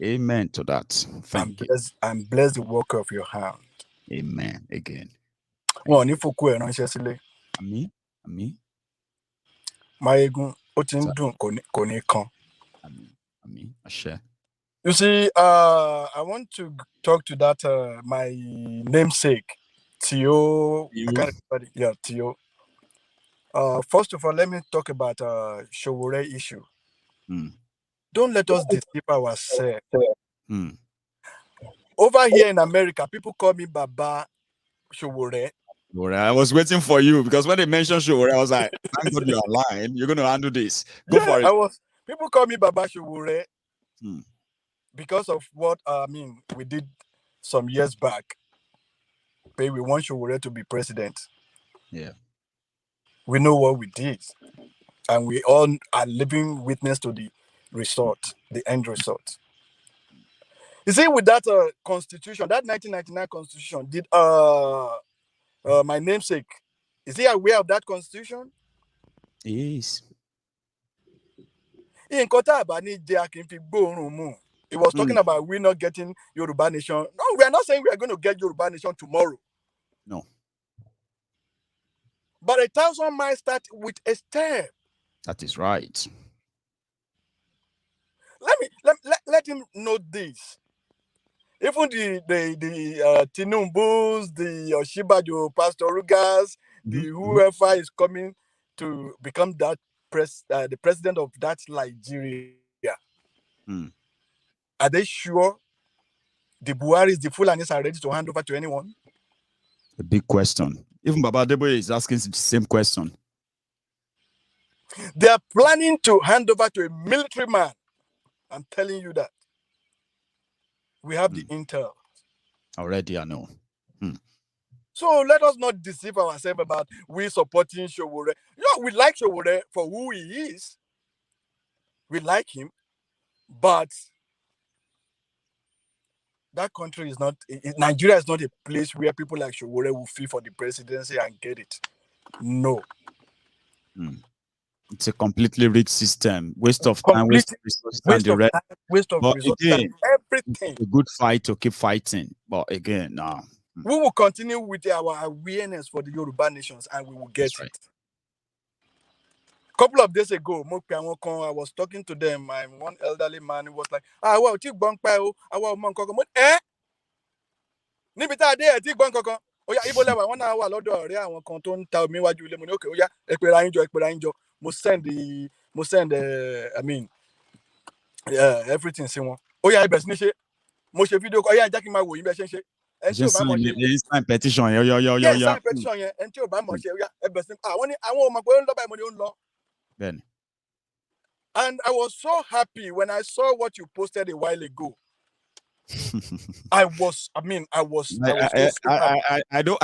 C: Amen to that. Thank you.
R: And bless the work of your hand.
C: Amen. Again.
R: Amen. Maiyegun, you see, I want to talk to that my namesake, Tio. Tio. First of all, let me talk about Showore issue. Don't let us deceive ourselves. Over here in America, people call me Baba Showore.
C: I was waiting for you because when they mentioned Showore, I was like, thank God you're online. You're going to handle this. Go for it.
R: People call me Baba Showore because of what we did some years back. We want Showore to be president.
C: Yeah.
R: We know what we did. And we all are living witness to the result, the end result. You see, with that constitution, that 1999 constitution, did my namesake, is he aware of that constitution?
C: Yes.
R: It was talking about we not getting Yoruba nation. No, we are not saying we are going to get Yoruba nation tomorrow.
C: No.
R: But 1,000 miles start with a step.
C: That is right.
R: Let him know this. Even the Tinumbus, the Osinbajo, Pastor Rugas, the whoever is coming to become that the president of that Nigeria. Are they sure the Buharis, the Fulanis are ready to hand over to anyone?
C: A big question. Even Baba Deboye is asking the same question.
R: They are planning to hand over to a military man. I'm telling you that. We have the intel.
C: Already, I know.
R: So let us not deceive ourselves about we supporting Showore. We like Showore for who he is. We like him. But that country is not, Nigeria is not a place where people like Showore will feel for the presidency and get it. No.
C: It's a completely rigged system. Waste of time, waste of resources,
R: waste of resources,
C: again,
R: everything.
C: It's a good fight to keep fighting. But again, no.
R: We will continue with our awareness for the Yoruba nations and we will get it. A couple of days ago, I was talking to them. One elderly man who was like, well, everything. Video call.
C: Sign petition.
R: And I was so happy when I saw what you posted a while ago. I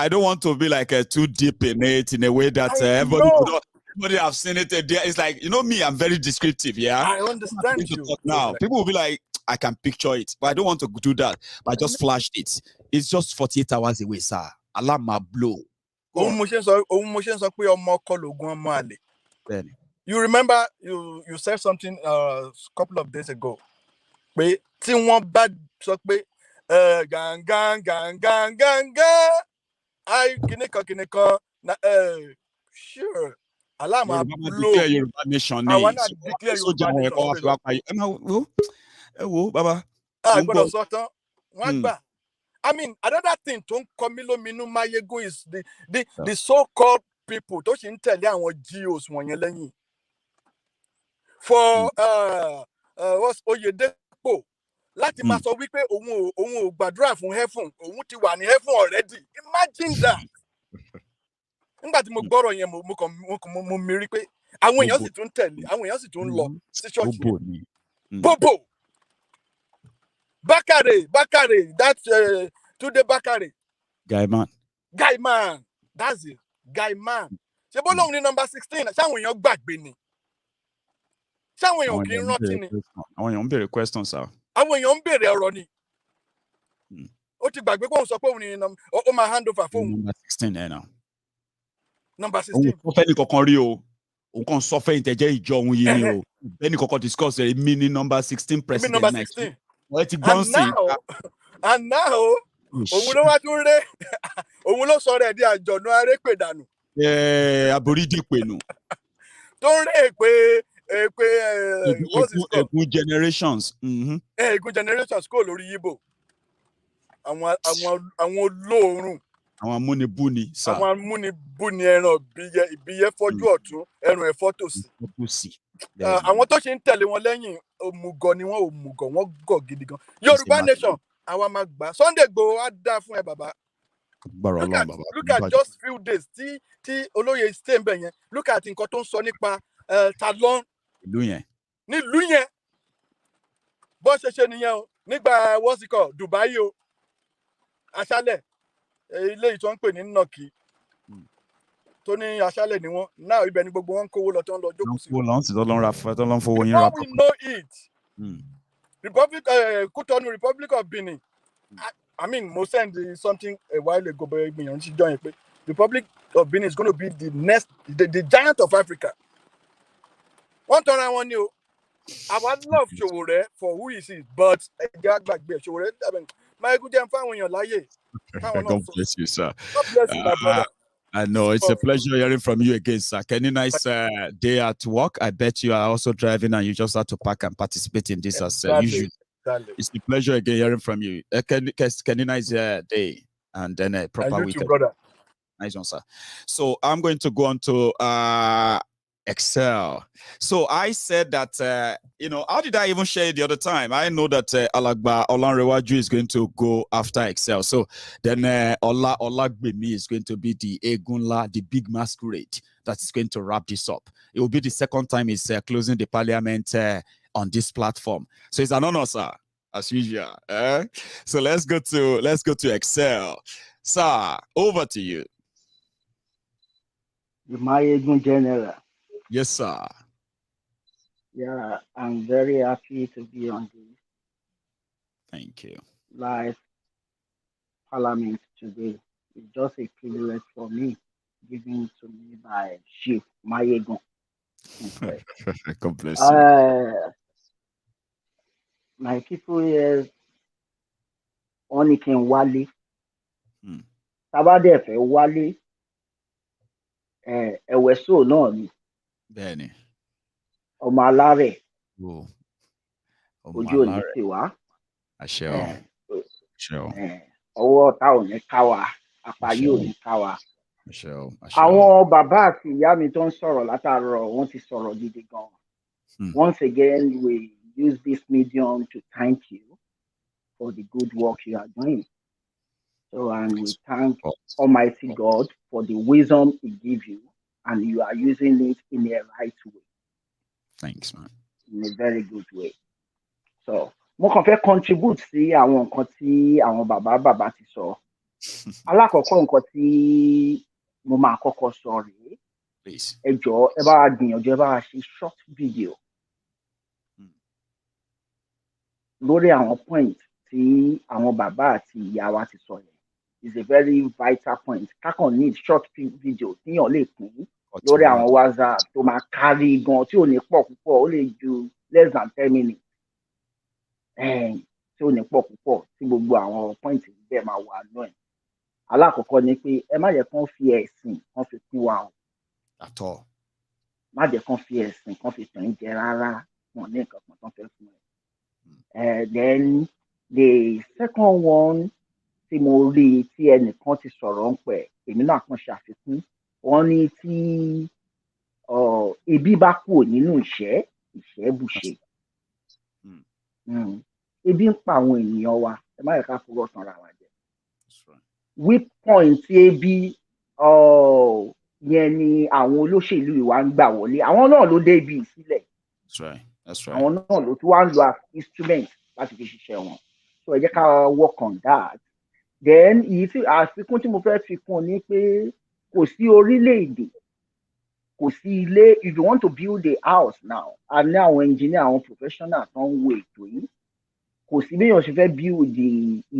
C: don't want to be like too deep in it in a way that everybody have seen it. It's like, me, I'm very descriptive. Yeah,
R: I understand you.
C: Now people will be like, I can picture it, but I don't want to do that. But I just flashed it. It's just 48 hours away, sir. Alarm ma blow.
R: You remember you said something a couple of days ago. Sure. Alarm ma blow.
C: I want to declare Yoruba nation.
R: Baba. I mean, another thing to Komilo Minu Maiyegun is the so-called people to tell you GOs when for what's Oyedepo. Láti máa sọ wípé òun ò gbàdúrà fún heaven, òun ti wà ní heaven already. Imagine that. Nígbà tí mo gbọ́rọ̀ yẹn mo mìírí pé àwọn èèyàn sì tún tẹ̀lé, àwọn èèyàn sì tún lọ sí church yẹn. Bobo. Bakare, that's Tunde Bakare.
C: Guy man.
R: That's it. Guy man. Ṣé bó lóun ní number 16, ṣáwọn èèyàn gbàgbé ni? Ṣáwọn èèyàn kì í rántí ni?
C: Àwọn èèyàn ń béèrè question, sir.
R: Àwọn èèyàn ń béèrè ọ̀rọ̀ ni. Ó ti gbàgbé pé òun sọ pé òun ní ó máa hand over fóun.
C: Number 16 ẹ̀ náà.
R: Number 16.
C: Òun fẹ́ ní kankan rí o. Òun kàn sọ fẹ́ ìtẹ̀jẹ́ ìjọ òun yìí ni o. Bẹ́ẹ̀ni kankan discuss rẹ̀ mi ní number 16 president.
R: Number 16.
C: Wọ́n ti gbọ́n sí.
R: And now, òun ló wá tún ré. Òun ló sọ rẹ̀ di àjọ̀nú arépèdànù.
C: Aborídìpẹ̀nù.
R: Tó ń rè pé what's it called?
C: Egun generations.
R: Egun generations kò lórí Igbo. Àwọn olóorun.
C: Àwọn amúnibúni, sir.
R: Àwọn amúnibúni ẹran ìbíyẹ fọ́jú ọ̀tún, ẹran ẹ̀fọ́ tòsì. Àwọn tó ṣe ń tẹ̀lé wọn lẹ́yìn òmùgọ̀ ni wọ́n gọ̀ gidi gan. Yorùbá nation, àwa máa gbà. Sunday Igboho á dá fún ẹ bàbá. Look at just few days tí olóyè stay ń bẹ̀ yẹn. Look at nǹkan tó ń sọ nípa Talon. Nílùú yẹn. Bó ṣe nìyẹn o. Nígbà what's it called? Dubai o. Aṣálẹ̀. Ilé ìtọ́ ń pè ní Nọ́ọ̀kì. Tó ní aṣálẹ̀ ni wọ́n. Now ibẹ̀ ni gbogbo wọn kówó lọ tó ń lọ jókòó sí.
C: Tó lọ ń fowó yín
R: Now
C: ra.
R: we know it. Kútọ́nù Republic of Benin. I mean, mo send something a while ago, but ìgbìyànjú join pé Republic of Benin is going to be the next, the giant of Africa. One turn around you. I would love Showore for who he is, but Showore, Maiyegun fáwọn èèyàn láyé.
C: God bless you, sir.
R: God bless you, my brother.
C: I know it's a pleasure hearing from you again, sir. Any nice day at work. I bet you are also driving and you just have to park and participate in this as usual. It's a pleasure again hearing from you. Any nice day and then a proper
R: and you
C: weekend.
R: too, brother.
C: Nice one, sir. So I'm going to go on to Excel. So I said that, how did I even share it the other time? I know that Alagba Olanrewaju is going to go after Excel. So then Olagbemi is going to be the Egunla, the big masquerade that is going to wrap this up. It will be the second time he's closing the parliament on this platform. So it's an honor, sir, as usual. So let's go to Excel. Sir, over to you.
S: The Maiyegun General.
C: Yes, sir.
S: Yeah, I'm very happy to be on this.
C: Thank you.
S: Live parliament today. It's just a privilege for me, given to me by Chief Maiyegun.
C: God bless you.
S: My people here, only can wale. Tabade fe wale. Eweso náà ni.
C: Bẹ́ẹ̀ni.
S: Ọmọ alárẹ̀.
C: Ọmọ
S: Ojú ò ní tì wá.
C: Àṣẹ o. Àṣẹ o.
S: Ọwọ́ ọ̀tá ò ní ká wa. Àpáyé ò ní ká wa.
C: Àṣẹ o.
S: Àwọn bàbá àti ìyá mi tó ń sọ̀rọ̀ látàárọ̀ wọ́n ti sọ̀rọ̀ gidi gan. Once again, we use this medium to thank you for the good work you are doing. So, and we thank Almighty God for the wisdom He gives you, and you are using it in a right way.
C: Thanks, man.
S: In a very good way. So, mo kàn fẹ́ contribute sí àwọn nǹkan tí àwọn bàbá ti sọ. Alákọ̀ọ́kọ́ nǹkan tí mo máa kọ́kọ́ sọ rèé. Ẹ jọ̀ọ́ ẹ bá wa gbìyànjú ẹ bá wa ṣe short video lórí àwọn point tí àwọn bàbá àti ìyá wa ti sọ yẹn. Is a very vital point. Kákan need short video tíyàn lè pín lórí àwọn WhatsApp tó máa kárí gan tí ò ní pọ̀ púpọ̀, ó lè ju less than 10 minutes. Tí ò ní pọ̀ púpọ̀ tí gbogbo àwọn point bẹ́ẹ̀ máa wà nú ẹ̀. Alákọ̀ọ́kọ́ ni pé ẹ má jẹ́ kán fi ẹ̀sìn kán fi pín wa o.
C: Àtọ̀.
S: Má jẹ́ kán fi ẹ̀sìn kán fi tàn jẹ rárá, wọn ní nǹkan kan tán fẹ́ fún ẹ. Then The second one tí mo rí tí ẹnìkan ti sọ̀rọ̀ ń pẹ̀ èmi náà kàn ṣàfikún wọ́n ní tí ebi bá kúrò nínú ìṣẹ́ bùṣe. Ebi ń pa àwọn ènìyàn wa ẹ má yẹ ká fọwọ́ tanra wa jẹ. Weak point tí ebi yẹn ni àwọn olóṣèlú ìwà ń gbà wọlé àwọn náà ló dé ibi ìsílẹ̀. Àwọn náà ló tún wá ń lo instrument láti fi ṣiṣẹ́ wọn. So ẹ jẹ́ ká work on that. Then àfikún tí mo fẹ́ fi kún ni pé kò sí orílẹ̀-èdè kò sí ilé if you want to build a house now a ní àwọn engineer àwọn professional tó ń wo ètò yìí kò sí bí èèyàn ṣe fẹ́ build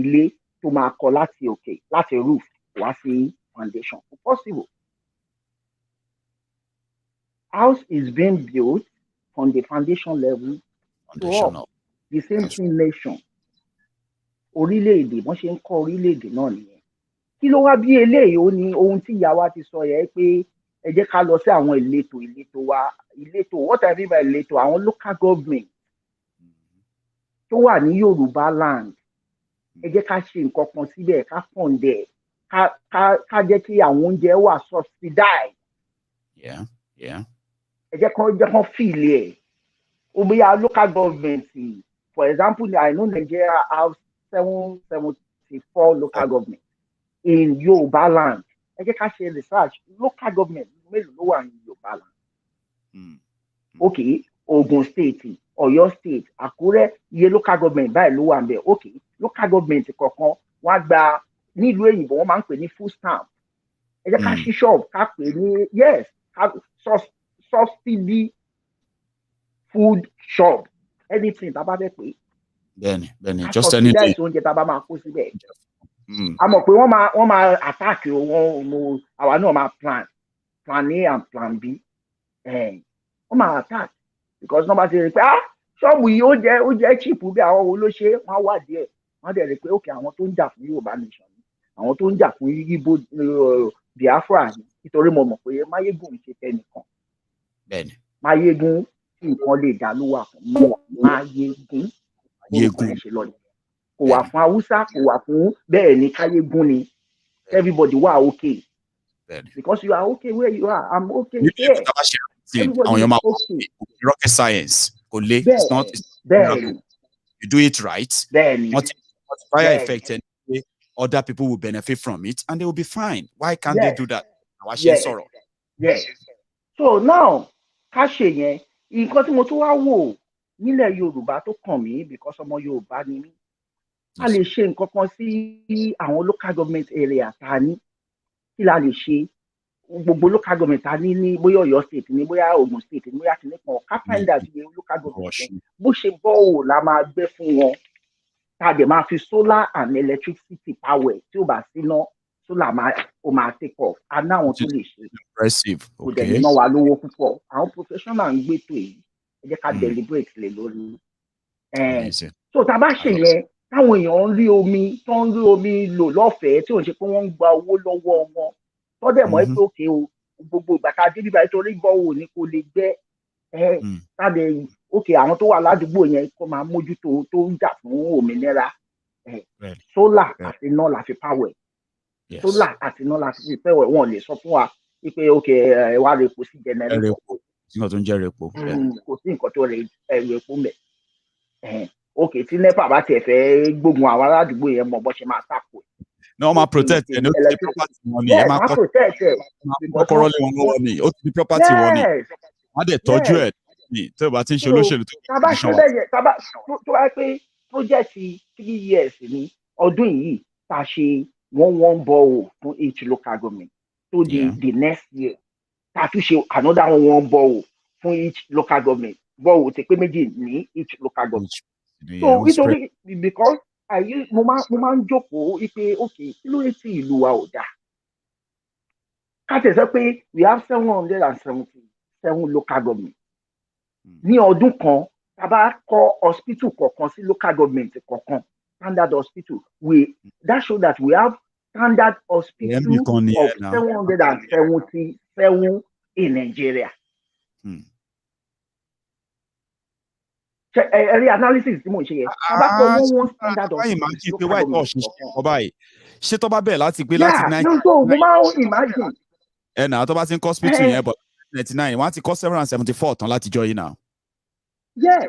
S: ilé tó máa kọ́ láti òkè láti roof wá sí foundation kò possible. House is being built from the foundation level to up. The same thing nation. Orílẹ̀-èdè wọ́n ṣe ń kọ́ orílẹ̀-èdè náà nìyẹn. Kí ló wá bí eléyìí ó ní ohun tí ìyá wa ti sọ yẹn pé ẹ jẹ́ ká lọ sí àwọn ìletò wa what I mean by ìletò àwọn local government tó wà ní Yorùbá land ẹ jẹ́ ká ṣe nǹkan kan síbẹ̀ ká fọ̀ǹdẹ̀ ká jẹ́ kí àwọn oúnjẹ wà subsidized. Ẹ jẹ́ kán fìlì ẹ̀ ó bóyá local government for example I know Nigeria have 774 local government in Yorùbá land. Ẹ jẹ́ ká ṣe research local government mélòó ló wà ní Yorùbá land. Okay, Ogun state, Ọ̀yọ́ state, Àkúrẹ́ iye local government báyìí ló wà ń bẹ̀. Okay, local government kọ̀ọ̀kan wọ́n á gba nílùú èyìnbó wọ́n máa ń pè ní food stamp. Ẹ jẹ́ ká ṣí shop ká pè ní yes subsidy food shop anything tá a bá fẹ́ pè.
C: Bẹ́ẹ̀ni just anything.
S: Ká subsidize oúnjẹ tá a bá máa kó síbẹ̀. A mọ̀ pé wọ́n máa attack wọn àwa náà máa plan A and plan B wọ́n máa attack because nọ́mbà ti rí pé ṣọ́ọ̀bù yìí ó jẹ́ cheap bí àwọn wo ló ṣe wọ́n wà díẹ̀ wọ́n dẹ̀ rí pé ok àwọn tó ń jà fún Yorùbá nation àwọn tó ń jà fún Igbo Biafra nítorí mo mọ̀ pé Maiyegun ṣe fẹ́ nìkan Maiyegun tí nǹkan lè dá ló wà fún Maiyegun ṣe lọ nìyẹn kò wà fún Haúsá kò wà fún bẹ́ẹ̀ ni Káyégún ni everybody wà okay because you are okay where you are I'm okay here
C: everybody is okay. Rocket science it's not you do it right multiplier effect and other people will benefit from it and they will be fine. Why can't they do that?
S: Yes. So now ká ṣe yẹn nǹkan tí mo tún wá wò nílẹ̀ Yorùbá tó kàn mí because ọmọ Yorùbá ni mí a lè ṣe nǹkan kan sí àwọn local government area tá a ní kí la lè ṣe gbogbo local government tá a ní bóyá Ọ̀yọ́ state ní bóyá Ògùn state ní bóyá kìnìún kan ká find out iye local government yẹn bó ṣe bọ́ọ̀ la máa gbé fún wọn tá a dẹ̀ máa fi solar and electricity power tí ó bá síná solar ó máa take off a ní àwọn tó lè ṣe kò dẹ̀ ní ná wa lówó púpọ̀ àwọn professional ń gbé tó èyí ẹ jẹ́ ká deliberate lè lórí so tá a bá ṣe yẹn táwọn èèyàn ń rí omi lò lọ́fẹ̀ẹ́ tí ò ń ṣe pé wọ́n ń gba owó lọ́wọ́ wọn tọ́dẹ̀ mọ́ pé òkè o gbogbo ìgbà tá a dé bíbá nítorí bọ́ọ̀ ni kò lè gbẹ́ tàbí òkè àwọn tó wà ládùúgbò yẹn kó máa mójútó tó ń jà fún òmìnira sólà àti iná la fi power sólà àti iná la fi power wọn lè sọ fún wa pé òkè ẹ wá rẹ epo sí jẹnẹrétọ̀
C: kò sí nǹkan tó ń jẹ́ repo
S: kò sí nǹkan tó rẹ epo mẹ́ okay tí nepa bá tiẹ̀ fẹ́ gbógun àwọn aládùúgbò yẹn mọ bó ṣe máa tàpọ̀
C: no wọ́n máa protect ẹ̀ ní ó ti di property wọn ni ẹ máa kọ́kọ́rọ́ lé wọn lọ́wọ́ ni ó ti di property wọn ni wọ́n á dẹ̀ tọ́jú ẹ̀ ní tí o bá ti ń ṣe olóṣèlú tó
S: tá a bá ṣe bẹ́ẹ̀ tó wáyé pé project 3 years ní ọdún yìí tá a ṣe one borehole fún each local government tó di the next year tá a tún ṣe another one borehole fún each local government borehole ti pé méjì ní each local government. So nítorí because mo máa ń jókòó wípé okay kí ló ń tí ìlú wa ò dáa ká tẹ̀ sọ pé we have 777 local government ní ọdún kan tá a bá kọ́ hospital kọ̀ọ̀kan sí local government kọ̀ọ̀kan standard hospital that show that we have standard hospital of 777 in Nigeria. Ẹ̀rí analysis tí mò ń ṣe yẹn. Tábà kọ one standard of
C: máa kí n pé
S: local
C: wáyé tó
S: government
C: ṣe
S: kọ̀ọ̀kan.
C: ọba yìí ṣé tó bá bẹ̀ láti gbé láti
S: Yeah, no, so mo máa ń imagine.
C: Ẹ̀nà tó bá ti ń kọ́ hospital yẹn bọ̀ 99 wọ́n á ti kọ́ 774 tán látijọ́ yìí náà.
S: Yeah.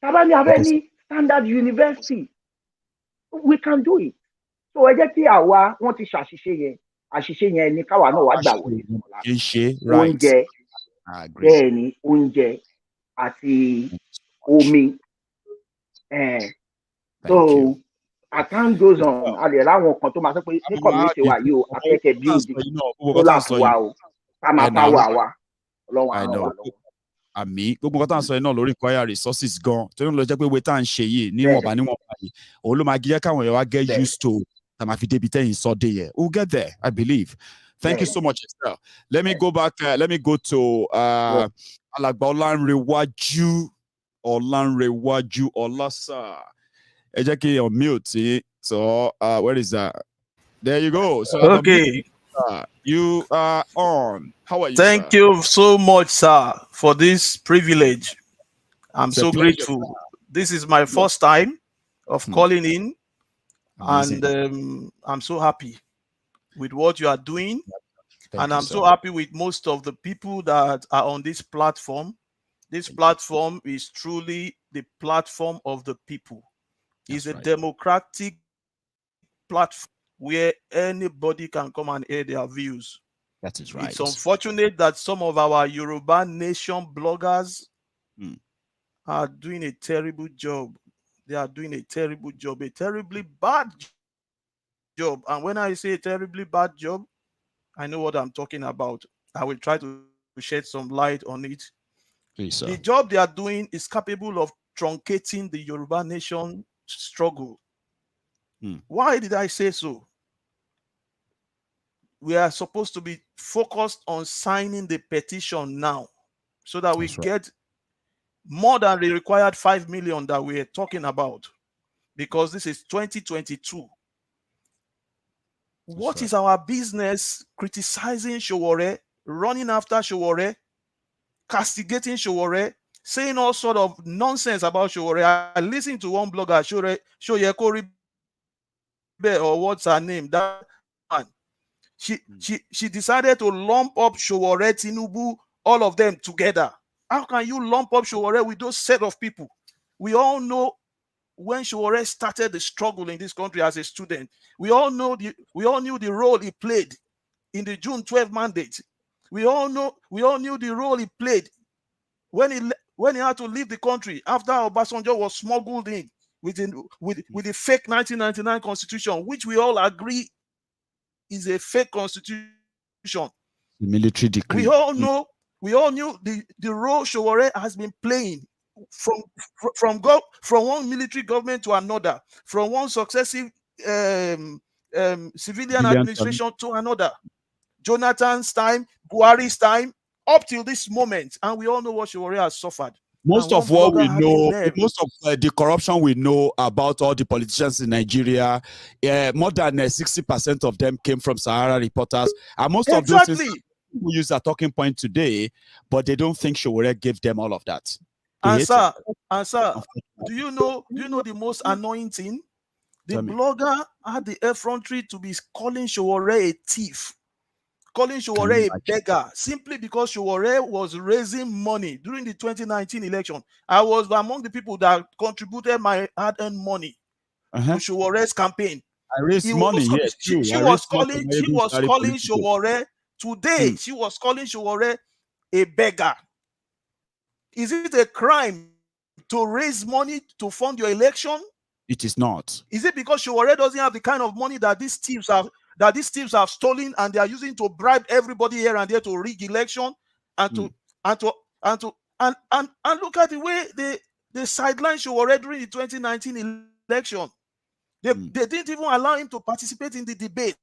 S: Tábà ní abẹ́ ní standard university, we can do it. So ẹ jẹ́ kí àwa wọ́n ti àṣìṣe yẹn ni káwa náà wá gbà wọlé. Oúnjẹ, bẹ́ẹ̀ ni oúnjẹ àti omi. So as time goes on, a lè ráwọn kan tó máa sọ pé ní community wa yìí o, afẹ́kẹ́ build solar fún wa o, ká máa power wa, Ọlọ́run á ràn wá lọ́wọ́.
C: Àmì gbogbo nǹkan tá à ń sọ yìí náà lórí require resources gan tó ń lọ jẹ́ pé owó tá à ń ṣe yìí níwọ̀nba yìí òun ló máa jẹ́ káwọn èèyàn wá get used to tá máa fi débi tẹ́yìn sọ dé yẹ. We'll get there, I believe. Thank you so much, Esther. Let me go back. Let me go to Alàgbà Ọlánrewájú Ọlásà. Ẹ jẹ́ kí on mute. So where is that? There you go. So
T: okay.
C: You are on. How are you?
T: Thank you so much, sir, for this privilege. I'm so grateful. This is my first time of calling in, and I'm so happy with what you are doing. And I'm so happy with most of the people that are on this platform. This platform is truly the platform of the people. It's a democratic platform where anybody can come and air their views.
C: That is right.
T: It's unfortunate that some of our Yoruba nation bloggers are doing a terrible job. They are doing a terrible job, a terribly bad job. And when I say a terribly bad job, I know what I'm talking about. I will try to shed some light on it.
C: Please, sir.
T: The job they are doing is capable of truncating the Yoruba nation struggle. Why did I say so? We are supposed to be focused on signing the petition now so that we get more than the required 5 million that we are talking about, because this is 2022. What is our business criticizing Sowore, running after Sowore, castigating Sowore, saying all sort of nonsense about Sowore? I listened to one blogger, Shoyeko, or what's her name? That one. She decided to lump up Sowore, Tinubu, all of them together. How can you lump up Sowore with those set of people? We all know when Sowore started the struggle in this country as a student, we all knew the role he played in the June 12 mandate. We all knew the role he played when he had to leave the country after Obasanjo was smuggled in with the fake 1999 constitution, which we all agree is a fake constitution.
C: The military decree.
T: We all knew the role Sowore has been playing from one military government to another, from one successive civilian administration to another. Jonathan's time, Buhari's time, up till this moment, and we all know what Sowore has suffered.
C: Most of what we know, most of the corruption we know about all the politicians in Nigeria, more than 60% of them came from Sahara reporters. And most of those things people use a talking point today, but they don't think Sowore gave them all of that.
T: And sir, do you know the most annoying thing? The blogger had the effrontery to be calling Sowore a thief, calling Sowore a beggar, simply because Sowore was raising money during the 2019 election. I was among the people that contributed my hard-earned money to Showore's campaign.
C: I raised money, yes.
T: She was calling Sowore today. She was calling Sowore a beggar. Is it a crime to raise money to fund your election?
C: It is not.
T: Is it because Sowore doesn't have the kind of money that these thieves have stolen and they are using to bribe everybody here and there to rig election and look at the way they sidelined Sowore during the 2019 election. They didn't even allow him to participate in the debate.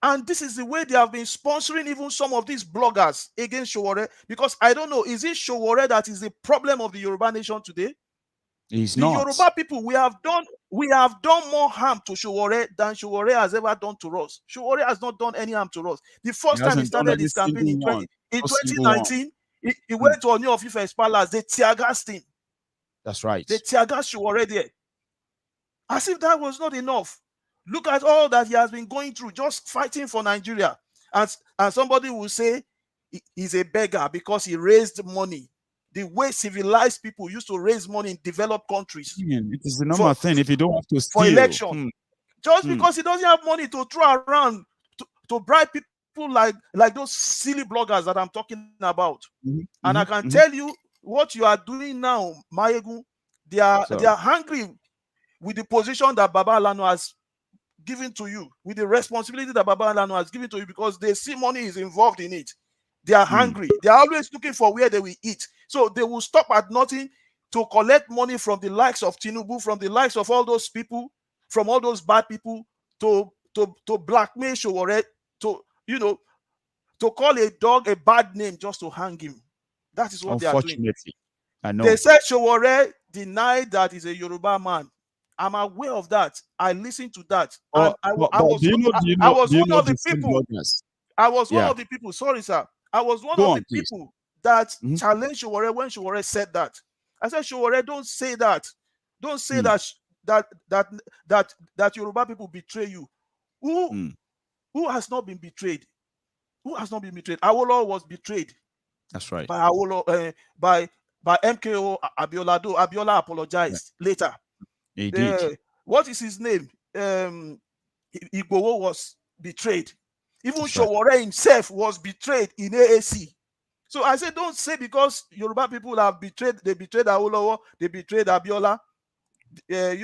T: And this is the way they have been sponsoring even some of these bloggers against Sowore, because I don't know, is it Sowore that is the problem of the Yoruba nation today?
C: He's
T: the
C: not.
T: Yoruba people, we have done more harm to Sowore than Sowore has ever done to us. Sowore has not done any harm to us. The first time he started his campaign in 2019, He went to Oni of Ife's palace. They tear gassed him.
C: That's right.
T: They tear gassed you already. As if that was not enough. Look at all that he has been going through, just fighting for Nigeria. And somebody will say he's a beggar because he raised money. The way civilized people used to raise money in developed countries.
C: It is the normal thing if you don't have to steal.
T: For election. Just because he doesn't have money to throw around to bribe people like those silly bloggers that I'm talking about. And I can tell you what you are doing now, Maiyegun. They are hungry with the position that Baba Lano has given to you, with the responsibility that Baba Lano has given to you, because they see money is involved in it. They are hungry. They are always looking for where they will eat. So they will stop at nothing to collect money from the likes of Tinubu, from the likes of all those people, from all those bad people, to blackmail Sowore, to call a dog a bad name just to hang him. That is what they are doing.
C: I know.
T: They said Sowore denied that he's a Yoruba man. I'm aware of that. I listened to that. And I was one of the people. I was one of the people. Sorry, sir. I was one of the people that challenged Sowore when Sowore said that. I said, Sowore, don't say that. Don't say that Yoruba people betray you. Who has not been betrayed? Who has not been betrayed? Awolowo was betrayed.
C: That's right.
T: By Awolowo, by MKO Abiola. Though Abiola apologized later.
C: He did.
T: What is his name? Igboho was betrayed. Even Sowore himself was betrayed in AAC. So I said, don't say because Yoruba people have betrayed. They betrayed Awolowo. They betrayed Abiola. And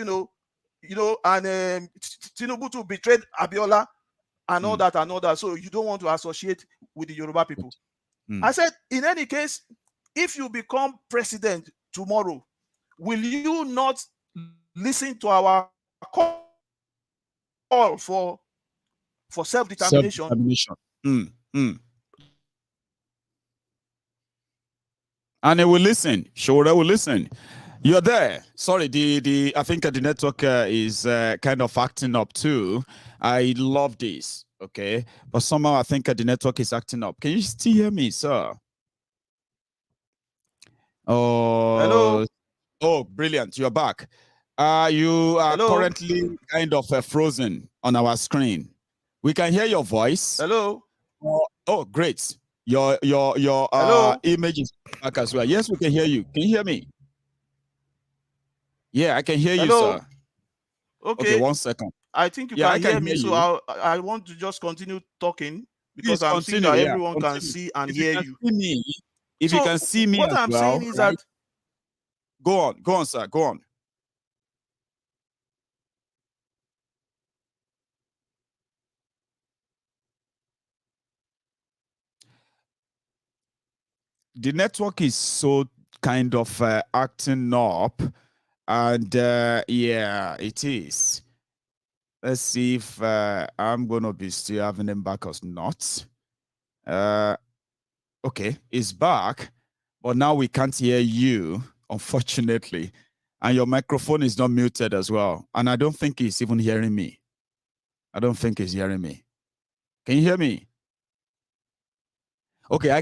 T: Tinubu too betrayed Abiola and all that. So you don't want to associate with the Yoruba people. I said, in any case, if you become president tomorrow, will you not listen to our call for self-determination?
C: And they will listen. Sure, they will listen. You're there. Sorry, I think the network is kind of acting up too. I love this. Okay, but somehow I think the network is acting up. Can you still hear me, sir? Oh,
T: hello.
C: Oh, brilliant! You're back. You are currently kind of frozen on our screen. We can hear your voice.
T: Hello.
C: Oh, great. Your image is back as well. Yes, we can hear you. Can you hear me? Yeah, I can hear you, sir.
T: Okay,
C: 1 second.
T: I think you can hear me, so I want to just continue talking because I'm seeing that everyone can see and hear you.
C: If you can see me,
T: what I'm saying is that
C: go on, sir. Go on. The network is so kind of acting up, and yeah, it is. Let's see if I'm gonna be still having him back or not. Okay, it's back, but now we can't hear you, unfortunately, and your microphone is not muted as well, and I don't think he's even hearing me. I don't think he's hearing me. Can you hear me? Okay, I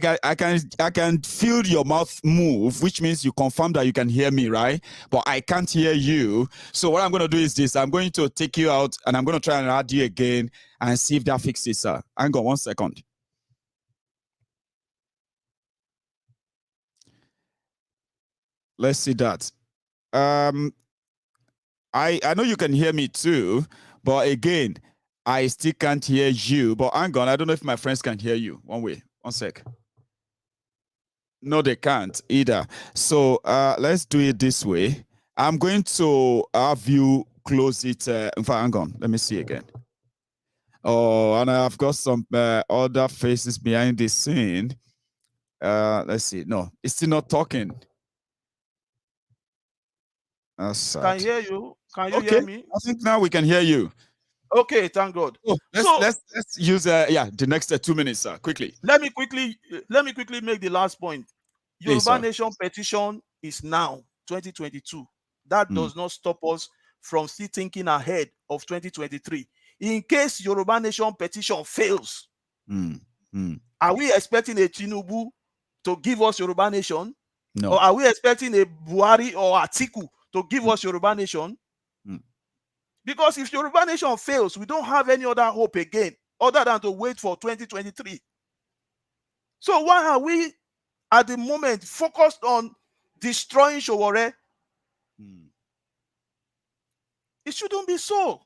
C: can feel your mouth move, which means you confirm that you can hear me, right? But I can't hear you. So what I'm going to do is this. I'm going to take you out and I'm going to try and add you again and see if that fixes it, sir. Hang on 1 second. Let's see that. I know you can hear me too, but again, I still can't hear you. But hang on, I don't know if my friends can hear you. 1 sec. No, they can't either. So let's do it this way. I'm going to have you close it. In fact, hang on. Let me see again. Oh, and I've got some other faces behind the scene. Let's see. No, it's still not talking. That's sad.
T: Can hear you. Can you hear me?
C: I think now we can hear you.
T: Okay, thank God.
C: Oh, let's use the next 2 minutes, sir. Quickly.
T: Let me quickly make the last point. Yoruba Nation petition is now 2022. That does not stop us from still thinking ahead of 2023. In case Yoruba Nation petition fails, are we expecting a Tinubu to give us Yoruba nation?
C: No.
T: Or are we expecting a Buhari or Atiku to give us Yoruba nation? Because if Yoruba nation fails, we don't have any other hope again other than to wait for 2023. So why are we at the moment focused on destroying Showore? It shouldn't be so.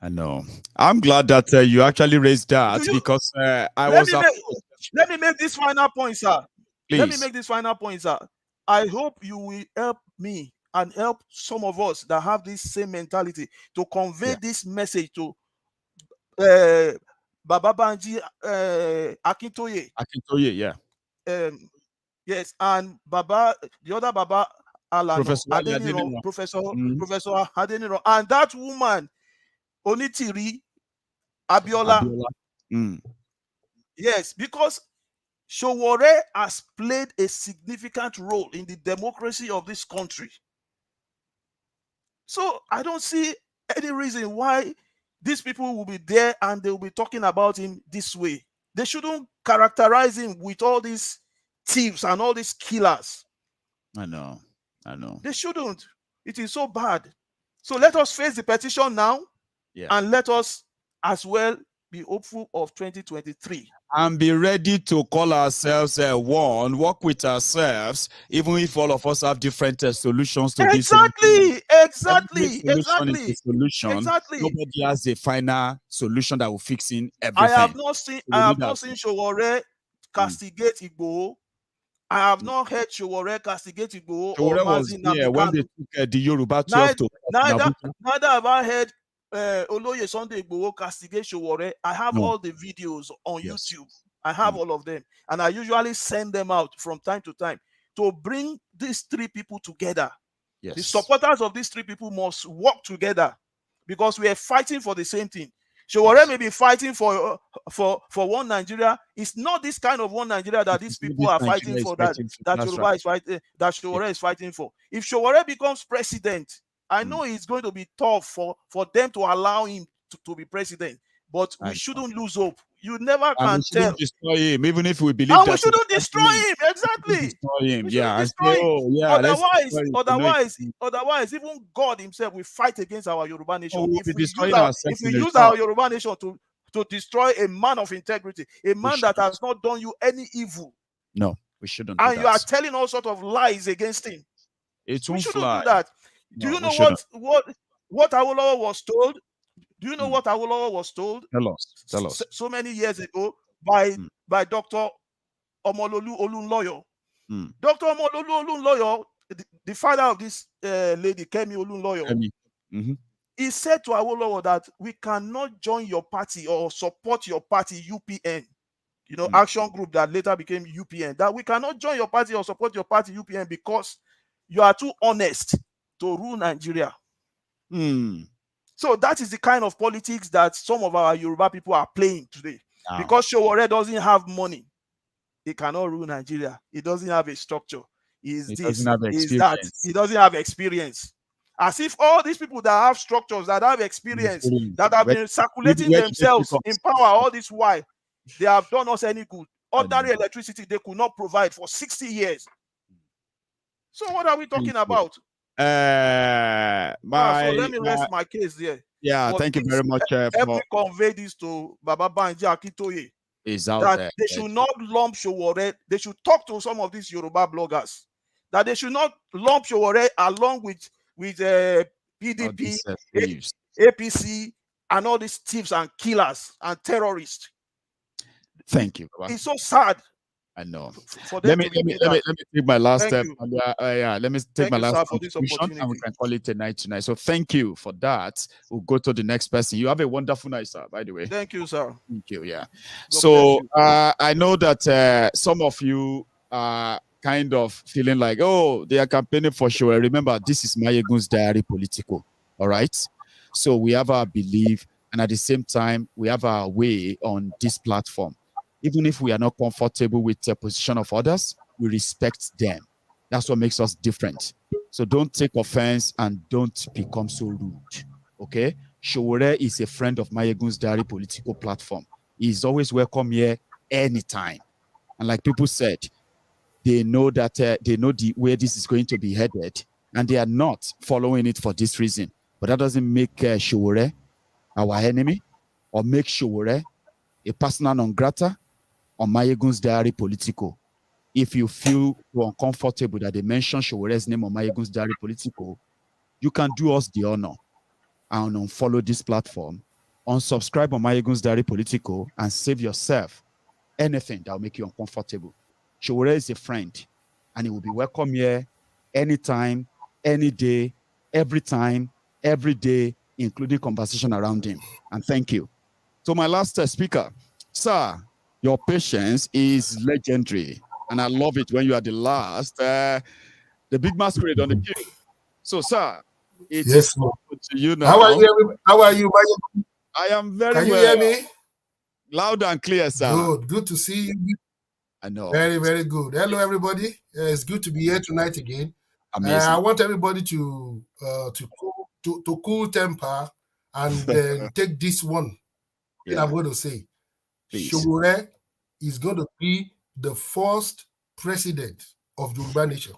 C: I know. I'm glad that you actually raised that because I was.
T: Let me make this final point, sir.
C: Please.
T: Let me make this final point, sir. I hope you will help me and help some of us that have this same mentality to convey this message to Baba Banji Akintoye.
C: Akintoye, yeah.
T: Yes, and Baba, the other Baba Alano,
C: Professor
T: Adeniro, Professor Adeniro, and that woman, Onitiri Abiola. Yes, because Showore has played a significant role in the democracy of this country. So I don't see any reason why these people will be there and they will be talking about him this way. They shouldn't characterize him with all these thieves and all these killers.
C: I know.
T: They shouldn't. It is so bad. So let us face the petition now, and let us as well be hopeful of 2023.
C: And be ready to call ourselves one, work with ourselves, even if all of us have different solutions to this.
T: Exactly.
C: Nobody has a final solution that will fix in everything.
T: I have not seen Showore castigate Igboho. I have not heard Showore castigate Igboho or Mazin Namdi
C: when they took the Yoruba 12 to
T: neither have I heard Oloye Sunday Igboho castigate Showore. I have all the videos on YouTube. I have all of them. And I usually send them out from time to time to bring these three people together. The supporters of these three people must work together because we are fighting for the same thing. Showore may be fighting for one Nigeria. It's not this kind of one Nigeria that these people are fighting for, that Yoruba is fighting, that Showore is fighting for. If Showore becomes president, I know it's going to be tough for them to allow him to be president, but we shouldn't lose hope. You never can tell.
C: Destroy him, even if we believe
T: and
C: that
T: we shouldn't destroy him. Exactly.
C: Destroy him.
T: Otherwise, even God Himself will fight against our Yoruba nation.
C: If
T: we use our Yoruba nation to destroy a man of integrity, a man that has not done you any evil.
C: No, we shouldn't.
T: And you are telling all sorts of lies against him.
C: We shouldn't
T: do that. Do you know what Awolowo was told? Do you know what Awolowo was told?
C: Tell us.
T: So many years ago by Dr. Omololu Olunloyo. Dr. Omololu Olunloyo, the father of this lady, Kemi Olunloyo, he said to Awolowo that we cannot join your party or support your party, UPN, action group that later became UPN, that we cannot join your party or support your party, UPN, because you are too honest to rule Nigeria. So that is the kind of politics that some of our Yoruba people are playing today. Because Showore doesn't have money, he cannot rule Nigeria. He doesn't have a structure. He doesn't have experience. As if all these people that have structures, that have experience, that have been circulating themselves in power all this while, they have done us any good. Ordinary electricity they could not provide for 60 years. So what are we talking about? So let me rest my case there.
C: Yeah, thank you very much.
T: Help me convey this to Baba Banji Akintoye. That they should not lump Showore. They should talk to some of these Yoruba bloggers. That they should not lump Showore along with PDP, APC, and all these thieves and killers and terrorists.
C: Thank you.
T: It's so sad.
C: I know. Let me take my last step. Let me take my last contribution, and we can call it a night tonight. So thank you for that. We'll go to the next person. You have a wonderful night, sir, by the way.
T: Thank you, sir.
C: Thank you. Yeah. So I know that some of you are kind of feeling like, oh, they are campaigning for sure. Remember, this is MaiyegunsDiary Politico. All right. So we have our belief, and at the same time, we have our way on this platform. Even if we are not comfortable with the position of others, we respect them. That's what makes us different. So don't take offense and don't become so rude. Okay? Showore is a friend of MaiyegunsDiary Political platform. He's always welcome here anytime. And like people said, they know that they know where this is going to be headed, and they are not following it for this reason. But that doesn't make Showore our enemy, or make Showore a persona non grata on Maiyegun's Diary Politico. If you feel uncomfortable that they mention Showore's name on Maiyegun's Diary Politico, you can do us the honor and unfollow this platform, unsubscribe on Maiyegun's Diary Politico, and save yourself anything that will make you uncomfortable. Showore is a friend, and he will be welcome here anytime, any day, every time, every day, including conversation around him. And thank you. So my last speaker, sir, your patience is legendary, and I love it when you are the last, the big masquerade on the queue. So, sir, it's
U: yes,
C: to you now.
U: How are you? How are you?
C: I am very
U: well. Can you
C: hear
U: me?
C: Loud and clear, sir.
U: Good to see you.
C: I know.
U: Very good. Hello, everybody. It's good to be here tonight again.
C: Amazing.
U: I want everybody to cool temper and then take this one. Yeah. I'm going to say, Showore is going to be the first president of Yoruba Nation.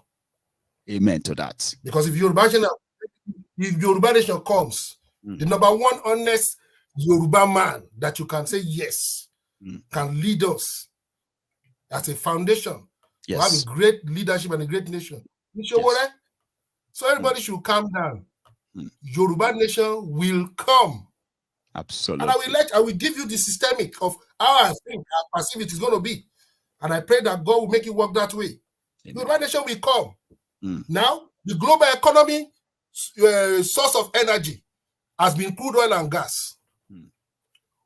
C: Amen to that.
U: Because if Yoruba Nation comes, the number one honest Yoruba man that you can say yes can lead us as a foundation to have a great leadership and a great nation. Yes. So everybody should calm down. Yoruba Nation will come.
C: Absolutely.
U: And I will give you the systemic of how I think, how perceive it is going to be. And I pray that God will make it work that way. Yoruba Nation will come. Now, the global economy source of energy has been crude oil and gas.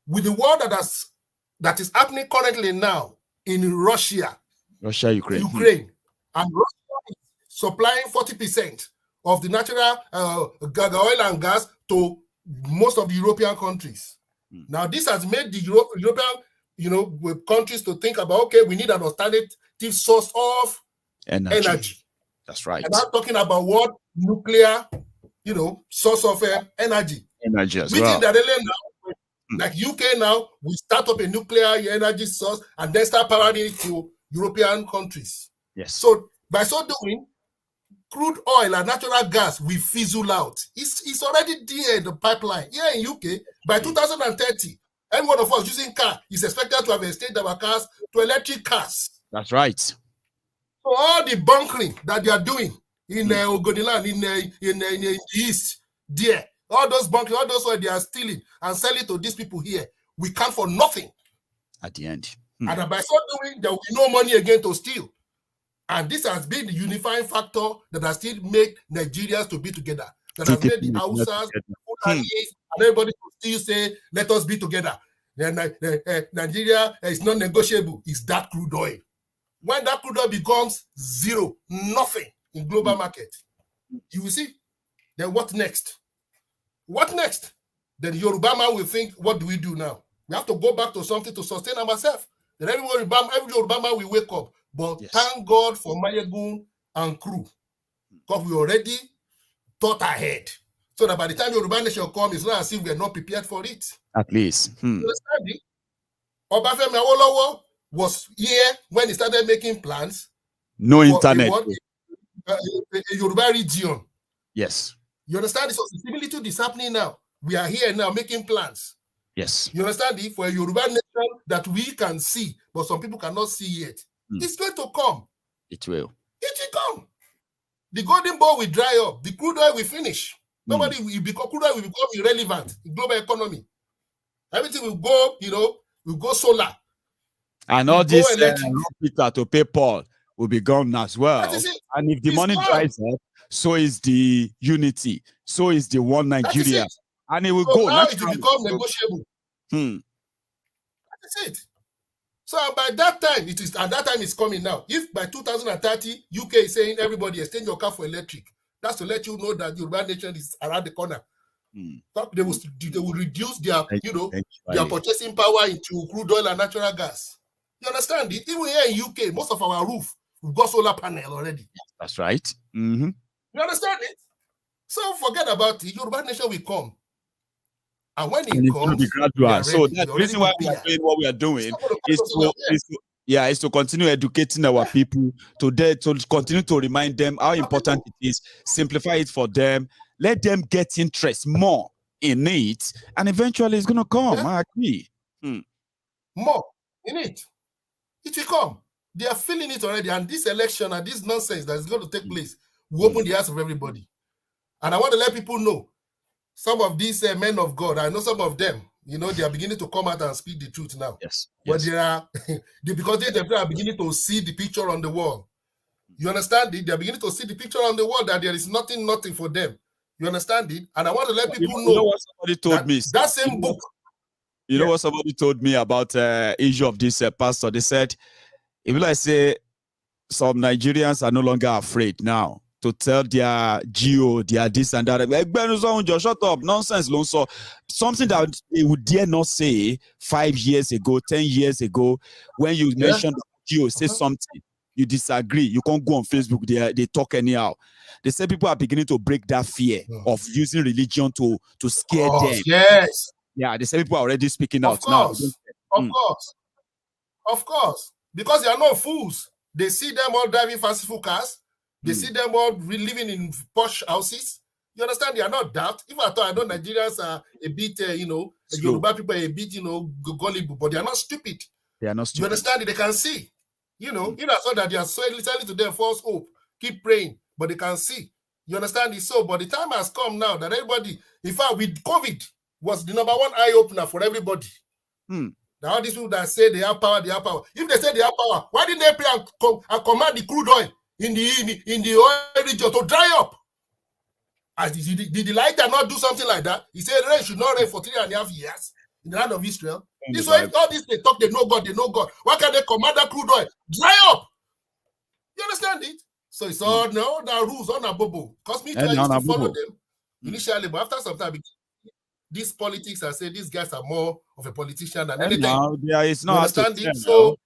U: With the war that is happening currently now in Russia,
C: Ukraine,
U: and Russia is supplying 40% of the natural oil and gas to most of the European countries. Now, this has made the European, countries to think about, okay, we need an alternative source of energy.
C: That's right.
U: And I'm talking about what nuclear, source of energy.
C: Energy as well.
U: Like UK now, we start up a nuclear energy source and then start powering it to European countries.
C: Yes.
U: So by so doing, crude oil and natural gas will fizzle out. It's already there in the pipeline. Here in UK, by 2030, any one of us using car is expected to have extended our cars to electric cars.
C: That's right. So
U: all the bunkering that they are doing in Ogoniland, in the east, there, all those bunkering, all those oil they are stealing and selling to these people here, we count for nothing.
C: At the end.
U: And by so doing, there will be no money again to steal. And this has been the unifying factor that has still made Nigerians to be together. That has made the Hausas, and everybody to still say, let us be together. Nigeria is not negotiable. It's that crude oil. When that crude oil becomes zero, nothing in global market, you will see. Then what next? What next? Then the Yoruba man will think, what do we do now? We have to go back to something to sustain ourselves. Then every Yoruba man will wake up. But thank God for Maiyegun and crew. Because we already thought ahead. So that by the time Yoruba Nation comes, it's not as if we are not prepared for it.
C: At least.
U: You understand it? Obafemi Awolowo was here when he started making plans.
C: No internet.
U: A Yoruba region.
C: Yes.
U: You understand? So the similitude is happening now. We are here now making plans.
C: Yes.
U: You understand it? For a Yoruba nation that we can see, but some people cannot see yet. It's going to come.
C: It will.
U: It will come. The golden ball will dry up. The crude oil will finish. Nobody will become, crude oil will become irrelevant in global economy. Everything will go, will go solar.
C: And all this Peter to pay Paul will be gone as well. And if the money dries up, so is the unity. So is the one Nigeria. And it will go.
U: Now it will become negotiable. That's it. So by that time, that time is coming now. If by 2030, UK is saying everybody exchange your car for electric, that's to let you know that the Yoruba nation is around the corner. They will reduce their, their purchasing power into crude oil and natural gas. You understand it? Even here in UK, most of our roof, we've got solar panel already.
C: That's right.
U: You understand it? So forget about it. Yoruba nation will come. And when it comes,
C: be gradual. So that's the reason why we are doing what we are doing Yeah, it's to continue educating our people to continue to remind them how important it is, simplify it for them, let them get interest more in it, and eventually it's going to come.
U: Yeah.
C: I agree.
U: More in it. It will come. They are feeling it already. And this election and this nonsense that is going to take place will open the eyes of everybody. And I want to let people know, some of these men of God, I know some of them, you know, they are beginning to come out and speak the truth now.
C: Yes.
U: But they are, because they are beginning to see the picture on the wall. You understand it? They are beginning to see the picture on the wall that there is nothing for them. You understand it? And I want to let people know
C: what somebody told me.
U: That same book.
C: You know what somebody told me about issue of this pastor? They said, if I say some Nigerians are no longer afraid now to tell their geo, their this and that. Shut up, nonsense, so something that they would dare not say 5 years ago, 10 years ago, when you mentioned geo, say something, you disagree, you can't go on Facebook, they talk anyhow. They say people are beginning to break that fear of using religion to scare them.
U: Yes.
C: Yeah, they say people are already speaking out
U: now. Of course. Because they are not fools. They see them all driving fanciful cars. They see them all living in posh houses. You understand? They are not daft. Even I thought I know Nigerians are a bit, Yoruba people are a bit, gullible, but they are not stupid.
C: They are not stupid.
U: You understand? They can see. You know so that they are selling to them false hope. Keep praying, but they can see. You understand it? So, but the time has come now that everybody, in fact, with COVID, was the number one eye opener for everybody. Now, all these people that say they have power, If they say they have power, why didn't they pray and command the crude oil in the oil region to dry up? Did the lighter not do something like that? He said rain should not rain for 3.5 years in the land of Israel. This way, all this they talk, they know God. Why can't they command that crude oil? Dry up! You understand it? So it's all now the rules on a bubble. Because me, I used to follow them initially, but after some time, these politics, I say these guys are more of a politician than anything.
C: Yeah, it's not.
U: You understand it? So,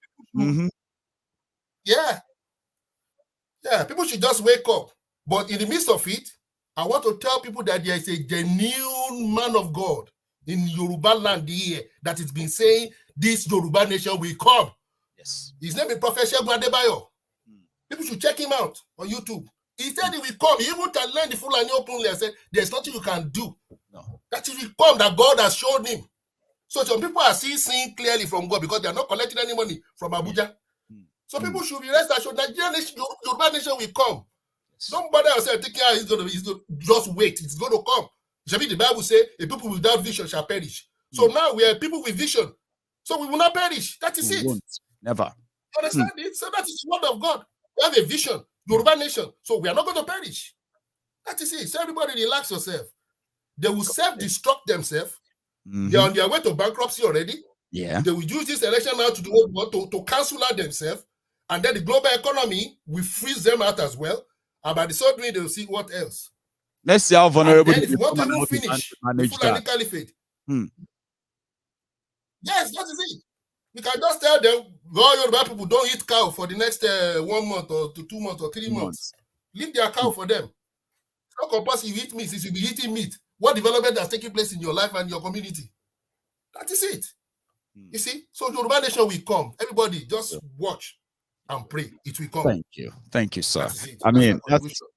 U: people should just wake up. But in the midst of it, I want to tell people that there is a genuine man of God in Yoruba land here that has been saying this Yoruba nation will come.
C: Yes.
U: His name is Prophet Shegun Adebayo. People should check him out on YouTube. He said he will come. He even can learn the Fulani openly and said there's nothing you can do. No. That he will come, that God has shown him. So some people are seeing clearly from God because they are not collecting any money from Abuja. So people should be rest assured that Yoruba nation will come. Don't bother yourself thinking he's going to just wait. It's going to come. The Bible says, a people without vision shall perish. So now we are people with vision. So we will not perish. That is it.
C: Never.
U: You understand it? So that is the word of God. We have a vision, Yoruba nation. So we are not going to perish. That is it. So everybody relax yourself. They will self-destruct themselves. They are on their way to bankruptcy already.
C: Yeah.
U: They will use this election now to cancel out themselves. And then the global economy will freeze them out as well. And by the same way, they will see what else.
C: Let's see how vulnerable.
U: If you want to even finish the Fulani Caliphate. Yes, that is it. You can just tell them, all Yoruba people don't eat cow for the next 1 month or 2 months or 3 months. Leave their cow for them. It's not compulsory you eat meat, since you'll be eating meat. What development has taken place in your life and your community? That is it. You see? So Yoruba nation will come. Everybody just watch and pray. It will come.
C: Thank you, sir. I mean,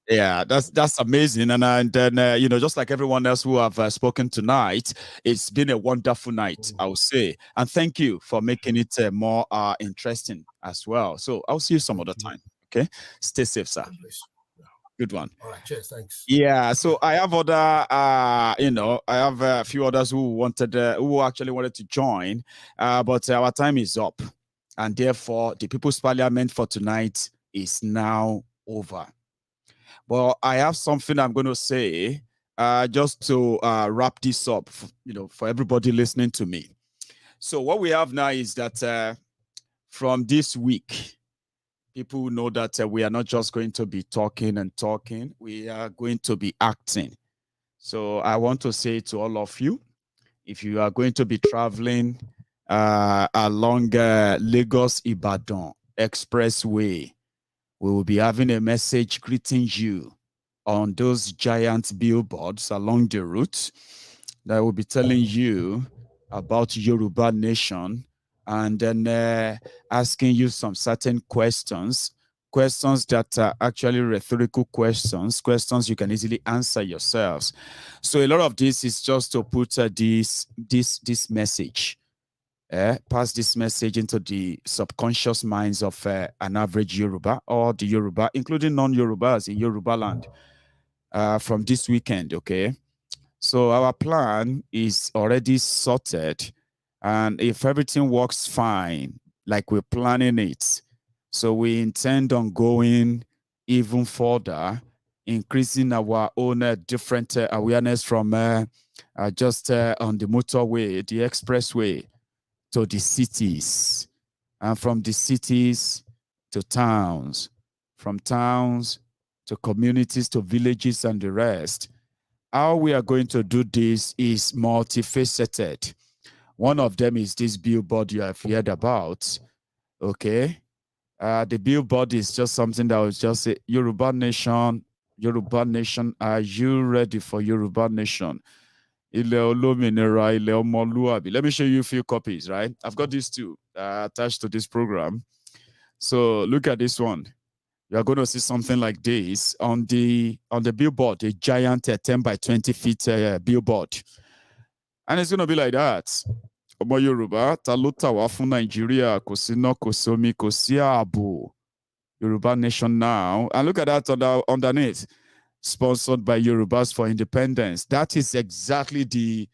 C: that's amazing. And then just like everyone else who have spoken tonight, it's been a wonderful night, I would say. And thank you for making it more interesting as well. So I'll see you some other time. Okay, stay safe, sir. Good one.
U: All right, cheers, thanks.
C: Yeah, so I have other, I have a few others who actually wanted to join, but our time is up. And therefore, the People's Parliament for tonight is now over. But I have something I'm going to say just to wrap this up, for everybody listening to me. So what we have now is that from this week, people know that we are not just going to be talking and talking. We are going to be acting. So I want to say to all of you, if you are going to be traveling along Lagos-Ibadan Expressway, we will be having a message greeting you on those giant billboards along the route that will be telling you about Yoruba Nation and then asking you some certain questions that are actually rhetorical questions you can easily answer yourselves. So a lot of this is just to put this message, pass this message into the subconscious minds of an average Yoruba or the Yoruba, including non-Yorubas in Yoruba land, from this weekend, okay? So our plan is already sorted, and if everything works fine, like we're planning it, so we intend on going even further, increasing our own different awareness from just on the motorway, the expressway, to the cities, and from the cities to towns, from towns to communities to villages and the rest. How we are going to do this is multifaceted. One of them is this billboard you have heard about, okay? The billboard is just something that was just say, Yoruba Nation, are you ready for Yoruba Nation? Let me show you a few copies, right? I've got these two attached to this program. So look at this one. You are going to see something like this on the billboard, a giant 10 by 20 feet billboard. And it's going to be like that. Ọmọ Yorùbá, ta ló tà wá fún Nàìjíríà, kò síná, kò sómi, kò sí ààbò. Yoruba Nation now. And look at that underneath. Sponsored by Yorubas for Independence. That is exactly the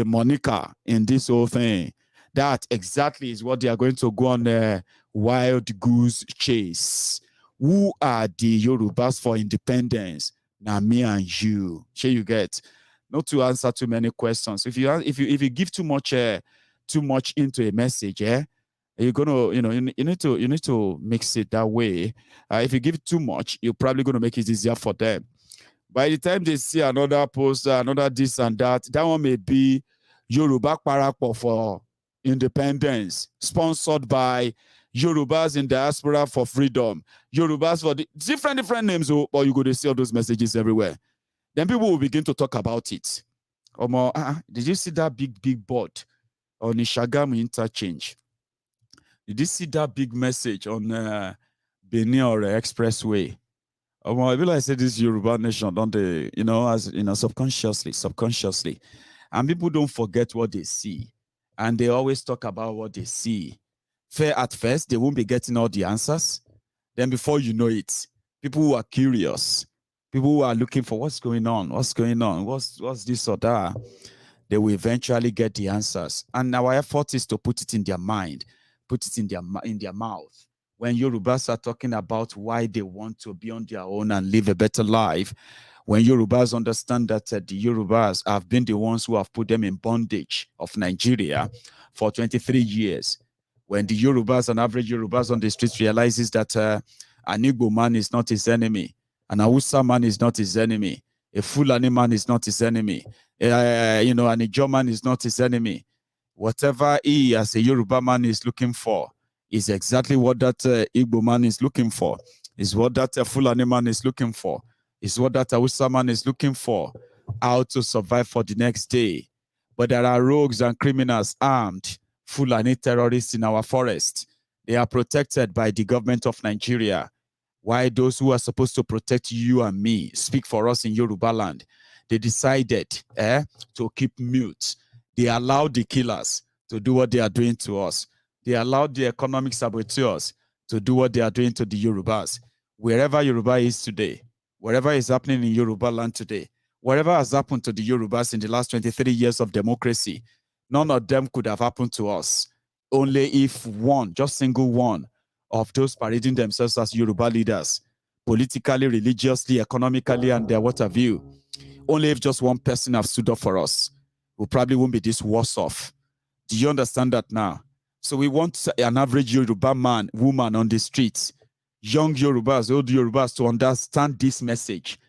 C: moniker in this whole thing. That exactly is what they are going to go on a wild goose chase. Who are the Yorubas for Independence? Now me and you. Sure you get. Not to answer too many questions. If you give too much into a message, you're gonna, you need to mix it that way. If you give too much, you're probably gonna make it easier for them. By the time they see another poster, another this and that one may be Yoruba Parapọ̀ for Independence, sponsored by Yorubas in Diaspora for Freedom, Yorubas for the different names, or you go to see all those messages everywhere. Then people will begin to talk about it. Did you see that big board on the Shagamu interchange? Did you see that big message on Benin or Expressway? I feel like I said this Yoruba Nation, don't they? Subconsciously. And people don't forget what they see. And they always talk about what they see. At first, they won't be getting all the answers. Then before you know it, people who are curious, people who are looking for what's going on, what's this or that, they will eventually get the answers. And our effort is to put it in their mind, put it in their mouth. When Yorubas are talking about why they want to be on their own and live a better life, when Yorubas understand that the Yorubas have been the ones who have put them in bondage of Nigeria for 23 years, when the Yorubas, an average Yorubas on the streets realizes that an Igbo man is not his enemy, an Hausa man is not his enemy, a Fulani man is not his enemy, an Ijaw man is not his enemy. Whatever he as a Yoruba man is looking for is exactly what that Igbo man is looking for, is what that Fulani man is looking for, is what that Hausa man is looking for, how to survive for the next day. But there are rogues and criminals armed, Fulani terrorists in our forest. They are protected by the government of Nigeria. Why those who are supposed to protect you and me, speak for us in Yoruba land, they decided to keep mute. They allowed the killers to do what they are doing to us. They allowed the economic saboteurs to do what they are doing to the Yorubas. Wherever Yoruba is today, whatever is happening in Yoruba land today, whatever has happened to the Yorubas in the last 23 years of democracy, none of them could have happened to us. Only if one, just single one, of those parading themselves as Yoruba leaders, politically, religiously, economically, and their what have you, only if just one person have stood up for us, we probably won't be this worse off. Do you understand that now? So we want an average Yoruba man, woman on the streets, young Yorubas, old Yorubas, to understand this message.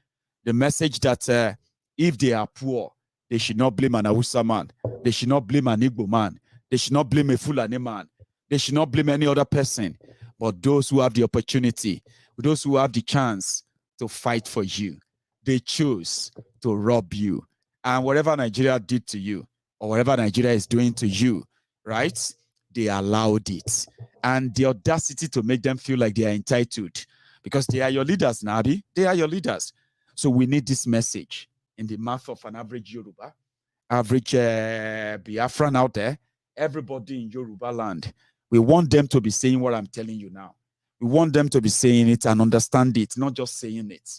C: The message that if they are poor, they should not blame an Hausa man. They should not blame an Igbo man. They should not blame a Fulani man. They should not blame any other person. But those who have the opportunity, those who have the chance to fight for you, they choose to rob you. And whatever Nigeria did to you, or whatever Nigeria is doing to you, right? they allowed it. And the audacity to make them feel like they are entitled. Because they are your leaders, Nabi. They are your leaders. So we need this message in the mouth of an average Yoruba, average Biafran out there, everybody in Yoruba land. We want them to be saying what I'm telling you now. We want them to be saying it and understand it, not just saying it.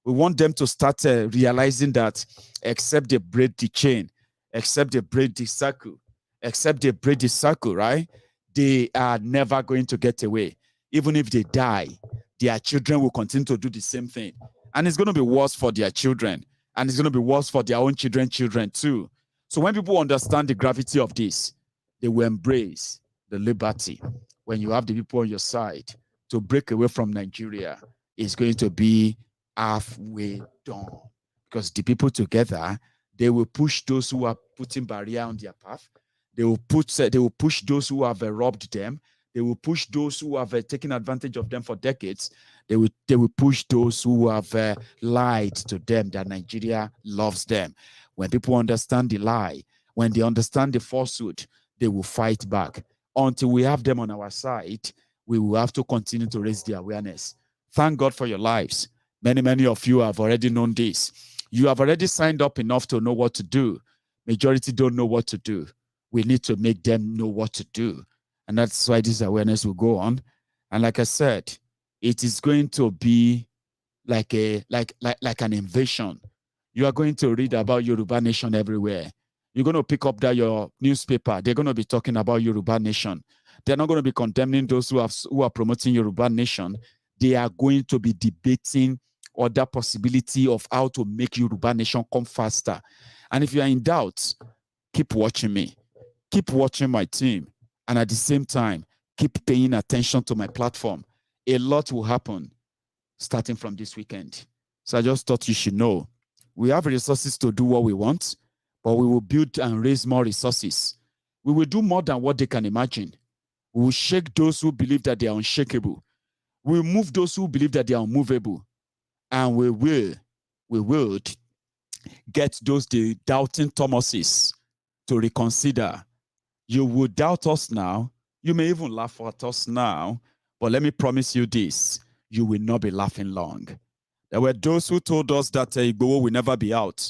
C: We want them to start realizing that except they break the chain, except they break the circle, right? They are never going to get away. Even if they die, their children will continue to do the same thing. And it's going to be worse for their children. And it's going to be worse for their own children too. So when people understand the gravity of this, they will embrace the liberty. When you have the people on your side, to break away from Nigeria is going to be halfway done. Because the people together, they will push those who are putting barrier on their path. They will push those who have robbed them. They will push those who have taken advantage of them for decades. They will push those who have lied to them that Nigeria loves them. When people understand the lie, when they understand the falsehood, they will fight back. Until we have them on our side, we will have to continue to raise the awareness. Thank God for your lives. Many, many of you have already known this. You have already signed up enough to know what to do. Majority don't know what to do. We need to make them know what to do. And that's why this awareness will go on. And like I said, it is going to be like an invasion. You are going to read about Yoruba Nation everywhere. You're going to pick up your newspaper. They're going to be talking about Yoruba Nation. They're not going to be condemning those who are promoting Yoruba Nation. They are going to be debating other possibility of how to make Yoruba Nation come faster. And if you are in doubt, keep watching me. Keep watching my team. And at the same time, keep paying attention to my platform. A lot will happen starting from this weekend. So I just thought you should know. We have resources to do what we want, but we will build and raise more resources. We will do more than what they can imagine. We will shake those who believe that they are unshakable. We will move those who believe that they are unmovable. And we will get those the doubting Thomases to reconsider. You will doubt us now. You may even laugh at us now. But let me promise you this. You will not be laughing long. There were those who told us that Igboho will never be out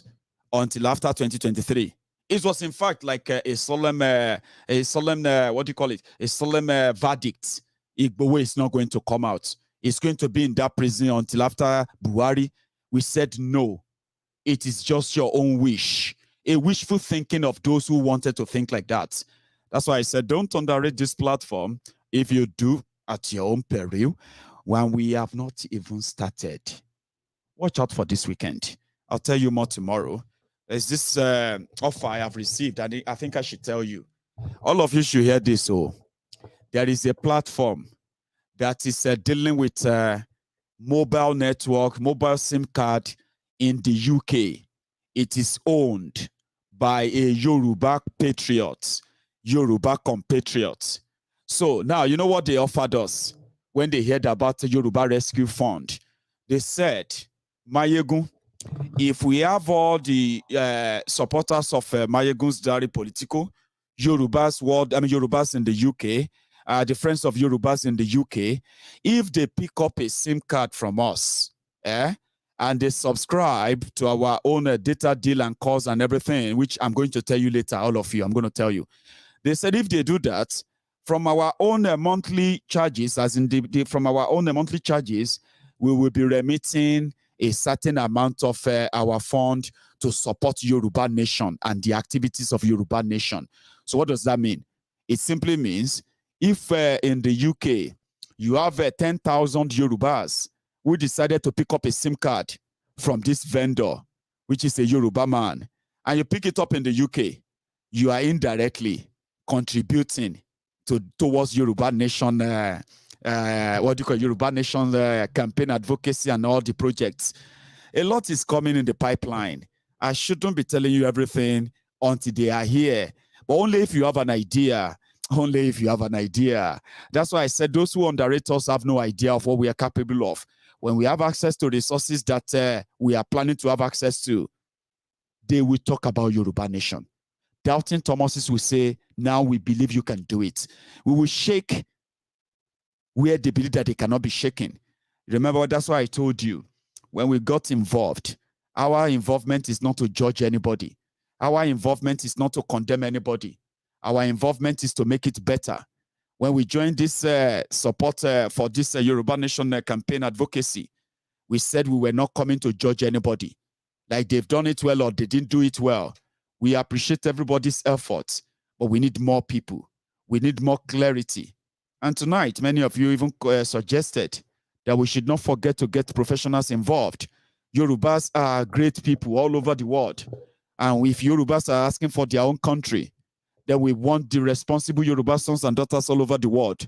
C: until after 2023. It was in fact like a solemn what do you call it? A solemn verdict. Igboho is not going to come out. It's going to be in that prison until after Buhari. We said no. It is just your own wish. A wishful thinking of those who wanted to think like that. That's why I said don't underrate this platform. If you do, at your own peril, when we have not even started. Watch out for this weekend. I'll tell you more tomorrow. There's this offer I have received, and I think I should tell you. All of you should hear this. Oh, there is a platform that is dealing with mobile network, mobile SIM card in the UK. It is owned by a Yoruba patriot, Yoruba compatriot. So now, you know what they offered us when they heard about the Yoruba Rescue Fund? They said, Maiyegun, if we have all the supporters of MaiyegunsDiary Politico, Yorubas in the UK, the friends of Yorubas in the UK, if they pick up a SIM card from us, and they subscribe to our own data deal and calls and everything, which I'm going to tell you later, all of you, I'm going to tell you. They said if they do that, from our own monthly charges, as in from our own monthly charges, we will be remitting a certain amount of our fund to support Yoruba Nation and the activities of Yoruba Nation. So what does that mean? It simply means if in the UK, you have 10,000 Yorubas who decided to pick up a SIM card from this vendor, which is a Yoruba man, and you pick it up in the UK, you are indirectly contributing towards Yoruba Nation, Yoruba Nation campaign advocacy and all the projects. A lot is coming in the pipeline. I shouldn't be telling you everything until they are here, but only if you have an idea. Only if you have an idea. That's why I said those who underrate us have no idea of what we are capable of. When we have access to resources that we are planning to have access to, they will talk about Yoruba Nation. Doubting Thomases will say, now we believe you can do it. We will shake where they believe that they cannot be shaken. Remember, that's why I told you, when we got involved, our involvement is not to judge anybody. Our involvement is not to condemn anybody. Our involvement is to make it better. When we joined this support for this Yoruba Nation campaign advocacy, we said we were not coming to judge anybody. Like they've done it well or they didn't do it well. We appreciate everybody's efforts, but we need more people. We need more clarity. And tonight, many of you even suggested that we should not forget to get professionals involved. Yorubas are great people all over the world. And if Yorubas are asking for their own country, then we want the responsible Yoruba sons and daughters all over the world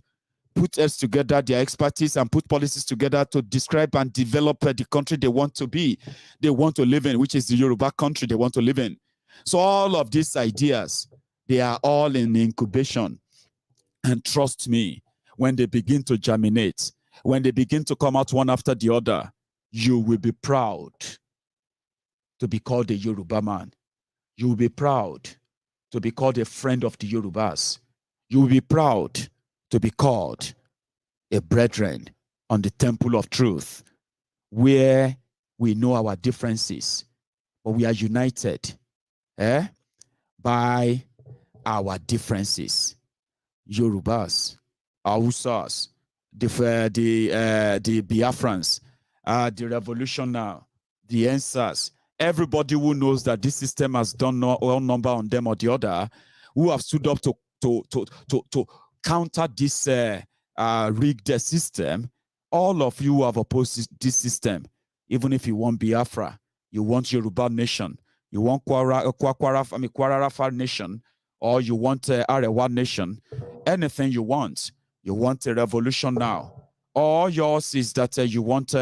C: put heads together, their expertise, and put policies together to describe and develop the country they want to be, they want to live in, which is the Yoruba country they want to live in. So all of these ideas, they are all in incubation. And trust me, when they begin to germinate, when they begin to come out one after the other, you will be proud to be called a Yoruba man. You will be proud to be called a friend of the Yorubas. You will be proud to be called a brethren on the temple of truth, where we know our differences, but we are united by our differences. Yorubas, Hausas, the Biafrans, the revolution now, the answers, everybody who knows that this system has done one number on them or the other, who have stood up to counter this rigged system, all of you have opposed this system. Even if you want Biafra, you want Yoruba nation, you want Kwararafa nation, or you want Arewa nation, anything you want a revolution now. All yours is that you want,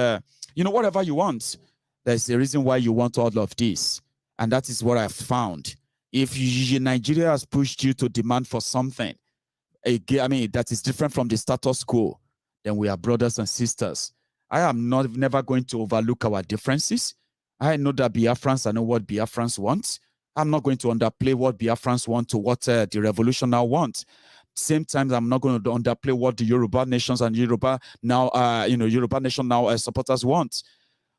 C: whatever you want. There's a reason why you want all of this. And that is what I've found. If Nigeria has pushed you to demand for something, that is different from the status quo, then we are brothers and sisters. I am never going to overlook our differences. I know that Biafrans, I know what Biafrans want. I'm not going to underplay what Biafrans want to what the revolution now wants. Same time, I'm not going to underplay what the Yoruba nations and Yoruba nation now supporters want.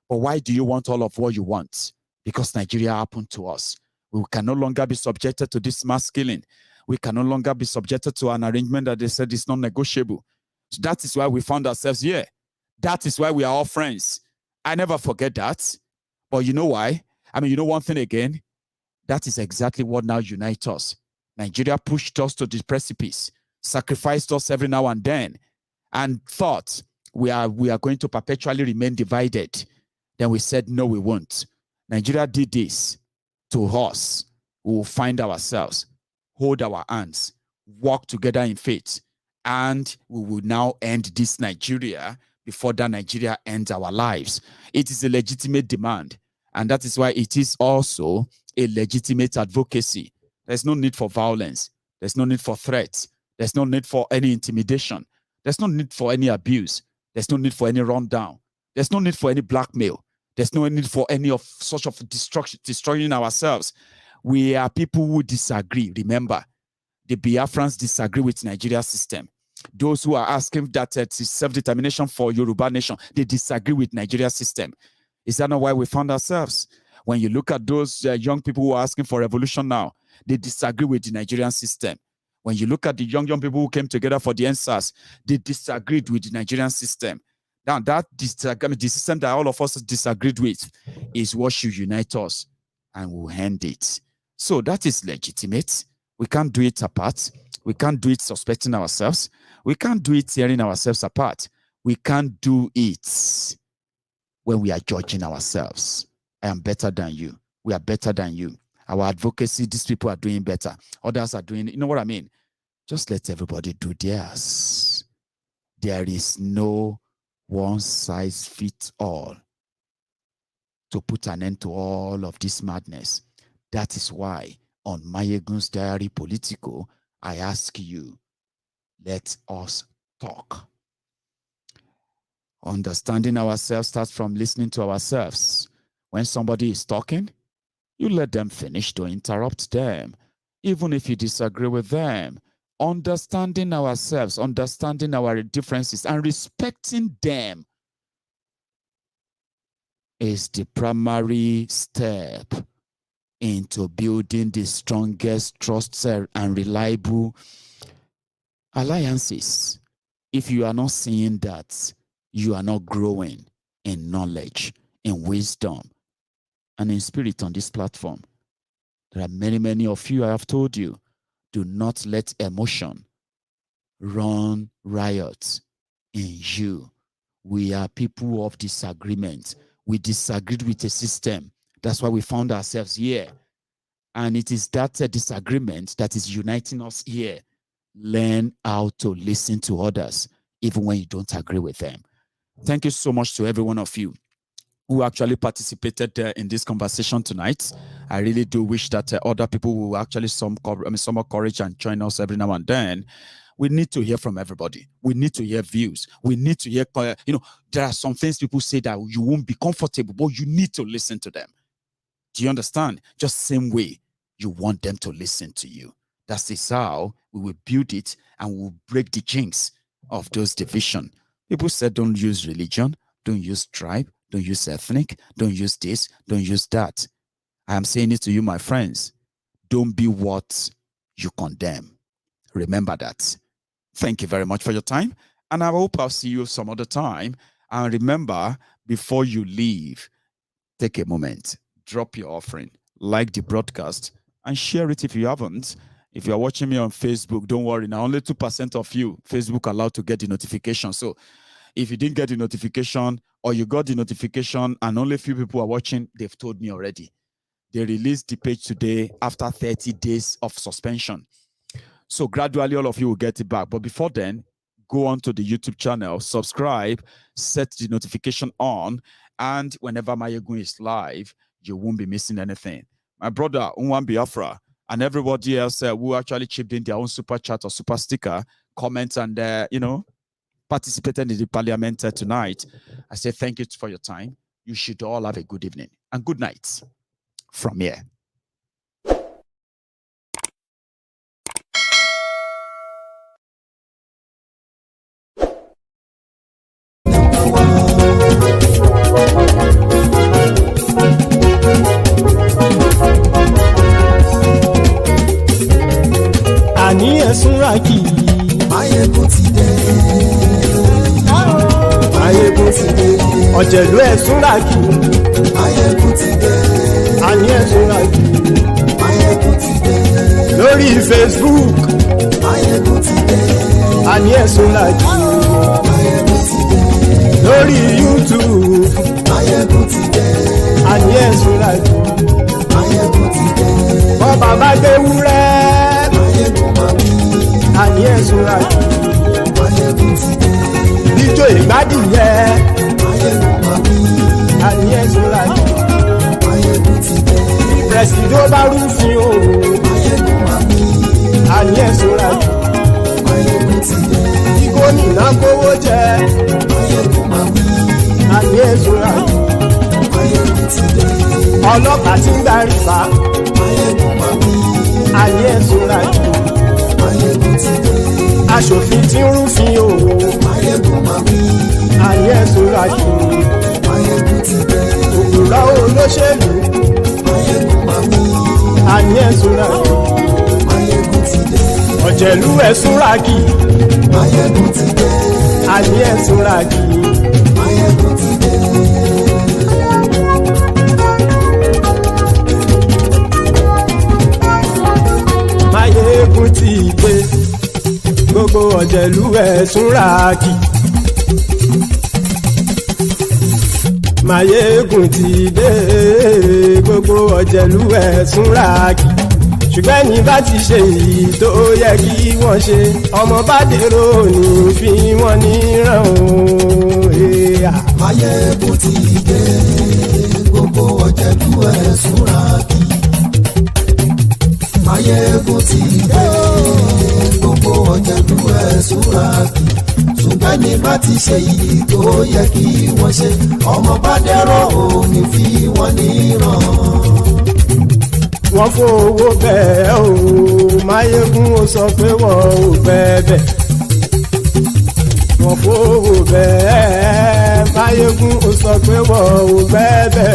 C: But why do you want all of what you want? Because Nigeria happened to us. We can no longer be subjected to this mass killing. We can no longer be subjected to an arrangement that they said is non-negotiable. So that is why we found ourselves here. That is why we are all friends. I never forget that. But you know why? One thing again, that is exactly what now unites us. Nigeria pushed us to the precipice, sacrificed us every now and then, and thought we are going to perpetually remain divided. Then we said, no, we won't. Nigeria did this to us. We will find ourselves, hold our hands, walk together in faith, and we will now end this Nigeria before that Nigeria ends our lives. It is a legitimate demand, and that is why it is also a legitimate advocacy. There's no need for violence. There's no need for threats. There's no need for any intimidation. There's no need for any abuse. There's no need for any rundown. There's no need for any blackmail. There's no need for any of such of destroying ourselves. We are people who disagree. Remember, the Biafrans disagree with Nigeria's system. Those who are asking that it's self-determination for Yoruba nation, they disagree with Nigeria's system. Is that not why we found ourselves? When you look at those young people who are asking for revolution now, they disagree with the Nigerian system. When you look at the young people who came together for the NSAS, they disagreed with the Nigerian system. Now, the system that all of us disagreed with is what should unite us, and we'll end it. So that is legitimate. We can't do it apart. We can't do it suspecting ourselves. We can't do it tearing ourselves apart. We can't do it when we are judging ourselves. I am better than you. We are better than you. Our advocacy, these people are doing better. Others are doing, you know what I mean? Just let everybody do theirs. There is no one size fits all to put an end to all of this madness. That is why on MaiyegunsDiary Politico, I ask you, let us talk. Understanding ourselves starts from listening to ourselves. When somebody is talking, you let them finish, don't interrupt them. even if you disagree with them. Understanding ourselves, understanding our differences, and respecting them is the primary step into building the strongest, trusted, and reliable alliances. If you are not seeing that, you are not growing in knowledge, in wisdom, and in spirit on this platform. There are many, many of you, I have told you, do not let emotion run riot in you. We are people of disagreement. We disagreed with a system. That's why we found ourselves here. And it is that disagreement that is uniting us here. Learn how to listen to others, even when you don't agree with them. Thank you so much to every one of you who actually participated in this conversation tonight. I really do wish that other people will actually some more courage and join us every now and then. We need to hear from everybody. We need to hear views. We need to hear, there are some things people say that you won't be comfortable, but you need to listen to them. Do you understand? Just same way you want them to listen to you. That is how we will build it, and we will break the jinx of those divisions. People said don't use religion, don't use tribe, don't use ethnic, don't use this, don't use that. I am saying it to you, my friends. Don't be what you condemn. Remember that. Thank you very much for your time, and I hope I'll see you some other time. And remember, before you leave, take a moment, drop your offering, like the broadcast, and share it if you haven't. If you're watching me on Facebook, don't worry. Now, only 2% of you, Facebook allowed to get the notification. So if you didn't get the notification, or you got the notification and only a few people are watching, they've told me already. They released the page today after 30 days of suspension. So gradually, all of you will get it back. But before then, go on to the YouTube channel, subscribe, set the notification on, and whenever Maiyegun is live, you won't be missing anything. My brother, Unwan Biafra, and everybody else who actually chipped in their own super chat or super sticker, comments, and, participated in the parliament tonight. I say thank you for your time. You should all have a good evening and good night from here.
B: Ani esunraki Maiyegun ti dé. Maiyegun ti dé. Ọ̀jẹ̀lú esunraki Maiyegun ti dé. Ani esunraki Maiyegun ti dé. Lórí Facebook Maiyegun ti dé. Ani esunraki Maiyegun ti dé. Lórí YouTube Maiyegun ti dé. Ani esunraki Maiyegun ti dé. Bọ́ba bá gbé wúrẹ́ Maiyegun máa bí. Ani esunraki Maiyegun ti dé. Ijó ìgbádìyẹ Maiyegun máa bí. Ani esunraki Maiyegun ti dé. Pẹ̀sìdó bá rúfin o Maiyegun máa bí. Ani esunraki Maiyegun ti dé. Kí gómìnà kówó jẹ Maiyegun máa bí. Ani esunraki Maiyegun ti dé. Ọlọ́pàá tí ń darí bá Maiyegun máa bí. Ani esunraki Maiyegun ti dé. Aṣòfin tí ń rúfin o Maiyegun máa bí. Ani esunraki Maiyegun ti dé. Òpùrọ́ olóṣèlú Maiyegun máa bí. Ani esunraki Maiyegun ti dé. Ọ̀jẹ̀lú esunraki Maiyegun ti dé. Ani esunraki Maiyegun ti dé. Maiyegun ti dé. Gbogbo ọ̀jẹ̀lú esunraki. Maiyegun ti dé. Gbogbo ọ̀jẹ̀lú esunraki. Ṣùgbọ́n ní bá ti ṣe èyí tó yẹ kí wọ́n ṣe, ọmọ bá dèrò ní fi wọ́n níran o. Maiyegun ti dé. Gbogbo ọ̀jẹ̀lú esunraki. Maiyegun ti dé. Gbogbo ọ̀jẹ̀lú esunraki. Ṣùgbọ́n ní bá ti ṣe èyí tó yẹ kí wọ́n ṣe, ọmọ bá dèrò ní fi wọ́n níran. wọ́n fowó bẹ́ẹ̀ o Maiyegun ó sọ pé wọ́n ò bẹ́ẹ̀ wọ́n fowó bẹ́ẹ̀ Maiyegun ó sọ pé wọ́n ò bẹ́ẹ̀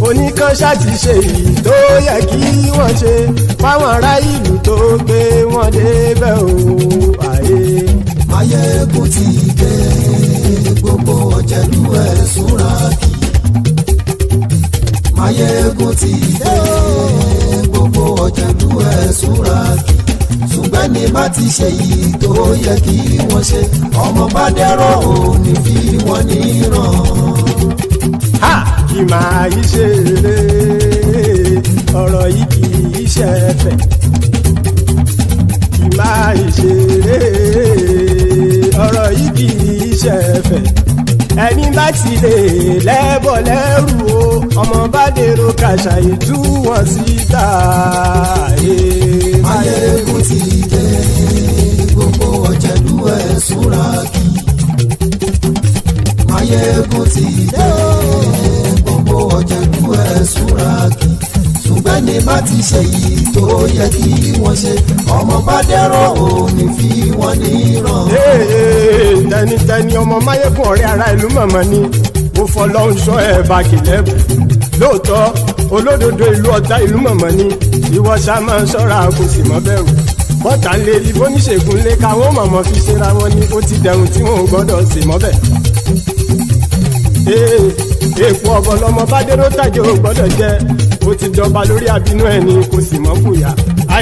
B: oníkan ṣáàtì ṣe èyí tó yẹ kí wọ́n ṣe fáwọn ará ìlú tó gbé wọn débẹ̀ o àyè.
A: Maiyegun ti dé gbogbo ọ̀jẹ̀lú ẹ̀ súnra kì. Maiyegun ti dé gbogbo ọ̀jẹ̀lú ẹ̀ súnra kì. ṣùgbọ́n ní bá ti ṣe yìí tó yẹ kí wọ́n ṣe ọmọ bá dẹ́rọ̀ ò ní fi wọ́n níran.
B: Kì máa yí ṣe eré ọ̀rọ̀ yìí kì í ṣe ẹ̀fẹ̀. Kì máa yí ṣe eré ọ̀rọ̀ yìí kì í ṣe ẹ̀fẹ̀. Ẹni bá ti lè lẹ́bọ̀ lẹ́rù o ọmọ bá dèrò kàṣà ìtú wọn síta.
A: Maiyegun ti dé gbogbo ọ̀jẹ̀lú ẹ̀ súnra kì. Maiyegun ti dé gbogbo ọ̀jẹ̀lú ẹ̀ súnra kì. ṣùgbọ́n ní bá ti ṣe yìí tó yẹ kí wọ́n ṣe ọmọ bá dẹ́rọ̀ ò ní fi wọ́n níran.
B: Tẹnitẹni ọmọ Maiyegun ọ̀rẹ́ ara ìlú mọ̀mọ́ ni mo fọlọ́hún sọ ẹ̀ bá kìlẹ́bù lóòótọ́ olódodo ìlú ọ̀tá ìlú mọ̀mọ́ ni ìwọ ṣá máa ń ṣọ́ra kò sì mọ́ bẹ̀rù bọ́tà ń lé ibo níṣègùn lé káwọn mọ̀mọ́ fi ṣera wọn ni ó ti dẹrùn tí wọn ò gbọ́dọ̀ sì mọ́ bẹ̀. Èèpo ọ̀bọ lọmọ bá dérò tàjẹ́ ò gbọ́dọ̀ jẹ́ ó ti jọba lórí àbínú ẹni kò sì mọ́ fòyà